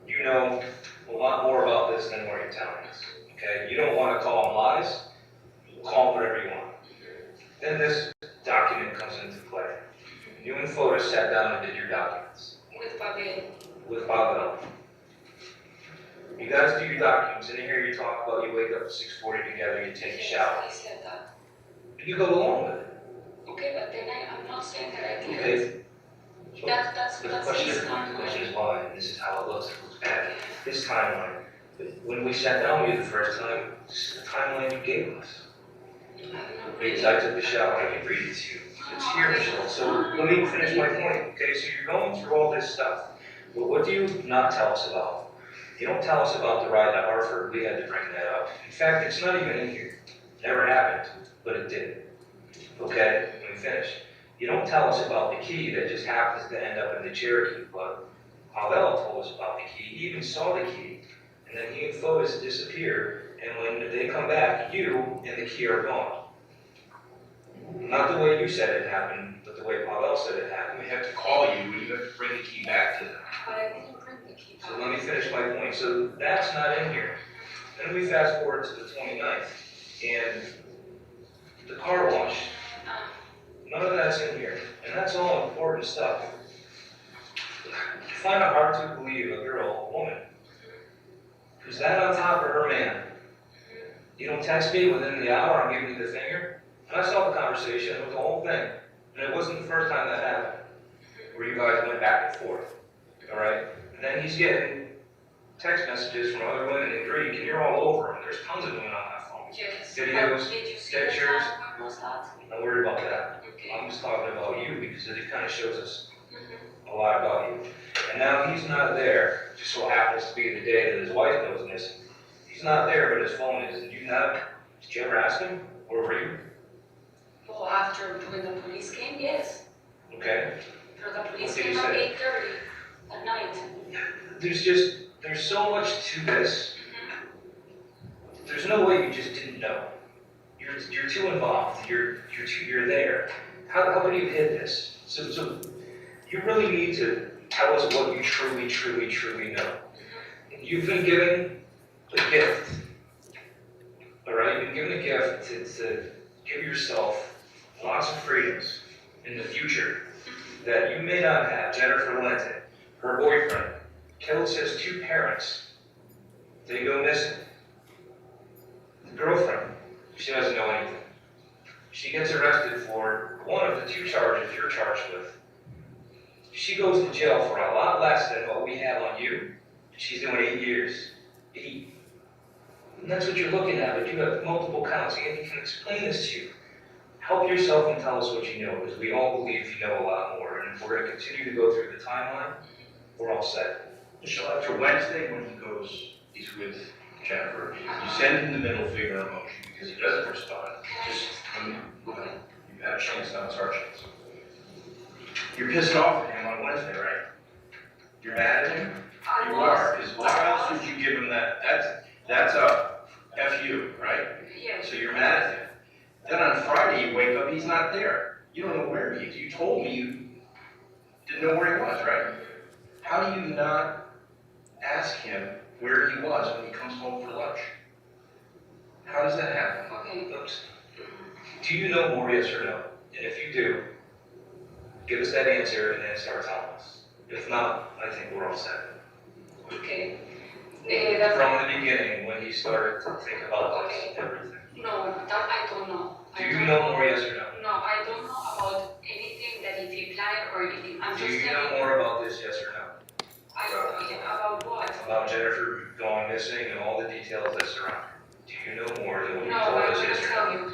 you know a lot more about this than what you're telling us. Okay? You don't want to call them lies, call them whatever you want. Then this document comes into play. You and Fotis sat down and did your documents With Pavel. with Pavel. You guys do your documents, and in here you talk about you wake up at 6:40 together, you take a shower. He said that. You go along with it. Okay, but then I'm not saying that I did. Okay? So That's the his question timeline. is why, and this is how it looks bad. This timeline, when we sat down with you the first time, this is the timeline you gave us. I'm not Because really. I took the shower, I can read it to you. It's here, Michelle. So let me finish my point. Okay, so you're going through all this stuff. But what do you not tell us about? You don't tell us about the ride to Hartford. We had to bring that up. In fact, it's not even in here. Never happened, but it did. Okay, let me finish. You don't tell us about the key that just happens to end up in the Cherokee, but Pavel told us about the key. He even saw the key. And then he and Fotis disappear. And when they come back, you and the key are gone. Not the way you said it happened, but the way Pavel said it happened. We have to call you, and you have to bring the key back to them. But I didn't bring the key back. So let me finish my point. So that's not in here. Then we fast forward to the 29th, and the car wash. None of that's in here, and that's all important stuff. I find it hard to believe a girl, a woman, who's that on top of her man. You don't text me within the hour, I'm giving you the finger. And I saw the conversation, it was the whole thing. And it wasn't the first time that happened, where you guys went back and forth, all right? And then he's getting text messages from other women in Greek, and you're all over him. There's tons of women on that phone. Yes. Videos, But did you see the pictures. time? When was that? I'm not worried about that. Okay. I'm just talking about you, because it kind of shows us a lot about you. And now he's not there, just so happens to be the day that his wife goes missing. He's not there, but his phone is. Did you ever ask him? Where were you? Well, after when the police came, yes. okay? For the police What did he came at say? 8:30 at night. There's so much to this. There's no way you just didn't know. You're too involved. You're there. How could you hid this? So you really need to tell us what you truly, truly, truly know. You've been given a gift. All right, you've been given a gift to give yourself lots of freedoms in the future that you may not have. Jennifer Linton, her boyfriend, kills his 2 parents. They go missing. The girlfriend, she doesn't know anything. She gets arrested for one of the 2 charges you're charged with. She goes to jail for a lot less than what we have on you. She's doing 8 years. 8. And that's what you're looking at, but you have multiple counts. And he can explain this to you. Help yourself and tell us what you know, because we all believe you know a lot more. And if we're going to continue to go through the timeline, we're all set. Michelle, after Wednesday, when he goes, he's with Jennifer, you send him the middle finger emoji because he doesn't respond. Just, you've had a chance, now it's our chance. You're pissed off at him on Wednesday, right? You're mad at him? You are, because why else would you give him that? That's a F you, right? Yes. So you're mad at him. Then on Friday, you wake up, he's not there. You don't know where he is. You told me you didn't know where he was, right? How do you not ask him where he was when he comes home for lunch? How does that happen? Okay. Do you know more, yes or no? And if you do, give us that answer and then start telling us. If not, I think we're all set. Okay. From the beginning, when you started to think about this, everything. No, that I don't know. Do you know more, yes or no? No, I don't know about anything that if he planned or anything. I'm Do just you know telling you. more about this, yes or no? I don't know about what. About Jennifer going missing and all the details that surround her. Do you know more than what you No, told I'm us, gonna yes or tell no? you.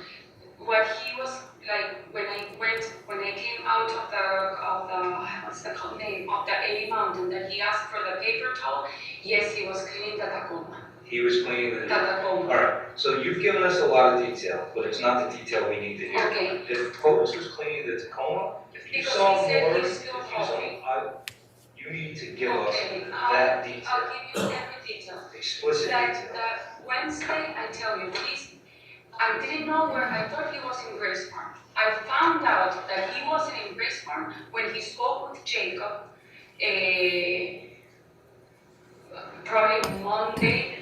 What he was like when I came out of the what's the called name of the 80 mountain that he asked for the paper towel. Yes, he was cleaning the Tacoma. He was cleaning the. Tacoma. Alright, so you've given us a lot of detail, but it's not the detail we need to hear. Okay. If Fotis was cleaning the Tacoma, if you Because saw he said more, he's still hungry. you need to give us Okay, that I'll detail, give you every detail. explicit detail. That Wednesday, I tell you, I didn't know where, I thought he was in Grace Farm. I found out that he wasn't in Grace Farm when he spoke with Jacob, probably Monday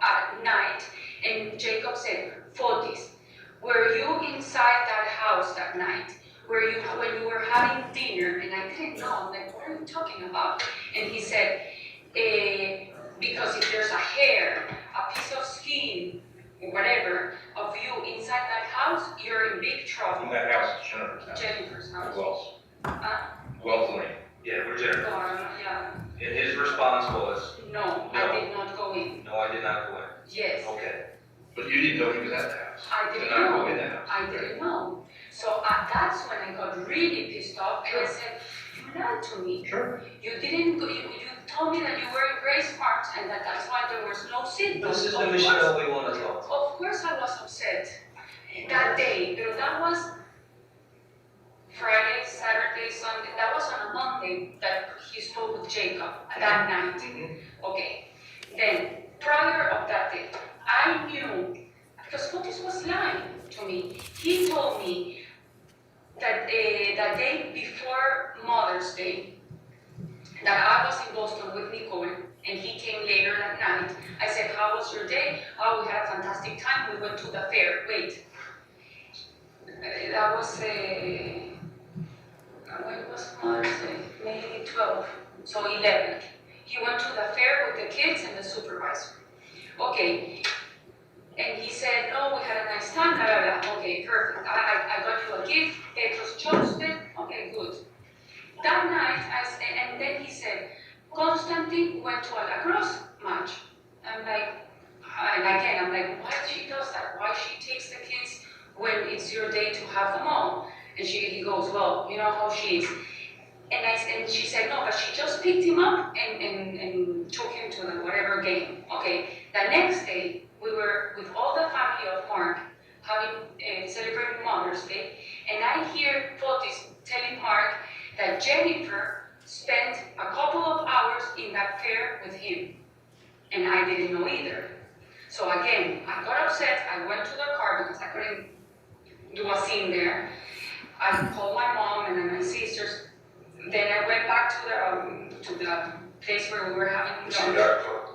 at night, and Jacob said, Fotis, were you inside that house that night? Were you, when you were having dinner? And I didn't know, I'm like, what are you talking about? And he said, because if there's a hair, a piece of skin, whatever, of you inside that house, you're in big trouble. In that house, Jennifer's house. Jennifer's house. Who else? Uh, Who else, Lane? Yeah, we're Jennifer. yeah. And his response was, No, I did not go in. no, I did not go in. Yes. Okay. But you didn't know he was at the house. I didn't Did not know. go in the house. I didn't know. So that's when I got really pissed off and I said, you lied to me. Sure. You didn't go, you told me that you were in Grace Farms and that's why there was no seat. This is the Michelle we want to talk to. Of course I was upset that day, but that was Friday, Saturday, Sunday, that was on a Monday that he spoke with Jacob that night. Okay, then prior of that day, I knew, because Fotis was lying to me. He told me that the day before Mother's Day, that I was in Boston with Nicole, and he came later that night. I said, how was your day? Oh, we had a fantastic time. We went to the fair. Wait, that was when was Mother's Day? Maybe 12, so 11. He went to the fair with the kids and the supervisor. Okay, and he said, no, we had a nice time, blah, blah, blah. Okay, perfect. I got you a gift, Petros chose it. Okay, good. That night, and then he said, Constantine went to a lacrosse match. I'm like, and again, I'm like, why she does that? Why she takes the kids when it's your day to have them all? And he goes, well, you know how she is. And she said, no, but she just picked him up and took him to the whatever game. Okay, the next day, we were with all the family of Mark having celebrating Mother's Day, and I hear Fotis telling Mark that Jennifer spent a couple of hours in that fair with him. And I didn't know either. So again, I got upset, I went to the car because I couldn't do a scene there. I called my mom and then my sisters. Then I went back to the place where we were having It's a lunch. yacht club.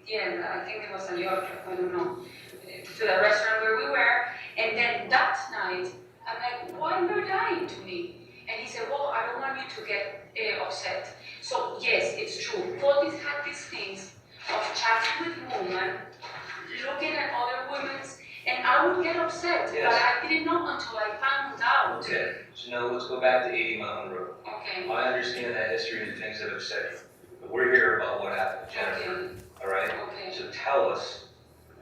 Yeah, I think it was a yacht club, I don't know. To the restaurant where we were. And then that night, I'm like, why are you lying to me? And he said, well, I don't want you to get upset. So yes, it's true. Paul had these things of chatting with women, looking at other women's, and I would get upset, Yes. but I didn't know until I found out. Okay, so now let's go back to 80 Mountain Road. Okay. I understand that history and the things that have said you, but we're here about what happened, Jennifer, Okay. all right? Okay. So tell us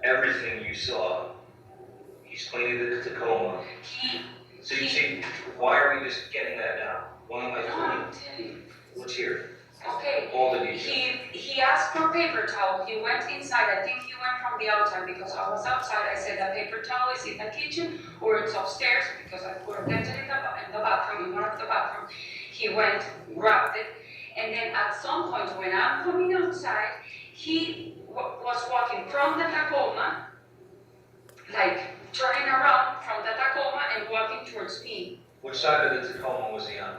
everything you saw. He's cleaning the Tacoma. So you see, why are we just getting that now? Why am I No, pulling? I'm telling you. What's here? Okay. All the details. He asked for paper towel. He went inside. I think he went from the outside because I was outside. I said the paper towel is in the kitchen or it's upstairs because I put it in the bathroom, in one of the bathrooms. He went, grabbed it, and then at some point when I'm coming outside, he was walking from the Tacoma, like turning around from the Tacoma and walking towards me. Which side of the Tacoma was he on?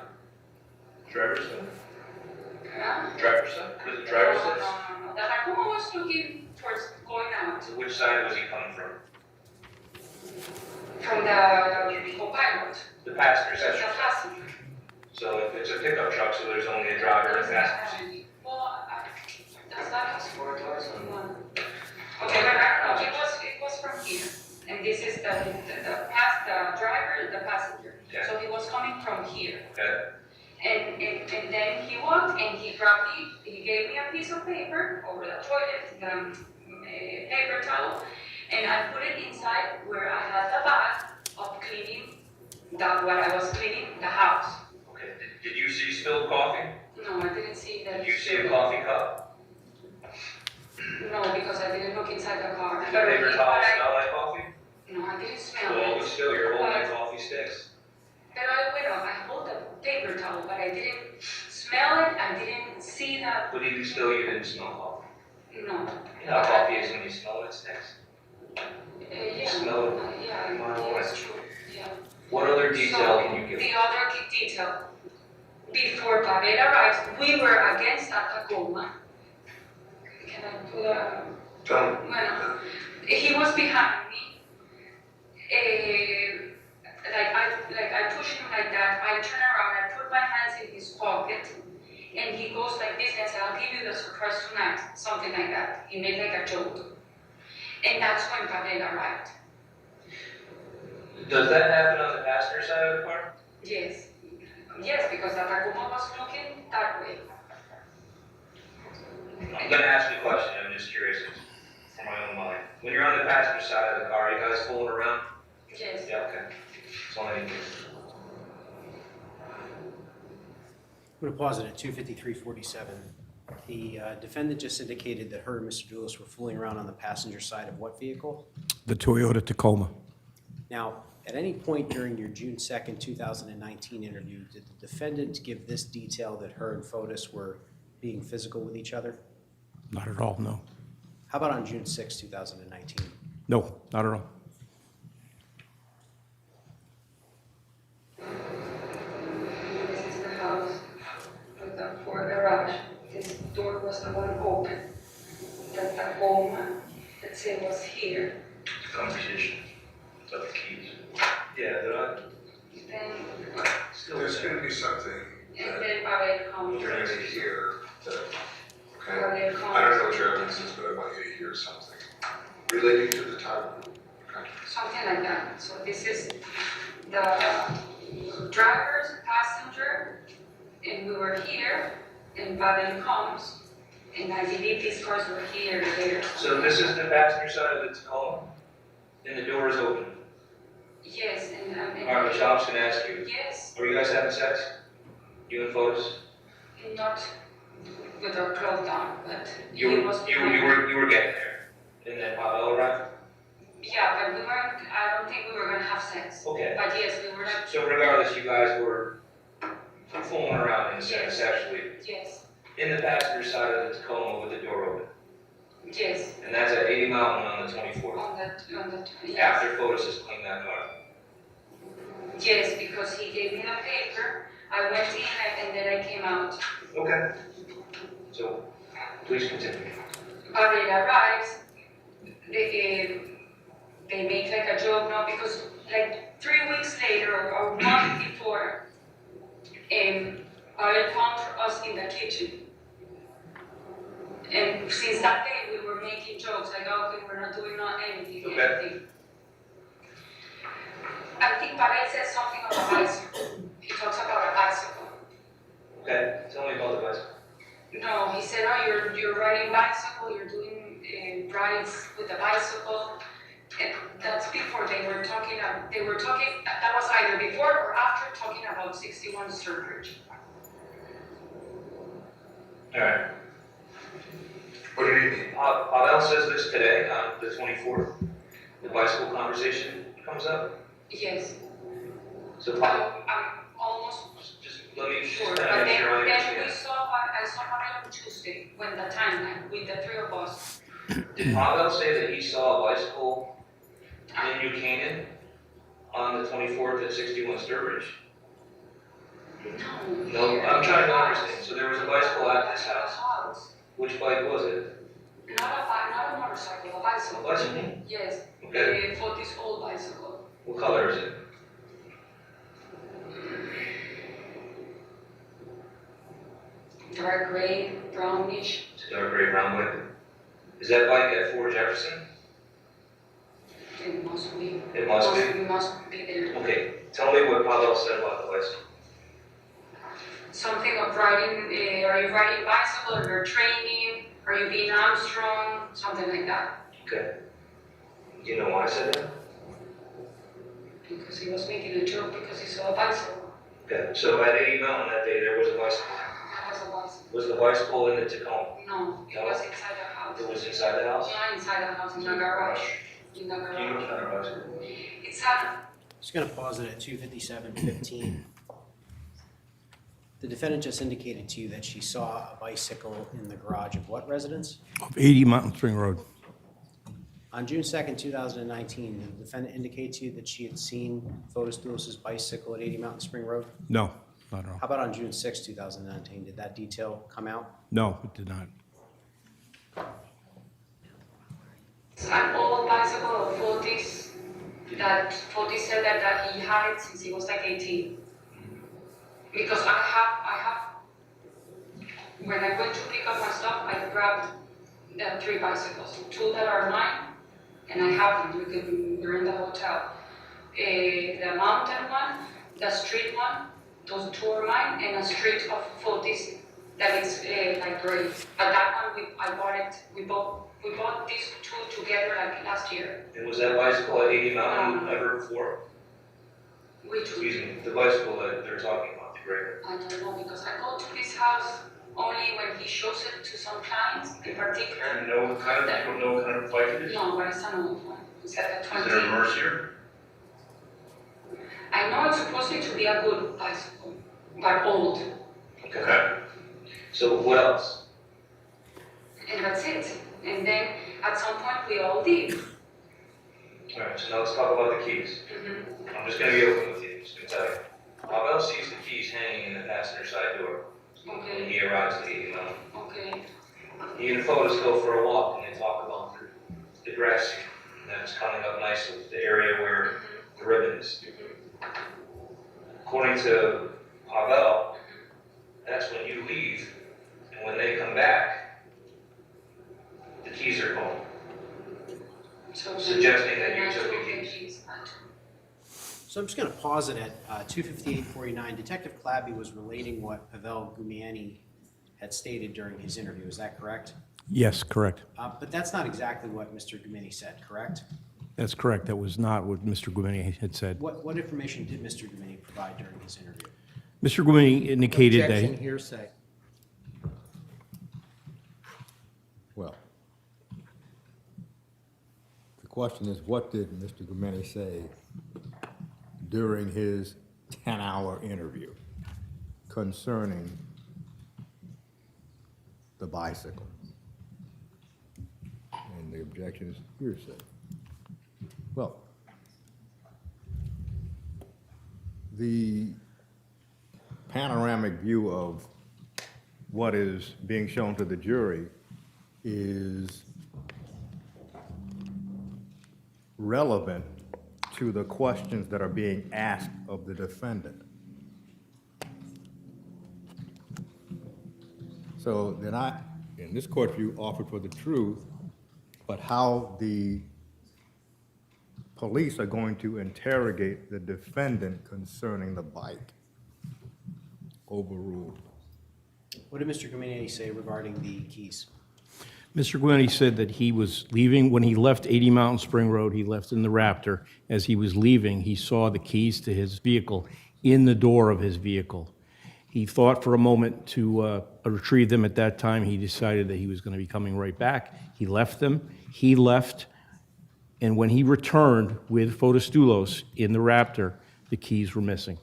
Driver's side? Driver's side? Was it driver's side? No. The Tacoma was looking towards going out. So which side was he coming from? From the co-pilot, The passenger the side. passenger. So if it's a pickup truck, so there's only a driver and passenger. Well, does that have 4 doors or one? Okay, but I don't know, it was from here. And this is the driver, the passenger. Okay. So he was coming from here. Okay. And then he walked and he grabbed me, he gave me a piece of paper over the toilet, the paper towel, and I put it inside where I had the bag of cleaning, what I was cleaning, the house. Okay. Did you see spilled coffee? No, I didn't see that. Did you see a coffee cup? No, because I didn't look inside the car. Did the paper towel smell like coffee? No, I didn't smell Well, it. still, you're holding coffee sticks. I hold the paper towel, but I didn't smell it, I didn't see that, But even still, you didn't smell coffee. no. You know how coffee is when you smell it, it stinks. Yeah. Smell it. Yeah, Mile away. that's true, yeah. What other detail can you give? The other detail, before Pavel arrived, we were against a Tacoma. Can I put a? Don't. Bueno, he was behind me. I push him like that. I turn around. I put my hands in his pocket, and he goes like this and said, "I'll give you the surprise tonight," something like that. He made like a joke, and that's when Pavel arrived. Does that happen on the passenger side of the car? Yes, because the Tacoma was looking that way. I'm gonna ask you a question, I'm just curious, for my own mind. When you're on the passenger side of the car, are you guys fooling around? Yes. Yeah, okay. That's all I need to do. I'm going to pause it at 2:53:47. The defendant just indicated that her and Mr. Dulos were fooling around on the passenger side of what vehicle? The Toyota Tacoma. Now, at any point during your June 2nd, 2019 interview, did the defendant give this detail that her and Fotis were being physical with each other? Not at all, no. How about on June 6, 2019? No, not at all. This is the house with the four garage. This door was the one open. The Tacoma, let's say, was here. Conversation about the keys. Yeah, they're not, Then, still There's there. gonna be something and that then Pavel comes. you're gonna hear that, okay? Pavel I don't know comes. what your evidence is, but I want you to hear something relating to the title, okay? Something like that. So this is the driver's passenger, and we were here, and Pavel comes, and I believe these cars were here, there. So this is the passenger side of the Tacoma, and the door is open. Yes, and. All right, Michelle, I'm just gonna ask you, Yes, are you guys having sex? You and Fotis? not with our clothes on, but You he were, was. you were getting there, and then Pavel arrived? Yeah, but we weren't, I don't think we were gonna have sex. Okay. But yes, we were like, So regardless, you guys were fooling around in a sense, actually, Yes, in the passenger side of the Tacoma with the door open. yes, And that's at 80 Mountain on the 24th, on that, yes. after Fotis has cleaned that car. Yes, because he gave me the paper, I went in and then I came out. Okay. So, please continue. But it arrives, they make like a joke, no, because like 3 weeks later or 1 week before, Ariel found us in the kitchen. And since that day, we were making jokes, like, okay, we're not doing anything, Okay. anything. I think Pavel says something about a bicycle. He talks about a bicycle. Okay, tell me about the bicycle. No, he said, oh, you're riding bicycle, you're doing rides with a bicycle. And that's before they were talking, that was either before or after talking about 61 Sturbridge. All right. What did he mean? Pavel says this today, on the 24th, the bicycle conversation comes up. Yes, So Pavel, I'm almost just let me just sure. kind But of make then, sure I then understand. I saw Pavel on Tuesday, when the timeline, with the three of us. Did Pavel say that he saw a bicycle in New Canaan on the 24th at 61 Sturbridge? No, I'm trying to understand. So there was a bicycle at this house. Which bike was it? Not a motorcycle, a bicycle. A bicycle? Yes, Okay. for this old bicycle. What color is it? Dark gray, brownish. It's a dark gray brown bike. Is that bike at Fort Jefferson? It must be. It must be. It must be there. Okay, tell me what Pavel said about the bicycle. Something of riding, are you riding bicycle, or you're training, are you being Armstrong, something like that. Okay. Do you know why I said that? Because he was making a joke because he saw a bicycle. Okay, so at 80 Mountain that day, there was a bicycle. That was a bicycle. Was the bicycle in the Tacoma? No, it was inside the house. It was inside the house? Not inside the house, in the garage. In the Do you know garage. what kind of bicycle? It's a, Just going to pause it at 2:57:15. The defendant just indicated to you that she saw a bicycle in the garage of what residence? Of 80 Mountain Spring Road. On June 2nd, 2019, did the defendant indicate to you that she had seen Fotis Dulos' bicycle at 80 Mountain Spring Road? No, not at all. How about on June 6th, 2019? Did that detail come out? No, it did not. an old bicycle of 40s that 40 said that he had it since he was like 18. Because I have, when I went to pick up my stuff, I grabbed the 3 bicycles, 2 that are mine, and I have them, they're in the hotel. The mountain one, the street one, those 2 are mine, and a street of 40s that is like gray. But that one, we bought these 2 together like last year. And was that bicycle at 80 Mountain ever before? Which Excuse me, the bicycle that they're talking about, the gray. I don't know, because I go to this house only when he shows it to some clients in particular. And no kind of, you don't know what kind of bike it is? No, but it's an old one. It's like a Is 20. it a Mercier? I know it's supposed to be a good bicycle, but old, Okay. So what else? and that's it. And then at some point we all leave. All right, so now let's talk about the keys. Mhm. I'm just gonna be open with you, just gonna tell you. Pavel sees the keys hanging in the passenger side door when Okay, he arrives at 80 Mountain. okay, He and Fotis go for a walk and they talk about the grass that's coming up nicely, the area where the ribbon is. According to Pavel, that's when you leave, and when they come back, the keys are gone. so. Suggesting that you then I took the took keys. So I'm just going to pause it at 2:58:49. Detective Clabby was relating what Pavel Gumiani had stated during his interview. Is that correct? Yes, correct. But that's not exactly what Mr. Gumiani said, correct? That's correct. That was not what Mr. Guimini had said. What information did Mr. Gumiani provide during his interview? Mr. Guimini indicated that. Objection, hearsay. Well, the question is, what did Mr. Gumeni say during his 10-hour interview? concerning the bicycle. And the objection is hearsay. Well, the panoramic view of what is being shown to the jury is relevant to the questions that are being asked of the defendant. So then in this court view, offered for the truth, but how the police are going to interrogate the defendant concerning the bike. Overruled. What did Mr. Cominier say regarding the keys? Mr. Gwynny said that he was leaving, when he left 80 Mountain Spring Road, he left in the Raptor. As he was leaving, he saw the keys to his vehicle in the door of his vehicle. He thought for a moment to retrieve them. At that time, he decided that he was going to be coming right back. He left them. He left, and when he returned with Fotis Dulos in the Raptor, the keys were missing.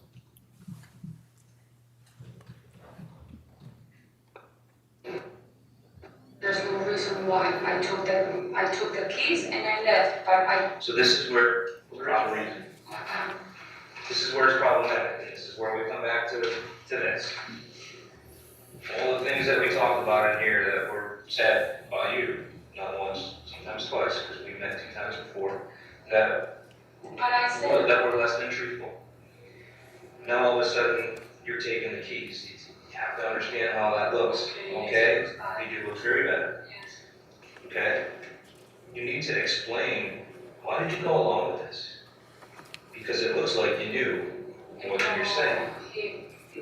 There's no reason why I took the keys and I left, but I. So this is where the problem is. This is where it's problematic. This is where we come back to this. All the things that we talked about in here that were said by you, not once, sometimes twice, because we met 2 times before, that But I said. that were less than truthful. Now all of a sudden, you're taking the keys. You have to understand how that looks, okay? You do look very bad, Yes. okay? You need to explain, why did you go along with this? Because it looks like you knew more than you're saying.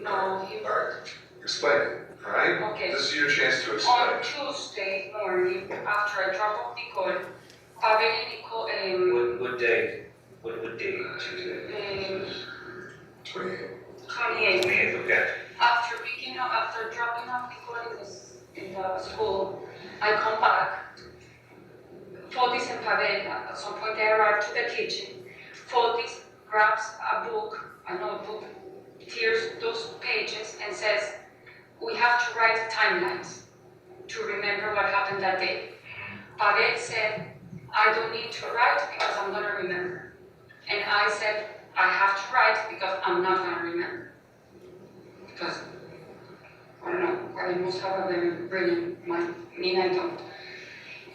No, he worked. Explain it, all right? Okay. This is your chance to explain. On Tuesday morning, after I dropped off Nicole, Pavel and Nicole, What day, what date, Tuesday? 28. 28. 28th, okay. After dropping off Nicole in the school, I come back. Fotis and Pavel, at some point they arrived to the kitchen. Fotis grabs a notebook, tears those pages and says, we have to write timelines to remember what happened that day. Pavel said, I don't need to write because I'm gonna remember. And I said, I have to write because I'm not gonna remember. Because, I don't know, I must have a very brilliant mind. I don't.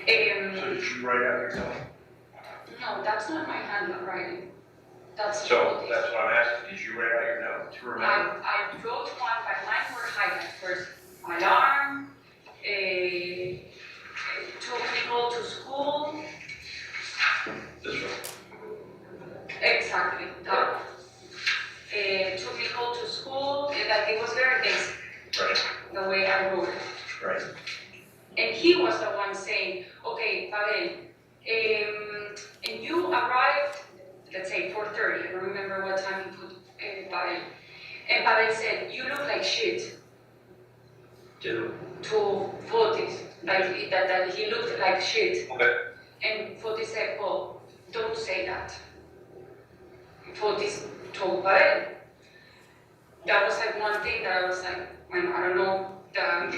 So did you write out your time? No, that's not my handwriting. That's So, Fotis. that's what I'm asking, did you write out your note to remember? I wrote one, but mine were highlighted first. Alarm, took people to school. This one. Exactly, that one. Took people to school, that it was very basic, Right, the way I wrote it. right. And he was the one saying, okay, Pavel, and you arrived, let's say 4:30, I don't remember what time he put Pavel. And Pavel said, you look like shit Two. to Fotis, like that he looked like shit. Okay. And Fotis said, well, don't say that. Fotis told Pavel. That was like one thing that I was like, I don't know the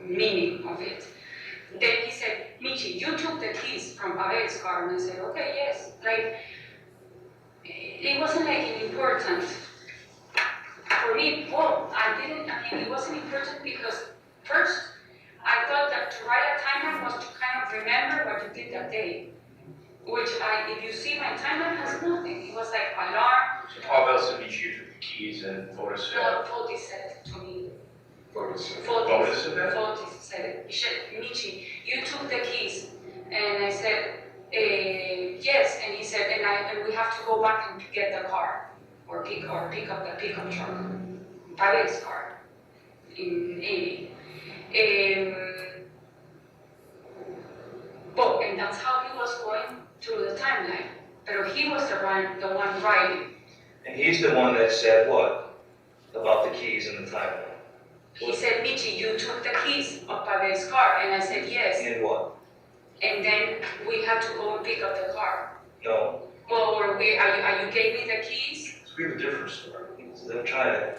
meaning of it. Then he said, Michi, you took the keys from Pavel's car. And I said, okay, yes. Like, it wasn't like important for me. Well, it wasn't important because first, I thought that to write a timeline was to kind of remember what you did that day. Which if you see my timeline has nothing. It was like alarm. So Pavel said you took the keys and Fotis said. Fotis said it to me. Fotis. Fotis said that? Fotis said it. He said, Michi, you took the keys. And I said, yes. And he said, and we have to go back and get the car. Or pick up the pickup truck. Pavel's car. In 80. And that's how he was going through the timeline. But he was the one writing. And he's the one that said what? About the keys and the timeline. He said, Michi, you took the keys of Pavel's car. And I said, yes. And what? And then we had to go and pick up the car. No. Well, you gave me the keys? So we have a different story. So they'll try to,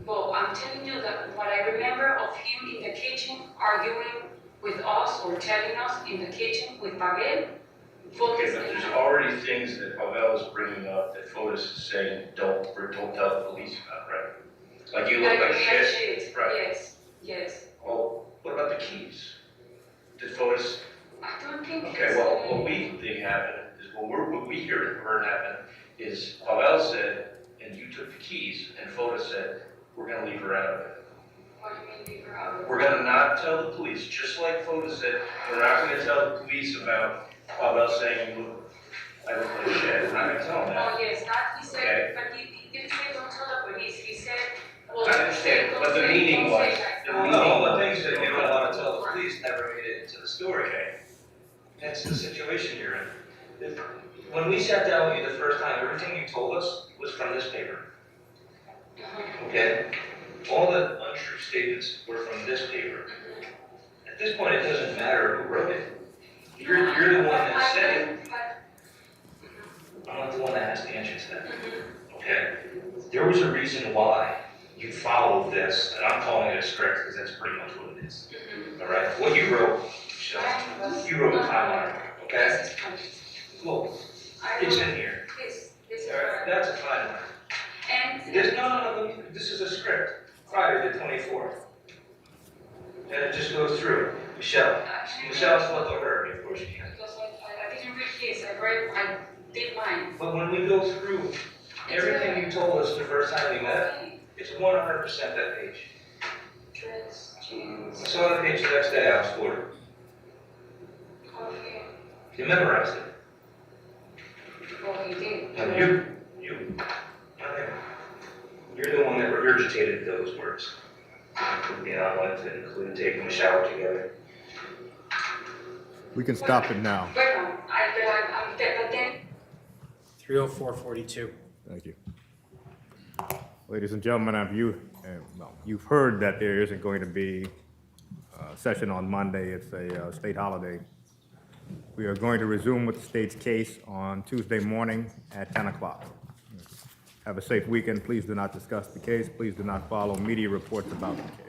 Well, I'm telling you that what I remember of him in the kitchen arguing with us or telling us in the kitchen with Pavel. okay, but there's already things that Pavel is bringing up that Fotis is saying, don't tell the police about, right? Like you look like shit, right? Yes, yes. Well, what about the keys? Did Fotis, I don't think. okay, well, what we think happened is, what we heard happen is Pavel said, and you took the keys, and Fotis said, we're gonna leave her out of it. What do you mean leave her out? We're gonna not tell the police, just like Fotis said, we're not gonna tell the police about Pavel saying, look, I look like shit, we're not gonna tell them that. Oh, yes, that he said, Okay. but he didn't say don't tell the police, he said, well. I understand, but the meaning was, All the things that you don't want to tell the police never made it into the story. okay, That's the situation you're in. When we sat down with you the first time, everything you told us was from this paper, okay? All the untrue statements were from this paper. At this point, it doesn't matter who wrote it. You're the one that said it. I'm not the one that has to answer to that, okay? There was a reason why you followed this, and I'm calling it a script because that's pretty much what it is. All right? What you wrote, Michelle, you wrote a timeline, okay? Well, it's in here. This is All right? correct. That's a timeline. And. No, this is a script. Friday the 24th. And it just goes through. Michelle's looked over it before she can. Because I didn't read his, I did mine. But when we go through everything you told us the first time we met, it's 100% that page. Dress, jeans, I saw the page the next day, I was bored. coffee. You memorized it. Oh, you did. Now you, not him. You're the one that regurgitated those words. You know, I wanted to include taking a shower together. We can stop it now. Bueno, but then. 30442. Thank you. Ladies and gentlemen, you've heard that there isn't going to be a session on Monday. It's a state holiday. We are going to resume with the state's case on Tuesday morning at 10 o'clock. Have a safe weekend. Please do not discuss the case. Please do not follow media reports about the case.